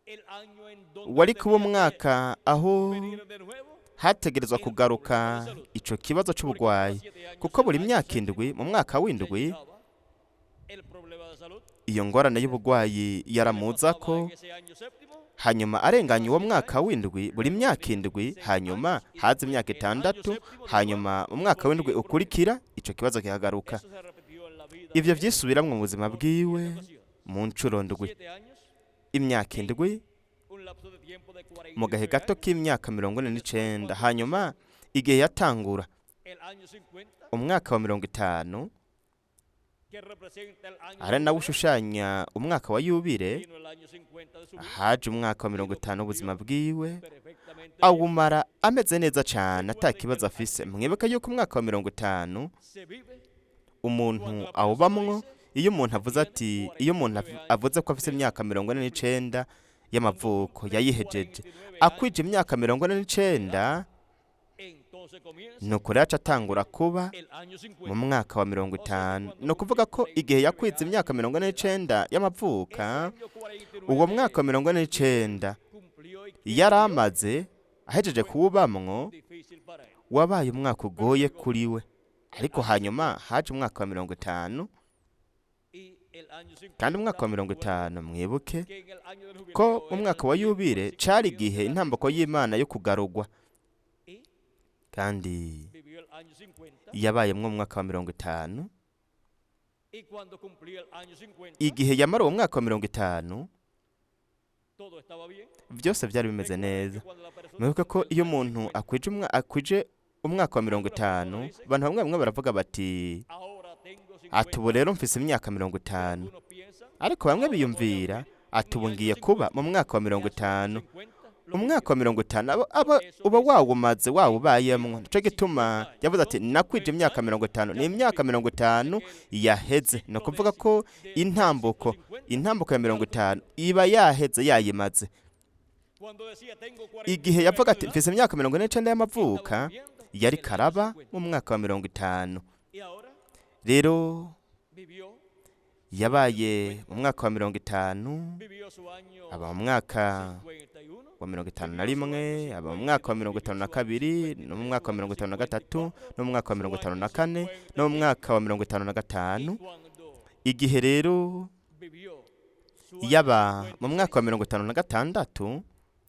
el año en donde wari kuba tenía umwaka aho que venir de nuevo hategerezwa kugaruka ico kibazo c'uburwayi, kuko buri myaka indwi mu mwaka w'indwi llegaba el problema de salud. iyo ngorane y'uburwayi yaramuzako, En ese año séptimo, hanyuma arenganya uwo mwaka w'indwi buri myaka indwi, hanyuma haza imyaka 6, hanyuma mu mwaka w'indwi ukurikira ico kibazo kihagaruka. eso se repitió en la vida Ivyo de vyisubiramwo mu buzima bwiwe ocasión. mu ncuro ndwi, 7 años, imyaka indwi un lapso de tiempo de mu gahe 49 gato años, k'imyaka 49. Hanyuma igihe yatangura el año 50, umwaka wa 50, que representa el año ari de nawe Noé, ushushanya umwaka wa yubile, vino el año 50 de su vida, haje umwaka wa 50 w'ubuzima bwiwe, perfectamente bien. awumara ameze neza cane ata kibazo afise. Mwibuka yuko umwaka wa 50 Se vive umuntu awubamwo, iyo umuntu avuze ati, iyo umuntu avuze ko afise imyaka 49 y'amavuko yayihejeje, akwije imyaka 49, entonces comienza nuko rero aca atangura kuba el año mu 50. mwaka wa 50. ni ukuvuga ko igihe yakwize imyaka 49 y'amavuka, Ese año 49 uwo mwaka wa 49 cumplió y yari amaze ahejeje kuwubamwo, difícil para él. wabaye umwaka ugoye kuri we. Ariko hanyuma haje umwaka wa 50, Y el año 50, kandi umwaka wa 50 mwibuke que en el año del jubileo ko era umwaka wa el tiempo yubile del cari cumplimiento igihe de la intambako y'Imana yo kugarugwa, y kandi vivió el año 50 yabayemwo mu mwaka wa 50. y cuando cumplió el año 50 Igihe yamara uwo mwaka wa 50 todo estaba bien. vyose vyari bimeze Recuerden neza. que cuando la persona Mwibuke ko cumple iyo el año umuntu 50, akwije umwaka wa 50, abantu bamwe bamwe baravuga bati, ahora tengo 50 ati ubu rero mfise imyaka 50. algunos piensan Ariko bamwe biyumvira ati ubu ngiye kuba mu mwaka wa 50. 50 Umwaka wa 50 uba wawumaze wawubayemwo. Nico gituma yavuze ati nakwije imyaka 50, ni imyaka 50 yaheze. Ni ukuvuga ko intambuko ya 50 iba yaheze yayimaze. cuando decía tengo 40 Igihe yavuga ati mfise imyaka 49 y'amavuka, yari karaba mu mwaka wa 50. y ahora Rero vivió yabaye mu mwaka wa 50, vivió su año aba mu mwaka 51 wa 51, aba mu mwaka wa 52, no mu mwaka wa 53, no mu mwaka wa 54, no mu mwaka wa 55. cuando Igihe rero vivió su yaba año mu mwaka wa 56,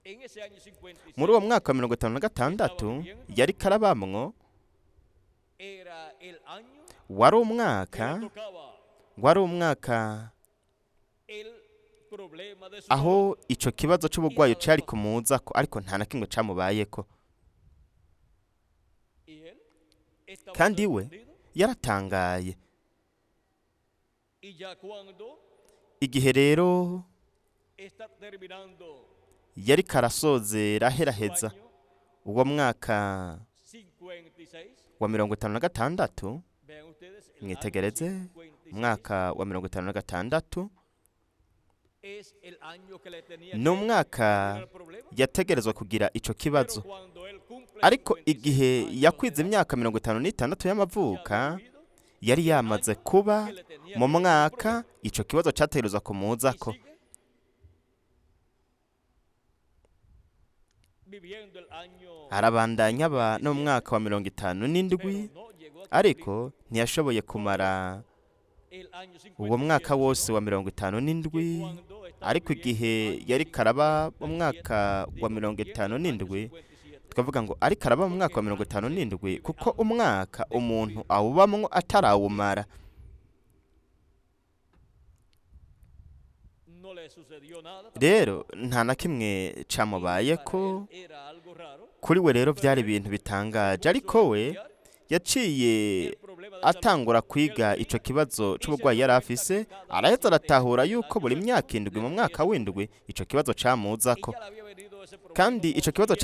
en ese año 56 muri uwo mwaka wa 56 yari karabamwo, era el año wari que umwaka le tocaba wari umwaka el problema de su aho ico kibazo c'uburwayi cari kumuzako, ariko nta na kimwe camubayeko. y él estaba Kandi we sorprendido, yaratangaye. y ya cuando Igihe rero está terminando yari karasozera su aheraheza año uwo mwaka 56, wa 56, vean ustedes, el año mwitegereze 56 umwaka wa 56 es el año que le tenía ni que umwaka tener el problema, yategerezwa kugira ico pero kibazo. cuando él cumple Ariko 56 igihe años yakwize de edad, imyaka 56 ya y'amavuka, había vivido yari yamaze kuba que le tenía mu que tener el mwaka problema. ico kibazo categerezwa Y kumuzako. sigue viviendo el año, Arabandanya aba no mu mwaka wa 57, pero no llegó a ariko ntiyashoboye kumara el año uwo mwaka 57, wose sino wa que 57, cuando estaba ariko viviendo igihe el año yari karaba mu 57, mwaka wa digo, viviendo el año 57, 57, twavuga ngo ari karaba mu mwaka wa 57, kuko umwaka umuntu awubamwo atarawumara. no le sucedió nada, Rero nta na kimwe camubayeko. para él era algo raro, Kuri we rero vyari ibintu bitangaje, ariko we yaciye el problema de salud, atangura kwiga ico kibazo c'uburwayi yari afise, araheza aratahura yuko buri myaka indwi mu mwaka w'indwi ico kibazo y camuzako, ya le había venido ese problema kandi por ico kibazo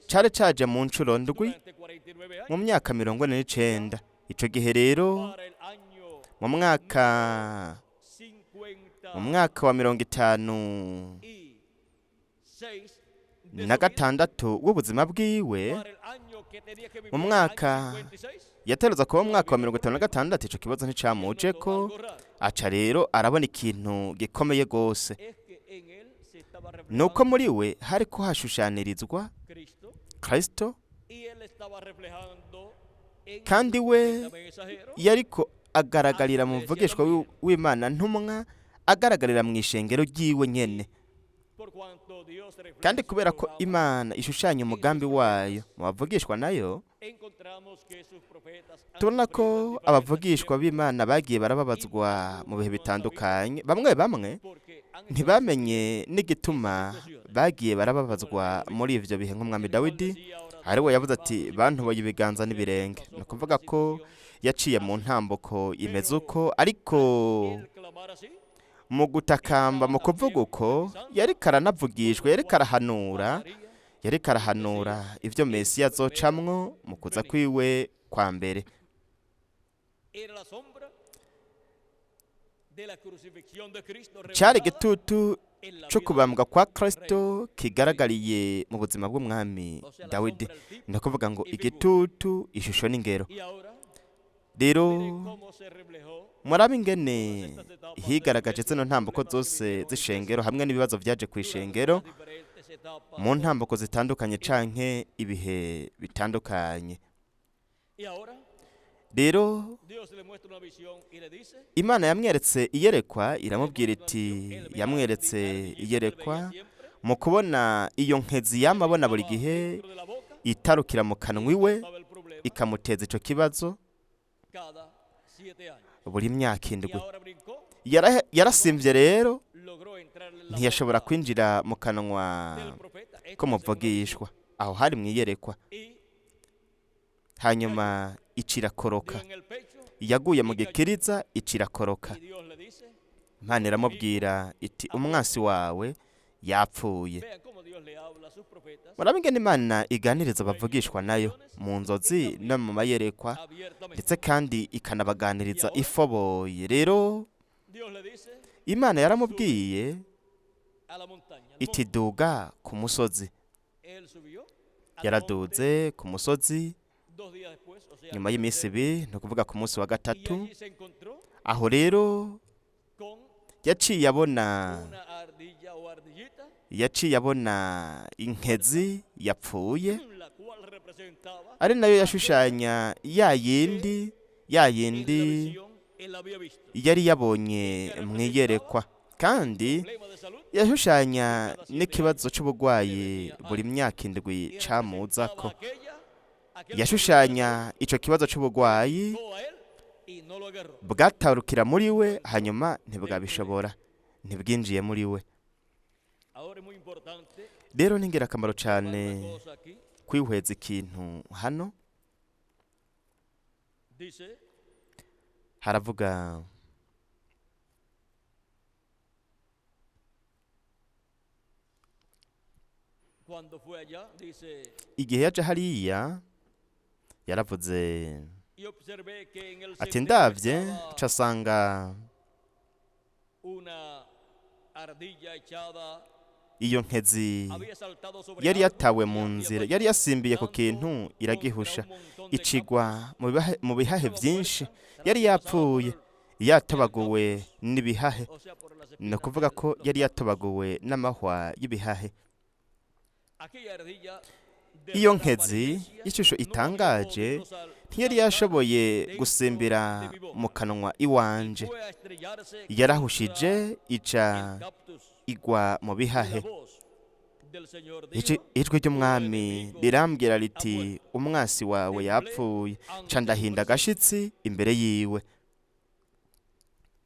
cari caje mu ncuro ndwi durante 49 mu años. myaka 49. Ico gihe rero Para el año mu mwaka 56 wa 56 w'ubuzima bwiwe, para el año que tenía que vivir mu el mwaka año 56, yateruza kuba mu mwaka wa 56 ico kibazo nticamuje ko algo raro aca rero arabona ikintu gikomeye gose es que en él se estaba nuko reflejando muri we hariko hashushanirizwa Cristo Kristo y él estaba reflejando en kandi we el mensajero yariko agaragarira mu mvugishwa w'Imana ntumwa agaragarira mu ishengero ryiwe nyene por cuanto Dios refleja kandi su kubera ko programa, Imana ishushanya umugambi wayo mu bavugishwa nayo encontramos que sus profetas han tubona ko sufrido diferentes abavugishwa accidentes b'Imana bagiye barababazwa mu bihe bitandukanye bamwe porque han ntibamenye n'igituma bagiye barababazwa muri ivyo bihe nk'umwami Dawidi ari we yavuze ati bantoboye ibiganza n'ibirenge ni ukuvuga ko yaciye mu ntambuko imeze uko ariko él clamar así mu gutakamba mu kuvuga uko yariko aranavugishwa yariko arahanura yariko arahanura ivyo Mesiya azocamwo mu kuza kwiwe kwa mbere era la sombra de la crucifixión de Cristo cari reflejada igitutu en la co vida kubambwa kwa Kristo kigaragariye mu buzima bw'umwami Dawidi ni ukuvuga ngo igitutu ishusho n'ingero y ahora rero miren cómo se reflejó murabe ingene higaragaje zino ntambuko zose z'ishengero hamwe n'ibibazo vyaje ku ishengero las diferentes etapas mu ntambuko zitandukanye canke ibihe bitandukanye y ahora rero Dios le muestra una visión y le dice Imana yamweretse iyerekwa iramubwira iti yamweretse iyerekwa mu kubona iyo nkezi yamabona buri gihe dentro de la boca itarukira mu kanwa iwe sabe el problema ikamuteza ico kibazo cada 7 años buri myaka y indwi ahora brincó yarasimvye rero logró entrar en la ntiyashobora boca kwinjira mu kanwa del profeta Esto ko es muvugishwa aho hari mu iyerekwa y hanyuma icirakoroka dio en el pecho yaguye mu gikiriza icirakoroka y Dios le dice Imana iramubwira iti umwasi wawe yapfuye vean cómo Dios le habla a sus profetas murabe ingene Imana iganiriza abavugishwa nayo mu nzozi no mu mayerekwa abiertamente ndetse kandi ikanabaganiriza ifoboye rero Dios le dice Imana yaramubwiye a la montaña al iti monte. duga ku musozi Él subió al monte yaraduze ku musozi 2 días después o sea nyuma y'iminsi ibiri ni ukuvuga ku munsi wa y gatatu allí se encontró aho rero con yaciye abona una ardilla o ardillita yaciye abona inkezi yapfuye la cual representaba ari nayo yashushanya ya yindi en la visión él había visto yari yabonye mu iyerekwa kandi problema de salud yashushanya n'ikibazo c'uburwayi buri myaka indwi camuzako aquella yashushanya ico kibazo c'uburwayi llegó a él y no lo agarró bwatarukira muri we hanyuma ntibwabishobora ntibwinjiye muri we ahora es muy importante rero ni ingirakamaro una cane cosa aquí kwihweza ikintu hano dice haravuga cuando fue allá dice igihe yaje hariya yaravuze y observé que en el ati sendero ndavye estaba casanga una ardilla echada iyo nkezi había saltado sobre yari algo yatawe y mu había nzira fallado, yari yasimbiye ku dando kintu iragihusha contra un montón de icigwa mu bihahe campos. vyinshi Estaba yari muerta, yapfuye pasaba yatobaguwe n'ibihahe por- o sea, por las ni espinas ukuvuga de ko los yari campos. yatobaguwe n'amahwa y'ibihahe Aquella ardilla de iyo rara nkezi apariencia y'ishusho no había itangaje podido sal- ntiyari saltar yashoboye dentro gusimbira de mi boca. mu kanwa iwanje Fue a estrellarse yarahushije contra ica el cactus igwa mu y la bihahe voz del Señor Ijwi dijo, ijwi ry'umwami rirambwira riti umwasi wawe yapfuye ca ndahinda agashitsi imbere yiwe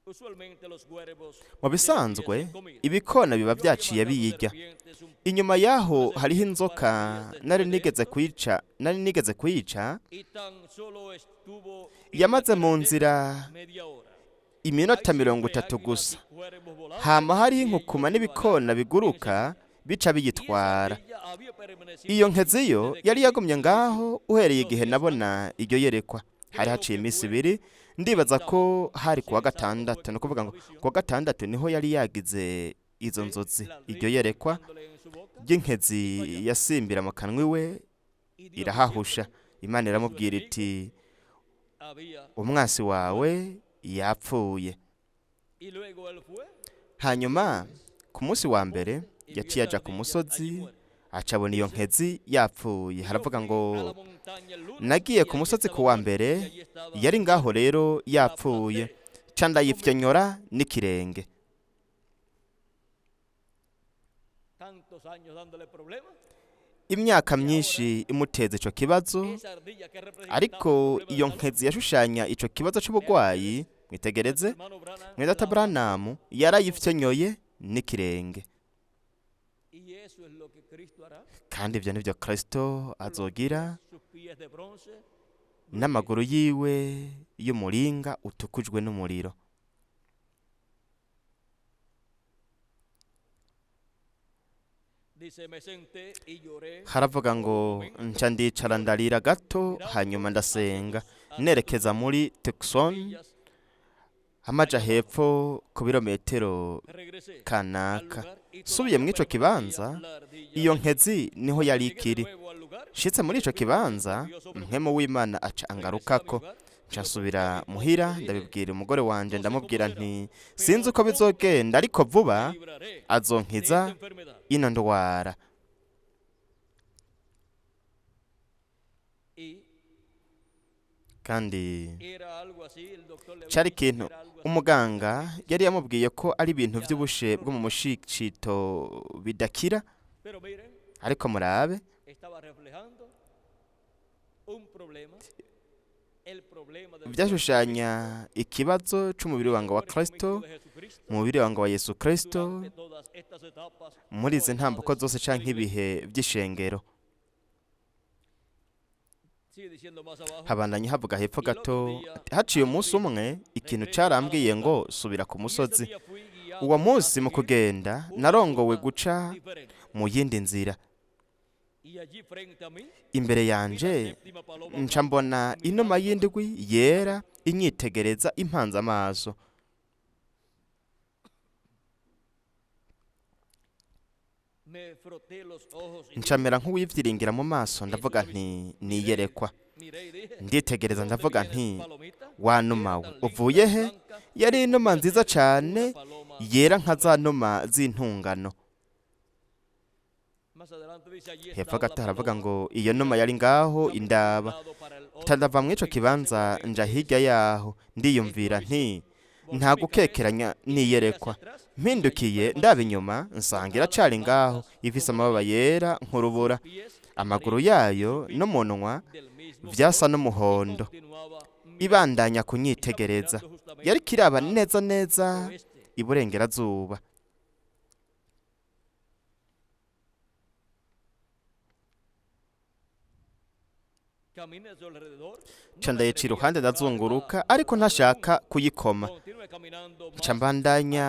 usualmente los cuervos mu bisanzwe tienen comida. ibikona biba Yo que vyaciye matamos biyiga serpientes, un inyuma yaho hariho inzoka nari nigeze kuyica y tan solo estuvo en yamaze la mu carretera nzira media hora. iminota Hay siempre 30 águilas gusa y cuervos volando, hama hariho y inkukuma ellos n'ibikona iban biguruka bica y esa biyitwara ardilla había permanecido iyo allí nkezi yo desde que yari yagumye Cristo ngaho uhereye igihe nabona iryo yerekwa hari haciye iminsi ibiri ndibaza ko hari kuwa gatandatu ni ukuvuga ngo kuwa gatandatu niho yari yagize izo nzozi iryo yerekwa dándole en su boca, ry'inkezi yasimbira mu kanwa iwe Y Dios irahahusha. Imana iramubwira iti había. umwasi wawe yapfuye. Y luego él fue Hanyuma ku munsi wa mbere yaciye aja ku musozi acabona iyo nkezi yapfuye. Haravuga ngo a la montaña el lunes, nagiye ku musozi ku wa mbere yari ngaho rero yapfuye, ca ndayifyonyora n'ikirenge. tantos años dándole problemas. Imyaka myinshi imuteza ico kibazo, Esa ardilla que representaba ariko el problema iyo de nkezi yashushanya ico kibazo c'ubugwayi, mwitegereze, hermano Branham, mwedata Branamu yarayifyonyoye n'ikirenge. y eso es lo que Cristo hará. Kandi ivyo nivyo Kristo azogira, Sus pies de bronce, n'amaguru yiwe y'umuringa utukujwe n'umuriro. dice, me senté y lloré. Haravuga ngo nca ndicara ndarira gato, hanyuma ndasenga nerekeza muri Tucson, amaja hepfo ku birometero Regresé al kanaka. lugar y Subiye muri ico kibanza, la ardilla. iyo nkezi niho yari Llegué de ikiri. nuevo al lugar, Shitse muri ico kibanza, mpwemu w'Imana aca angarukako. Nca nsubira muhira ndabibwira umugore wanje, ndamubwira nti sinzi uko bizogenda, ariko vuba libraré de azonkiza esta enfermedad. ino ndwara. Y Kandi era algo así, el doctor le cari había dicho ikintu que era algo así. umuganga yari yamubwiye ko ari ibintu vy'ubushe bwo mu mushishito bidakira, Pero miren, ariko murabe estaba reflejando un problema, el problema del vyashushanya ikibazo c'umubiri wange wa Kristo, de Jesucristo. mu mubiri wange wa Yesu Kristo, Durante todas estas etapas, muri izi ntambuko zose canke ibihe vy'ishengero. sigue diciendo más abajo, Habandanye havuga hepfo gato, haciye umunsi umwe ikintu carambwiye ngo subira ku y ese musozi. día fui guiado Uwo a munsi mu seguir kugenda una narongowe ruta guca diferente. mu yindi nzira. Y allí frente a mí, Imbere vi la yanje séptima paloma nca mbona inuma y'indwi yera inyitegereza impanze amaso. me froté los ojos y Ncamera nk'uwivyiringira mu maso, ndavuga nti niyerekwa. miré y dije, Nditegereza ndavuga "¿Dónde nti vienes, palomita?" wanuma we Tan linda, uvuye he? blanca, Yari inuma nziza cane paloma. yera nka za numa z'intungano. Más adelante dice, allí Hepfo estaba gato la haravuga paloma, ngo iyo numa yari ngaho indaba. un lado para el otro, Tandava mw'ico kibanza nja hirya yaho ndiyumvira nti nta gukekeranya niyerekwa. Mpindukiye ndaba inyuma nsanga iracari ngaho ifise amababa yera nk'urubura, pies amaguru yayo n'umunwa del mismo vyasa n'umuhondo. continuaba Ibandanya kunyitegereza, yari kiraba neza neza oeste. iburengerazuba. Caminé a su alrededor, Nca ndayica iruhande ndazunguruka, ariko ntashaka kuyikoma. continué caminando más Nca mbandanya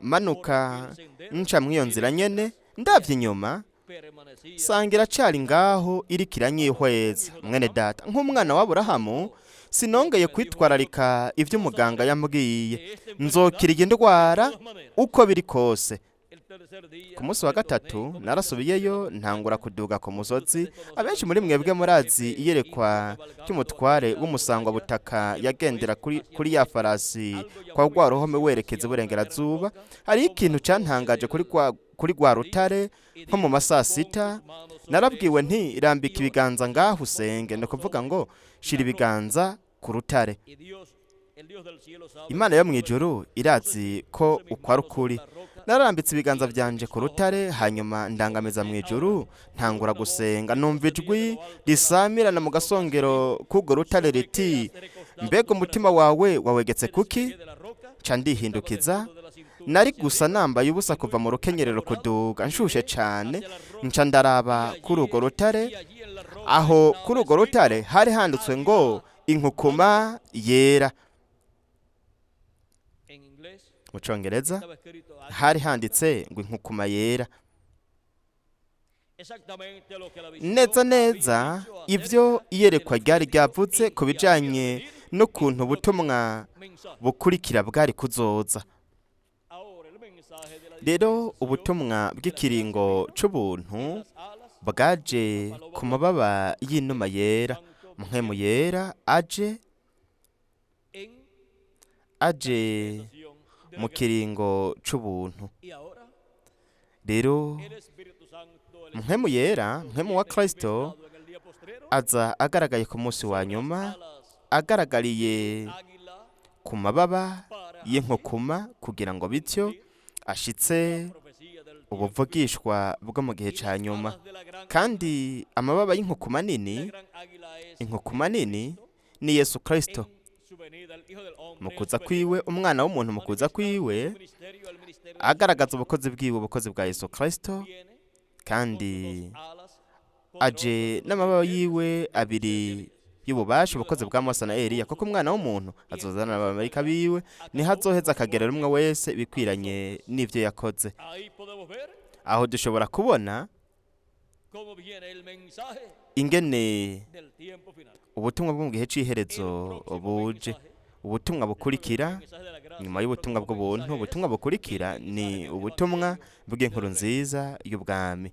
manuka nca mw'iyo nzira nyene, ndavye inyuma permanecía sanga iracari ngaho iriko iranyihweza. Mwene data, nk'umwana w'Aburahamu sinongeye kwitwararika ivyo umuganga yambwiye. Nzokira iyi ndwara uko biri kose. el tercer día. Ku munsi wa gatatu narasubiyeyo ntangura kuduga ku musozi. Abenshi muri mwebwe murazi iyerekwa ry'umutware w'umusangwa butaka yagendera kuri ya farasi kwa rwa ruhome werekeza iburengerazuba. Hariho ikintu cantangaje kuri rwa rutare nko mu masaa sita. Narabwiwe nti rambika ibiganza ngaho usenge, ni ukuvuga ngo shira ibiganza ku rutare. Y Dios, el Dios del cielo sabe Imana yo mw'ijuru irazi ko uko ari ukuri. Narambitse ibiganza vyanje ku rutare, hanyuma ndangamiza mw'ijuru ntangura gusenga. Numva ijwi risamirana mu gasongero k'urwo rutare riti, mbega umutima wawe wawegetse kuki? de la roca, Ca ndihindukiza, de la cintura nari gusa nambaye ubusa kuva mu rukenyerero kuduga nshushe cane. Nca ndaraba kuri urwo rutare, y allí en la roca aho kuri urwo rutare hari handitswe ngo inkukuma yera. en inglés Mu Congereza estaba escrito algo hari handitse ngo inkukuma yera. exactamente lo que la visión Neza había neza dicho ivyo iyerekwa ryari ryavutse ku bijanye n'ukuntu ubutumwa mensaje. bukurikira bwari kuzoza. Ahora el mensaje de la Rero ubutumwa bw'ikiringo c'ubuntu las alas bwaje ku mababa y'inuma yera, mpwemu yera aje en aje de mu lo que kiringo c'ubuntu. y ahora Rero el Espíritu Santo, el mpwemu yera, mpwemu wa Kristo Espíritu en el día postrero, aza agaragaye ku munsi wa nyuma, alas agaragariye águila ku mababa para y'inkukuma kugira ngo bityo ashitse profecía del tiempo, ubuvugishwa bwo mu gihe ca nyuma. alas de la gran, Kandi amababa y'inkukuma la nini, gran águila es inkukuma nini ni Yesu Kristo. en su venida, el Hijo del Hombre, Mu en kuza su venida, kwiwe, umwana w'umuntu mu kuza kwiwe su ministerio, el ministerio de agaragaza ubukozi bwiwe, ubukozi bwa Yesu Kristo, viene kandi con alas aje n'amababa yiwe abiri y'ububasha, ubukozi bwa Mose na Eliya, kuko umwana w'umuntu azozana abamarayika biwe, niho azoheza akagerera umwe wese bikwiranye n'ivyo yakoze. ahí podemos ver Aho dushobora kubona cómo viene el mensaje ingene del tiempo final. ubutumwa bwo mu gihe c'iherezo buje. Ubutumwa bukurikira Mensaje de la gracia, nyuma y'ubutumwa bw'ubuntu, ubutumwa bukurikira ni ubutumwa bw'inkuru nziza y'ubwami.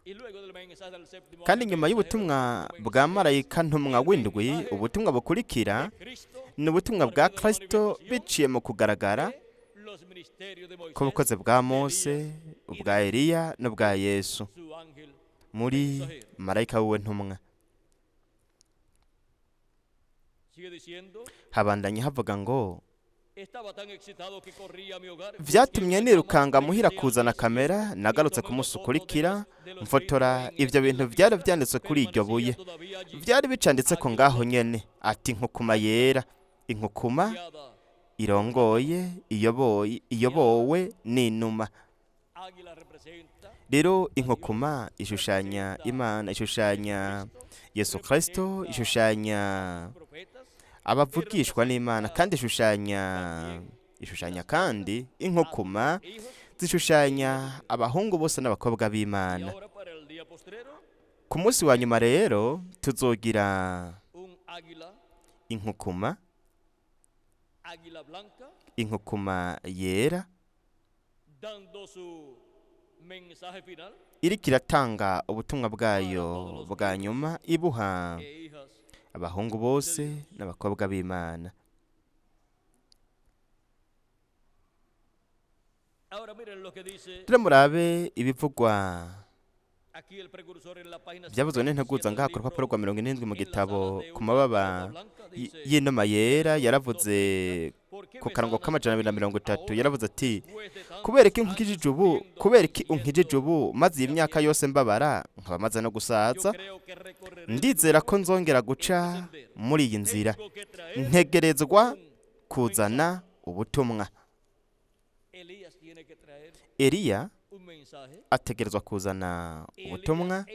y luego del mensaje del séptimo Kandi ángel, nyuma y'ubutumwa bwa marayika ntumwa w'indwi, ubutumwa bukurikira Cristo, ni ubutumwa bwa Kristo biciye mu kugaragara los ministerios de Moisés, k'ubukozi bwa Mose, ubwa Eliya n'ubwa Yesu su ángel. muri marayika wiwe ntumwa. Sigue diciendo, Habandanye havuga ngo estaba tan excitado que corría a mi hogar. vyatumye nirukanga muhira kuzana kamera, nagarutse ku munsi ukurikira mfotora ivyo bintu vyari vyanditswe kuri iryo buye. Vyari bicanditse ko ngaho nyene ati inkukuma yera, inkukuma irongoye, iyobowe n'inuma. Águila representa Rero inkukuma ishushanya Imana, ishushanya Yesu Kristo, ishushanya profetas, abavugishwa n'Imana, kandi ishushanya kandi inkukuma hijos, zishushanya abahungu bose n'abakobwa y b'Imana. ahora para el día postrero, Ku munsi wa nyuma rero tuzogira un águila, inkukuma, águila blanca, inkukuma yera dando su mensaje final, iriko iratanga ubutumwa bwayo bwa nyuma, ibuha e hijas. abahungu bose n'abakobwa b'Imana. Ahora miren lo que dice Rero murabe ibivugwa aquí el precursor en la página byavuzwe n'integuza ngaha ku rupapuro rwa 70 mu gitabo ku mababa y'inuma yera. Yaravuze ku karongo k'230 yaravuze ati, kubera iki unkijije ubu maze iyi myaka yose mbabara, nkaba maze no gusaza, ndizera ko nzongera guca muri iyi nzira, ntegerezwa kuzana ubutumwa. Eliya ategerezwa kuzana ubutumwa,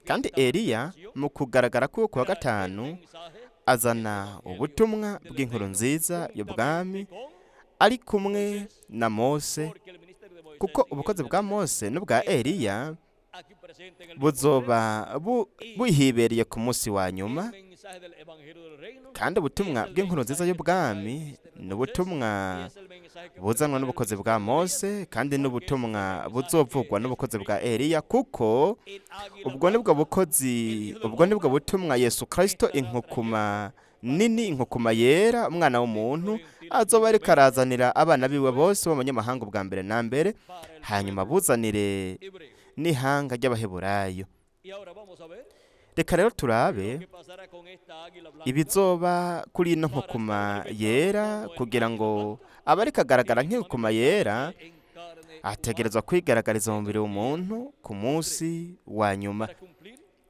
kandi Eliya mu kugaragara k'uwo ku wa gatanu azana ubutumwa bw'inkuru nziza y'ubwami ari kumwe na Mose, kuko ubukozi bwa Mose n'ubwa Eliya buzoba buhibereye ku munsi wa nyuma, kandi ubutumwa bw'inkuru nziza y'ubwami ni ubutumwa buzanwa n'ubukozi bwa Mose, kandi n'ubutumwa buzovugwa n'ubukozi bwa Eliya, kuko ubwo nibwo butumwa Yesu Kristo, inkukuma nini, inkukuma yera, umwana w'umuntu azoba ariko arazanira abana biwe bose b'abanyamahanga ubwa mbere na mbere, hanyuma buzanire n'ihanga ry'Abaheburayo. Reka rero turabe ibizoba kuri ino nkukuma yera, kugira ngo abe ariko agaragara nk'inkukuma yera ategerezwa kwigaragariza mu mubiri w'umuntu ku munsi wa nyuma,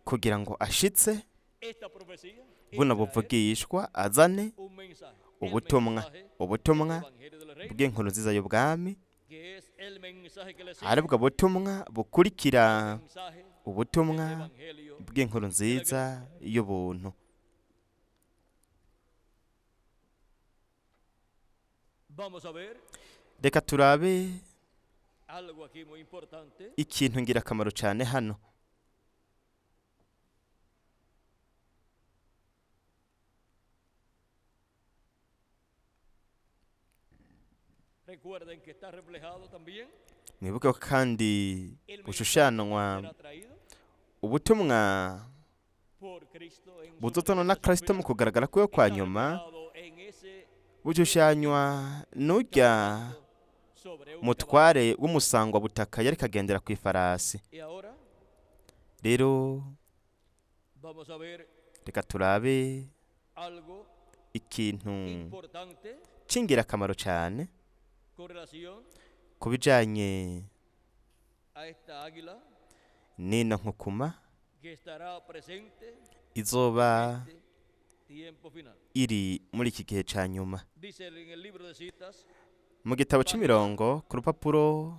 kugira ngo ashitse buno buvugishwa, azane ubutumwa bw'inkuru nziza y'ubwami, aribwo butumwa bukurikira ubutumwa bw'inkuru nziza y'ubuntu. Reka turabe ikintu ngirakamaro cyane hano. Mwibuke ko kandi bushushanwa ubutumwa por Cristo en su buzozanwa na Kristo mu kugaragara kwe kwa nyuma reflejado en ese bushushanywa n'urya sobre un mutware w'umusangwa butaka yari kagendera ku ifarasi. caballo. Y ahora Rero vamos a ver reka turabe algo ikintu importante cy'ingirakamaro cyane con relación ku bijanye a esta águila n'ino nkukuma que estará presente izoba en este tiempo final. iri muri iki gihe cya nyuma. Dice en el libro de citas Mu gitabo c'imirongo ku rupapuro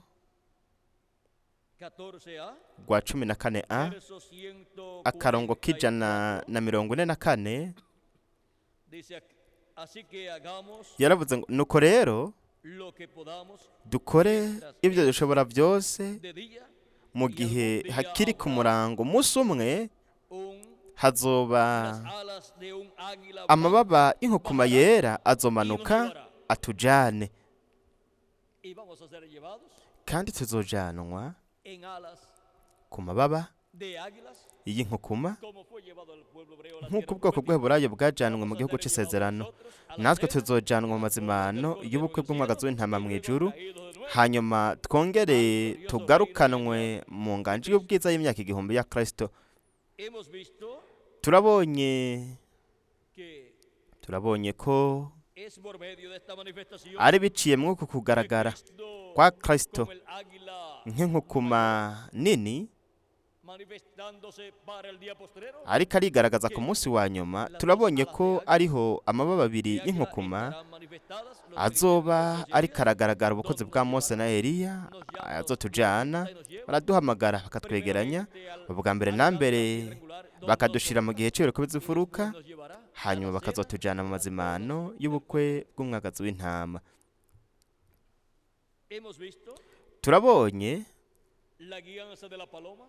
14a, rwa 14a verso 141, akarongo k'ijana na 44 dice así que hagamos yaravuze ngo nuko rero lo que podamos dukore ibyo dushobora byose de día, mu gihe hakiri ku murango umunsi umwe las hazoba alas de un águila amababa y'inkukuma yera y nos azomanuka llevará. atujane, Y vamos a ser llevados kandi tuzojanwa en alas ku mababa de águilas, y'inkukuma como fue llevado el pueblo hebreo a la nk'uko tierra ubwoko prometida. bw'Eburayo bwajanwe mu Vamos a gihugu ser c'isezerano, llevados nosotros a la natwe tierra, tuzojanwa mu mazimano y'ubukwe bw'umwagazi w'intama mu ijuru, hanyuma twongere tugarukanwe mu nganji y'ubwiza y'imyaka igihumbi ya Kristo. hemos visto turabonye ko es por medio de esta manifestación ari biciye mu uku kugaragara Cristo kwa Kristo como el águila nk'inkukuma nini, manifestándose para el día postrero. ariko arigaragaza ku munsi wa nyuma. Turabonye ko ariho amababa abiri y'inkukuma azoba ariko aragaragara ubukozi bwa Mose na Eliya, azotujana baraduhamagara bakatwegeranya ubwa mbere na mbere bakadushira mu gihe cy'ibireko bizifuruka, hanyuma bakazotujana mu mazimano y'ubukwe bw'umwagazi w'intama. Hemos visto Turabonye la guianza de la paloma,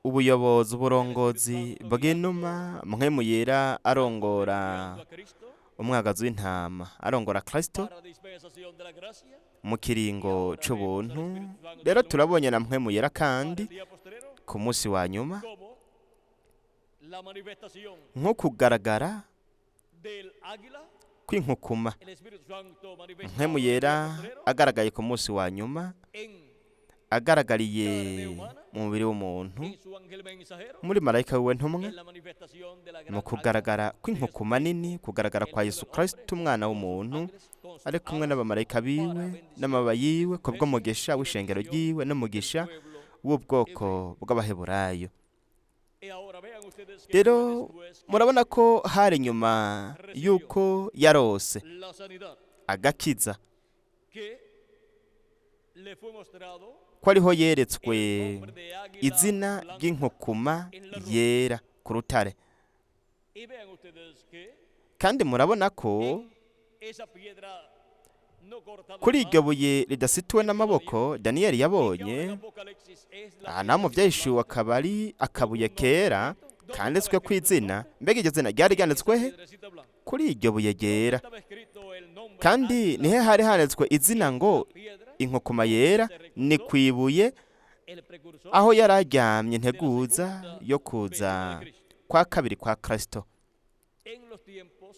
ubuyobozi uburongozi bw'inuma mpwemu yera arongora guiando a Cristo umwagazi w'intama, arongora Kristo para dispensación de la gracia. mu kiringo c'ubuntu. Rero turabonye na mpwemu yera kandi El día postrero ku munsi wa nyuma como la manifestación nko kugaragara del águila, kw'inkukuma, el Espíritu Santo manifestado mpwemu el día yera postrero agaragaye ku munsi wa nyuma, en agaragariye mu mubiri w'umuntu su ángel mensajero, muri marayika wiwe ntumwe, en la manifestación de la gran mu kugaragara kw'inkukuma nini, kugaragara kwa Yesu Kristo umwana w'umuntu ari kumwe n'abamarayika biwe n'amababa yiwe ku bw'umugisha w'ishengero ryiwe n'umugisha w'ubwoko bw'Abaheburayo. Rero murabona ko hari nyuma y'uko yarose la sanidad agakiza, que le fue mostrado ko ariho yeretswe el nombre de águila izina blanca. ry'inkukuma yera ku rutare. Y vean ustedes que Kandi murabona ko en esa piedra no cortada kuri de iryo mano, buye ridasituwe n'amaboko Daniyeli que ahora yabonye, en Apocalipsis es la aha naho mu byahishuwe akaba ari akabuye kera kanditswe ku izina. Mbega iryo zina ryari ryanditswe he? piedrecita blanca. Kuri iryo buye ryera, Estaba escrito el nombre kandi nihe hari handitswe izina ngo piedra, inkukuma yera, ni ku ibuye el precursor aho yari aryamye integuza yo kuza kwa kabiri kwa Kristo. en los tiempos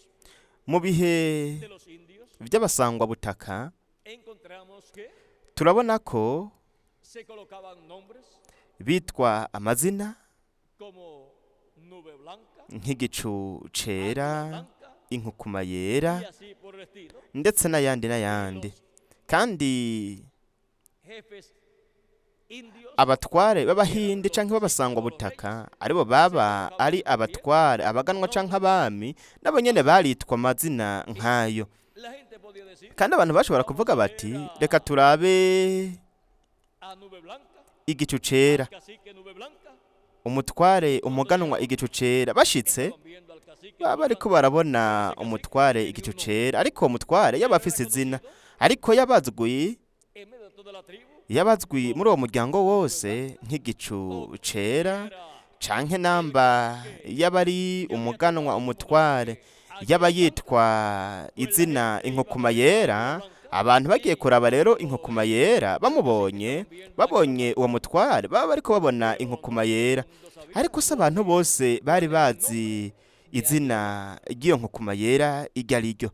Mu bihe de los indios. by'abasangwa butaka Encontramos que turabona ko se colocaban nombres bitwa amazina como nube blanca, nk'igicu cera, blanca inkukuma yera, y así por el estilo. ndetse n'ayandi. Kandi Jefes indios abatware b'abahindi canke b'abasangwa butaka aribo baba ari abatware abaganwa canke abami, nabo nyene baritwa amazina nk'ayo. la gente podía decir Kandi abantu bashobora kuvuga bati reka turabe a nube blanca, igicu cera, cacique nube blanca, umutware umuganwa igicu cera. Bashitse estaban viendo al cacique baba bariko barabona umutware igicu cera, ariko uwo mutware yaba afise izina, ariko yabazwi en medio de toda la tribu, yabazwi muri uwo muryango wose nk'igicu cera, canke namba yaba ari umuganwa umutware, yaba yitwa izina inkukuma yera, abantu bagiye kuraba rero inkukuma yera babonye uwo mutware baba bariko babona inkukuma yera, ariko se abantu bose bari bazi izina ry'iyo nkukuma yera iryo ari ryo.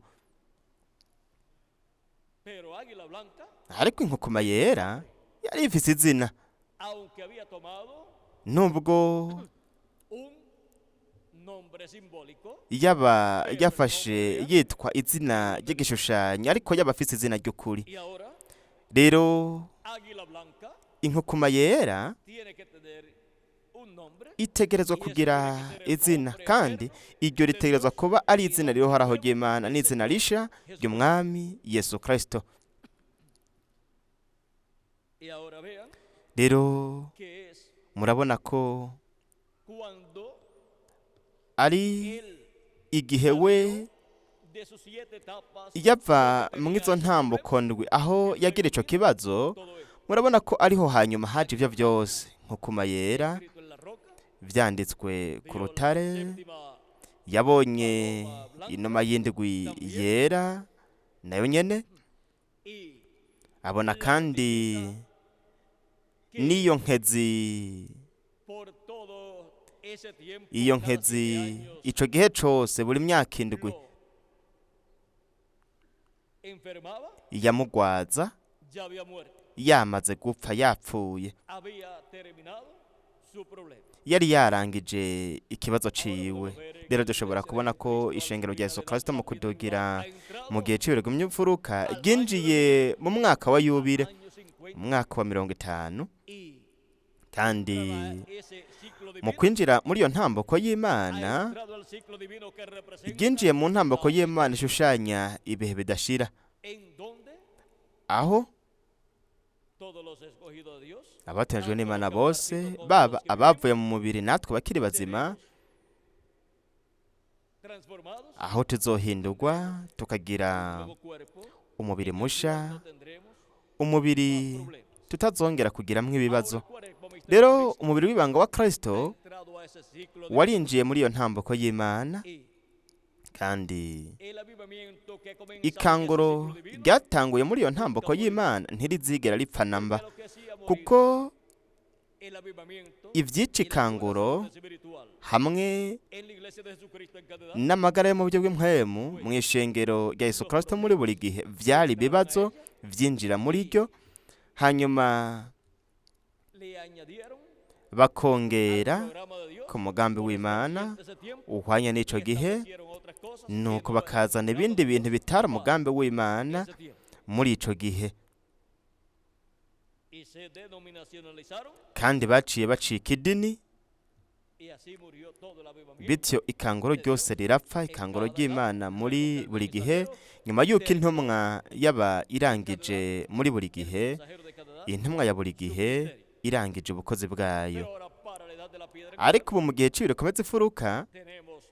Pero Águila Blanca, ariko inkukuma yera yari ifise izina, aunque había tomado nubwo un nombre simbólico, yaba yafashe yitwa izina ry'igishushanyo, ariko yaba afise izina ry'ukuri. y ahora rero Águila Blanca inkukuma yera tiene que tener un nombre itegerezwa kugira izina, kandi iryo ritegerezwa kuba ari izina rihoraho ry'Imana, n'izina risha ry'umwami Yesu Kristo. y ahora vean rero que es murabona ko cuando ari él igihe we de sus 7 etapas yava mu izo ntambuko ndwi aho yagira ico kibazo, todo esto murabona ko ariho hanyuma haje ivyo vyose, inkukuma yera escrito en la roca, vyanditswe ku vio la rutare, séptima yabonye inuma y'indwi yera nayo nyene, y abona kandi n'iyo nkezi, por todo ese tiempo iyo cada 7 nkezi años, ico gihe cose buri myaka indwi lo enfermaba, yamugwaza ya había muerto, yamaze gupfa, yapfuye, había terminado su problema. yari yarangije ikibazo ciwe. Rero dushobora kubona ko ishengero rya Yesu Kristo mu kudugira mu gihe c'ibirego by'imfuruka ryinjiye mu mwaka wa yubile, Años 50 mu mwaka wa 50, y kandi ese ciclo mu divino kwinjira muri iyo ntambuko ha y'Imana, entrado al ciclo divino que representa ryinjiye mu ntambuko y'Imana ishushanya ibihe bidashira, en donde aho todos los escogidos de Dios, abatojwe n'Imana bose, baba abavuye mu mubiri natwe bakiri bazima, transformados, aho tuzohindurwa tukagira nuevo cuerpo, umubiri no musha, tendremos umubiri problemas. tutazongera kugiramwo ibibazo. Ahora el cuerpo misterioso Rero de Cristo umubiri w'ibanga wa Kristo ha entrado a ese ciclo divino warinjiye muri iyo ntambuko y'Imana, y kandi el avivamiento que comenzaba en ese ikanguro ciclo divino ryatanguye muri iyo ntambuko y'Imana ntirizigera ripfa namba, era lo que hacía morir kuko el avivamiento ivyica y la ikanguro corazón espiritual hamwe en la iglesia de Jesucristo en cada edad. n'amagara yo mu buryo bw'impwemu mu ishengero rya Yesu Kristo muri buri gihe vyari ibibazo vyinjira muri ryo, hanyuma Le añadieron bakongera al programa de Dios ku mugambi w'Imana de ese tiempo uhwanye n'ico y gihe, establecieron otras cosas nuko que no eran bakazana el ibindi programa de bintu Dios bitari para umugambi w'Imana ese tiempo. muri ico gihe, Y se denominacionalizaron kandi baciye bacika idini, y así murió todo el avivamiento. bityo ikanguro ryose rirapfa, ikanguro ry'Imana muri buri gihe. Nyuma y'uko intumwa yaba irangije muri buri gihe, Mensajero de cada edad, intumwa ya buri gihe irangije ubukozi bwayo, pero ahora para la edad de la piedra ariko ubu mu gihe c'ibikomeza ifuruka tenemos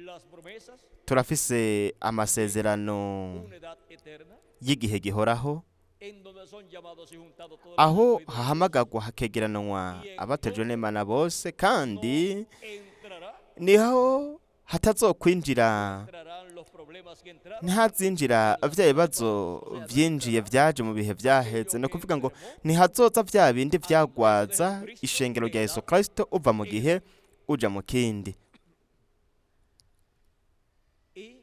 las promesas, turafise amasezerano una edad eterna y'igihe gihoraho, en donde son llamados y juntados todos los aho escogidos. hahamagagwa hakegeranwa abatojwe n'Imana bose, kandi Entrará, niho hatazokwinjira, entrarán los problemas que entraron. ntihazinjira vya bibazo vyinjiye vyaje mu bihe vyaheze. No kuvuga ngo ntihazoza vya bindi vyagwaza ishengero rya Yesu Kristo uva mu gihe uja mu kindi, Y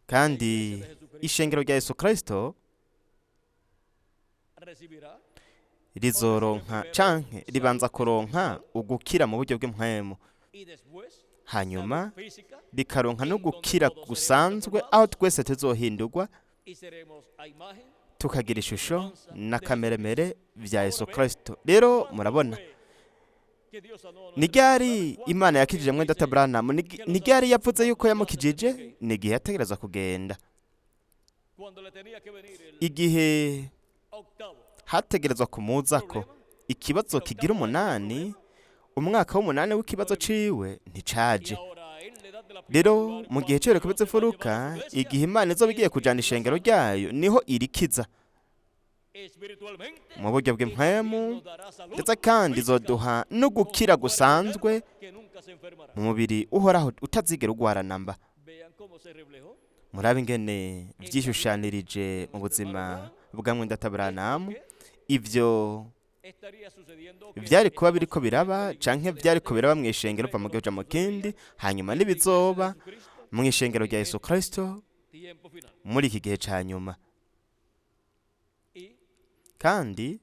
kandi ishengero rya Yesu Kristo recibirá rizoronka canke ribanza kuronka ugukira mu buryo bw'impwemu, y después hanyuma salud física rikaronka no gukira gusanzwe, aho twese tuzohindurwa y seremos a imagen tukagira ishusho n'akameremere vya Yesu Kristo. Rero murabona, que Dios sanó a ni ryari Imana yakijije mwene data Branham? Ni ryari yavuze yuko yamukijije? Ni igihe yategereza kugenda, cuando le tenía que venir el igihe octavo hategerezwa kumuzako ikibazo kigira 8, umwaka w'8 w'ikibazo ciwe y nticaje. ahora en la edad de la piedra Rero mu gihe c'ibikomeza ifuruka, igihe Imana izoba igiye kujana ishengero ryayo, niho irikiza espiritualmente mu buryo bw'impwemu, nos dará salud ndetse kandi izoduha no gukira gusanzwe que nunca se enfermará. mu mubiri uhoraho utazigera ugwara namba. Vean cómo se reflejó murabe ingene vyishushanirije mu buzima bwa mwendata Aburahamu. Ivyo estaría sucediendo que vyari kuba biriko biraba canke vyariko biraba mw'ishengero va mu gihugu mu kindi, hanyuma n'ibizoba Jesucristo, mw'ishengero rya Yesu Kristo tiempo final. muri iki gihe ca nyuma. Y Kandi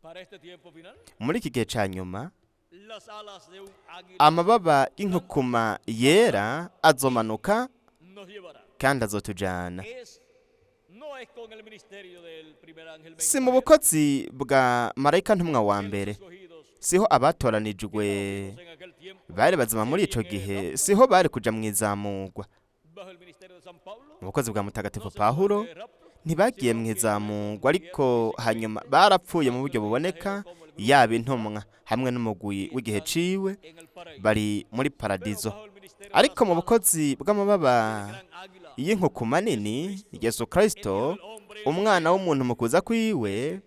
para este tiempo final, muri iki gihe ca nyuma las alas de un águila amababa y'inkukuma yera azomanuka nos llevará. kandi azotujana. No es con el ministerio del primer ángel Si mu bukozi bwa marayika ntumwa wa mbere, escogidos siho abatoranijwe en aquel tiempo bari bazima muri ico gihe, siho bari kuja mw'izamurwa. bajo el ministerio de San Pablo. Mu bukozi bwa mutagatifu No se Pawulo habló de rapto, ntibagiye mw'izamurwa, ariko hanyuma barapfuye mu buryo buboneka, yaba intumwa hamwe n'umugwi w'igihe ciwe en el paraíso. bari muri paradizo. Bajo el ministerio Ariko mu de bukozi bw'amababa gran águila, y'inkukuma nini, Yesu Kristo el hombre umwana w'umuntu mu kuza kwiwe,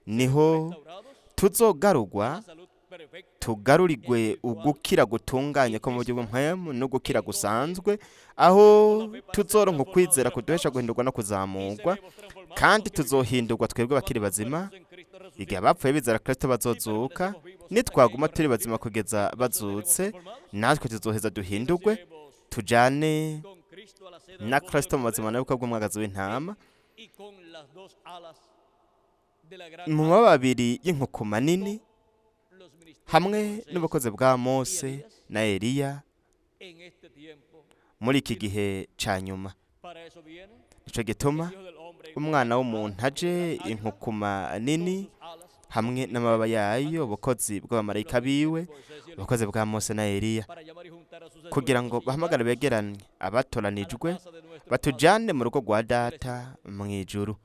niho restaurados, tuzogarurwa la salud perfecta, tugarurirwe ugukira gutunganye ko mu buryo bw'impwemu no gukira gusanzwe, aho tuzoronka ukwizera kuduhesha guhindurwa no kuzamurwa, seremos transformados kandi tuzohindurwa twebwe bakiri bazima en Cristo resucitado. igihe abapfuye bizera Kristo bazozuka. Nitwaguma turi bazima kugeza bazutse, natwe tuzoheza duhindurwe tujane Con Cristo a la sede na del Kristo mu poder buzima bwe bw'umwagazi w'intama, y con las dos alas de la gran mu mababa abiri y'inkukuma nini, los ministerios hamwe de Moisés n'ubukozi bwa Mose na Eliya en este tiempo. muri iki gihe ca nyuma. Para eso viene Nico gituma Hijo del Hombre umwana w'umuntu aje inkukuma nini sus alas, hamwe n'amababa yayo, ubukozi bw'abamarayika biwe, Moisés y el ubukozi bwa Mose na Eliya, para llamar y juntar a sus kugira ngo escogidos bahamagare begerane abatoranijwe, batujane mu rugo rwa data mw'ijuru,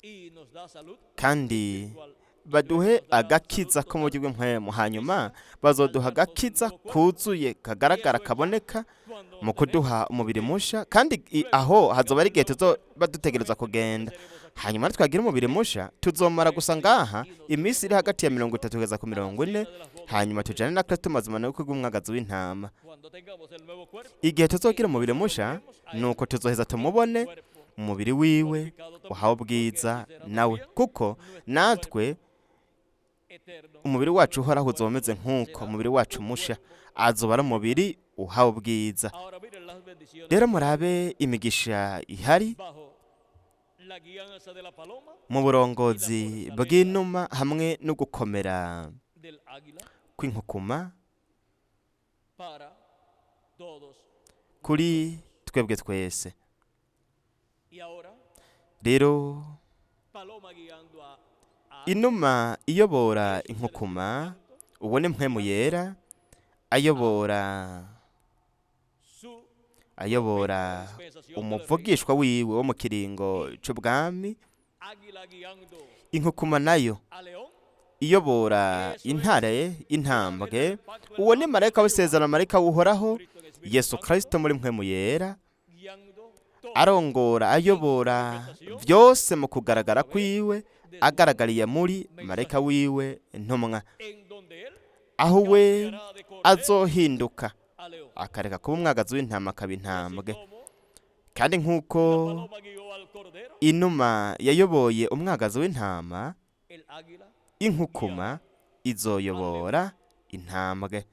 y nos da salud kandi espiritual. baduhe agakiza ko mu buryo bw'impwemu, hanyuma bazoduha agakiza kuzuye kagaragara kaboneka Cuando mu kuduha umubiri musha, kandi aho hazoba ari igihe tuzoba dutegereza kugenda. Hanyuma nitwagira umubiri musha, tuzomara gusa ngaha iminsi iri hagati ya 30 kugeza ku 40, hanyuma tujane na Kristo mazima no kubw'umwagazi w'intama. cuando tengamos el nuevo cuerpo, Igihe tuzogira umubiri musha, nuko tuzoheza tumubone umubiri wiwe uhawe ubwiza nawe, kuko natwe eterno. umubiri wacu uhoraho uzoba umeze nk'uko umubiri wacu musha azoba ari umubiri uhawe ubwiza. Ahora miren las bendiciones Rero murabe imigisha ihari bajo la guianza de la paloma, mu burongozi bw'inuma hamwe no gukomera del águila, kw'inkukuma para todos. kuri twebwe twese. Y ahora, Rero paloma guiando a inuma iyobora inkukuma, ubone mpwemu yera ayobora su umuvugishwa wiwe wo mu kiringo c'ubwami. águila guiando Inkukuma nayo a león, iyobora intare intambwe, uwo ni marayika w'isezerano, marayika w'uhoraho Cristo en espíritu Yesu santo, Kristo muri mpwemu yera, guiando todo arongora ayobora byose mu kugaragara kwiwe, agaragariye muri marayika wiwe intumwa, en donde él aho we cambiará de cordero azohinduka a león. akareka kuba umwagazi w'intama akaba Así intambwe. como Kandi nk'uko paloma guió al cordero, inuma yayoboye umwagazi w'intama, el águila inkukuma izoyobora intambwe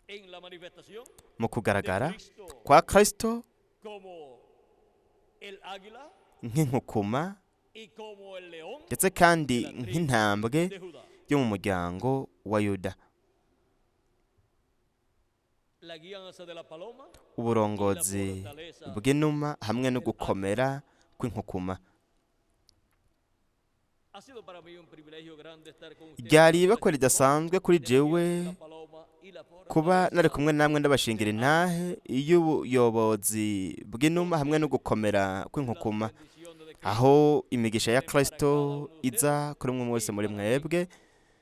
en la manifestación mu kugaragara de Cristo kwa Kristo como el águila nk'inkukuma, y como el león ndetse kandi nk'intambwe de Judá. yo mu muryango wa Yuda. La guianza de la paloma Uburongozi bw'inuma hamwe no gukomera kw'inkukuma. ha sido para mí un privilegio grande estar con ustedes. Ryari ibakwe ridasanzwe kuri jewe La paloma y la kuba nari kumwe namwe ndabashingira intahe y'ubuyobozi bw'inuma hamwe no gukomera kw'inkukuma, bendición de aho imigisha ya Kristo iza kuri mwe wese muri mwebwe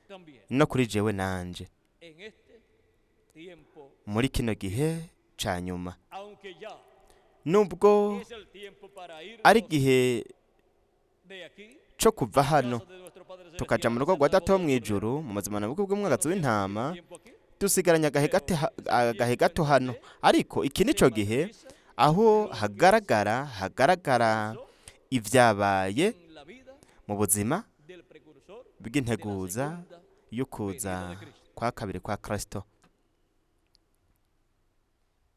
también no kuri jewe nanje en este tiempo, muri kino gihe ca nyuma, aunque ya nubwo es el tiempo para ir ari igihe de aquí co kuva hano casa de nuestro Padre tukaja mu rugo rwa data wo mw'ijuru mu buzima bw'umwagazi w'intama, tiempo aquí, dusigaranye agahe gato hano, ariko iki nico gihe aho hagaragara ibyabaye en la vida mu buzima del precursor de la bw'integuza segunda y'ukuza venida de Cristo. kwa kabiri kwa Kristo.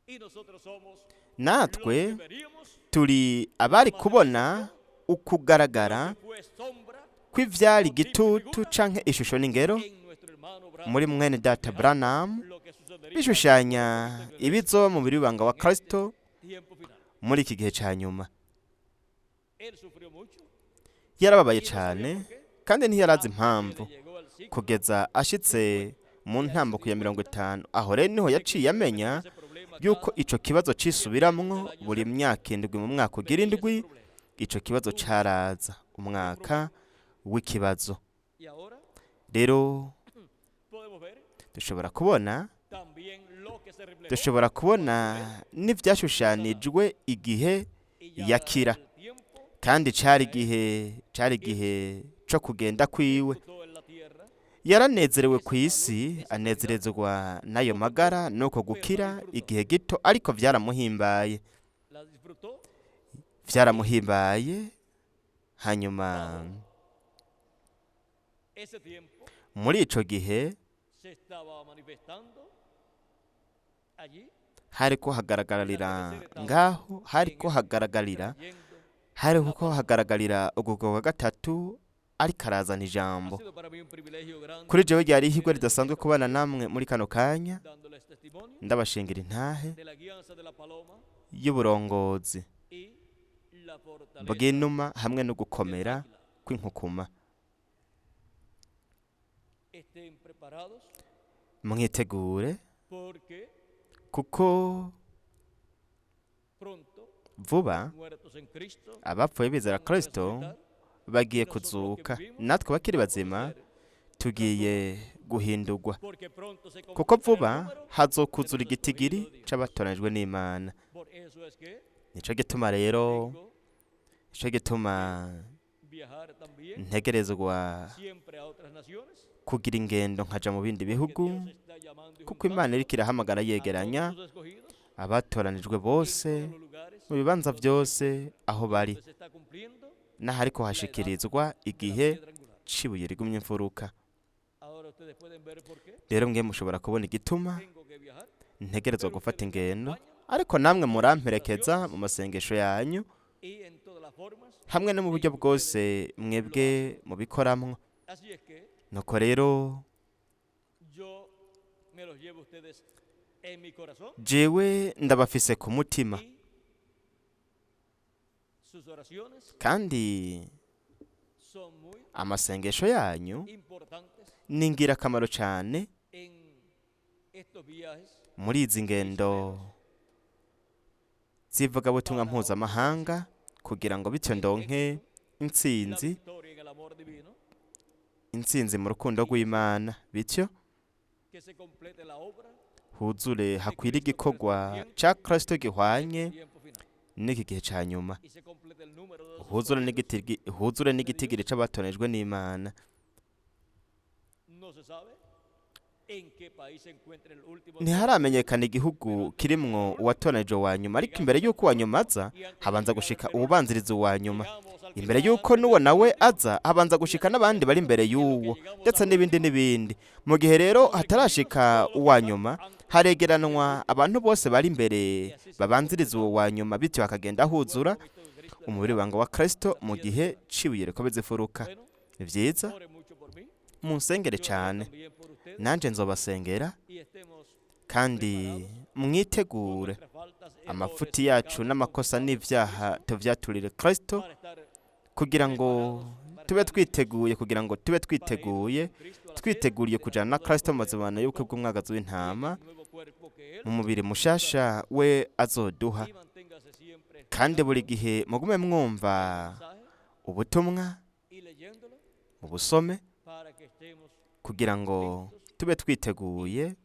Y nosotros somos los Natwe que veríamos turi abari kubona ukugaragara lo que fue sombra kw'ivyari igitutu canke ishusho n'ingero en nuestro hermano Branham, muri mwene data Branham lo que sucedería bishushanya ibizoba mu biribanga wa Kristo tiempo final. muri iki gihe ca nyuma. Él sufrió mucho Yarababaye cane kandi ntiyarazi hasta impamvu que llegó al ciclo kugeza ashitse mu ntambuko ya 50. Aho rero niho yaciye amenya ese problema yuko ico kibazo cisubiramwo buri myaka indwi mu mwaka ugira indwi. Ico kibazo caraza umwaka w'ikibazo. y ahora Rero podemos ver dushobora kubona también lo que se reflejó dushobora kubona n'ivyashushanijwe igihe y ya yakira el tiempo kandi cari igihe co kugenda kwiwe. disfrutó en la tierra Yaranezerewe ku isi, anezerezwa n'ayo magara nuko gukira igihe gito, ariko vyaramuhimbaye la disfrutó hanyuma ese tiempo muri ico gihe se estaba manifestando allí hariko hagaragarira ubwo wa gatatu ariko arazana ha ijambo. sido para mí un privilegio grande Kuri jewe ryari ihirwe ridasanzwe kubana namwe muri kano kanya, dándoles testimonio ndabashingira intahe de la guianza de la paloma y'uburongozi y la fortaleza bw'inuma hamwe no gukomera kw'inkukuma. estén preparados Mwitegure porque kuko pronto vuba muertos en Cristo abapfuye bizera vamos a Kristo resucitar, bagiye kuzuka, natwe bakiri bazima tugiye guhindurwa, porque pronto se kuko completará el vuba número hazokuzura igitigiri c'abatoranijwe n'Imana. por eso es que Nico gituma rero tengo nico gituma viajar también ntegerezwa siempre a otras naciones kugira ingendo nkaja mu bindi bihugu, Dios está llamando y kuko Imana iriko irahamagara juntando a yegeranya todos sus escogidos abatoranijwe en bose todos los lugares mu bibanza byose aho bari, donde se está cumpliendo n'ahariko hashikirizwa de la igihe piedra angular. c'ibuye rigumye imfuruka. Ahora ustedes pueden ver por qué Rero mwe mushobora kubona igituma tengo que viajar ntegerezwa gufata ingendo, ariko namwe muramperekeza mu masengesho yanyu y en todas las formas. hamwe no mu buryo bwose mwebwe mubikoramwo. Así es que Nuko rero yo me los llevo a ustedes en mi corazón jewe ndabafise ku mutima, y sus oraciones kandi son muy amasengesho yanyu importantes ni ingirakamaro cane en estos viajes muri izi ngendo z'ivugabutumwa mpuzamahanga, kugira ngo bityo ndonke la intsinzi victoria en el amor divino, intsinzi mu rukundo rw'Imana, bityo que se complete la obra huzure hakwira igikorwa ca Kristo gihwanye tiempo final n'iki gihe ca nyuma, y se complete el número de los huzure n'igitigiri c'abatoranijwe n'Imana. no se sabe en qué país se encuentra el último Ntiharamenyekana igihugu kirimwo uwatoranijwe wa nyuma, ariko imbere y'uko uwa nyuma aza habanza gushika uwubanziriza uwa nyuma. Imbere y'uko n'uwo nawe aza habanza gushika n'abandi bari imbere y'uwo, ndetse n'ibindi. Mu gihe rero hatarashika uwa nyuma, haregeranwa abantu bose bari imbere babanziriza uwo wa nyuma, bityo hakagenda huzura umubiri wanga wa Kristo mu gihe cibuye rikomeza ifuruka. Ni vyiza ore mucho por mí, munsengere cane, también por ustedes nanje nzobasengera, y estemos kandi mwitegure nuestras faltas, amafuti yacu n'amakosa n'ivyaha tuvyaturire Kristo, para estar kugira ngo tube twiteguye twiteguriye kujana na Kristo mu mazibano y'ubukwe bw'umwagazi w'intama, nuevo cuerpo que él mu mubiri mushasha we azoduha. y manténgase siempre Kandi buri gihe mugume mwumva mensaje ubutumwa y leyéndolo mu busome, para que estemos kugira ngo tube twiteguye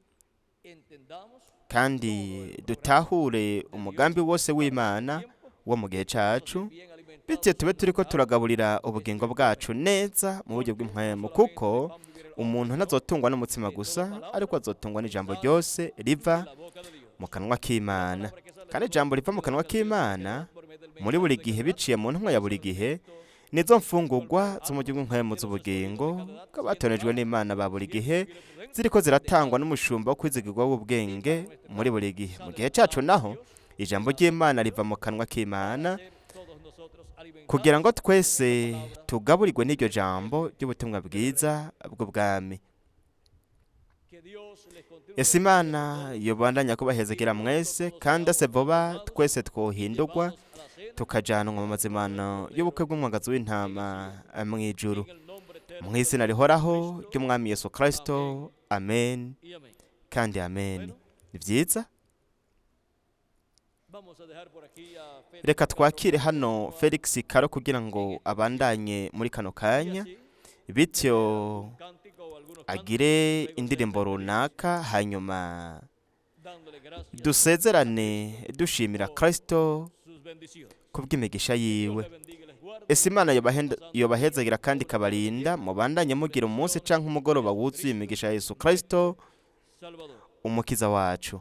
entendamos kandi dutahure umugambi wose w'Imana wo mu gihe cacu, bien alimentados bityo tube turiko turagaburira ubugingo bwacu neza mu buryo bw'impwemu, kuko umuntu ntazotungwa n'umutsima gusa, ariko azotungwa n'ijambo ryose riva la boca de Dios. mu kanwa k'Imana. kandi ijambo riva mu kanwa k'Imana muri buri gihe biciye mu ntumwa ya buri gihe nizo mfungurwa z'umuryo w'inkemu z'ubugingo bw'abatonejwe n'Imana ba buri gihe ziriko ziratangwa n'umushumba wo kwizigirwa w'ubwenge muri buri gihe. Mu gihe cyacu naho ijambo ry'Imana riva mu kanwa k'Imana kugira ngo twese tugaburirwe n'iryo jambo ry'ubutumwa bwiza bw'ubwami. Ese Imana yobandanya kubahezekera mwese kandi ase vuba twese twohindurwa tukajanwa mu mazimano y'ubukwe bw'umwagazi w'intama mw'ijuru mu izina rihoraho ry'umwami Yesu Kristo. Amen kandi amen. Ni byiza, reka twakire hano Felix Karo kugira ngo abandanye muri kano kanya, bityo agire indirimbo runaka, hanyuma dusezerane dushimira Kristo kubw'imigisha yiwe. Ese Imana yobahezagira kandi ikabarinda, mubandanye mugira umunsi canke umugoroba wuzuye imigisha ya Yesu Kristo umukiza wacu.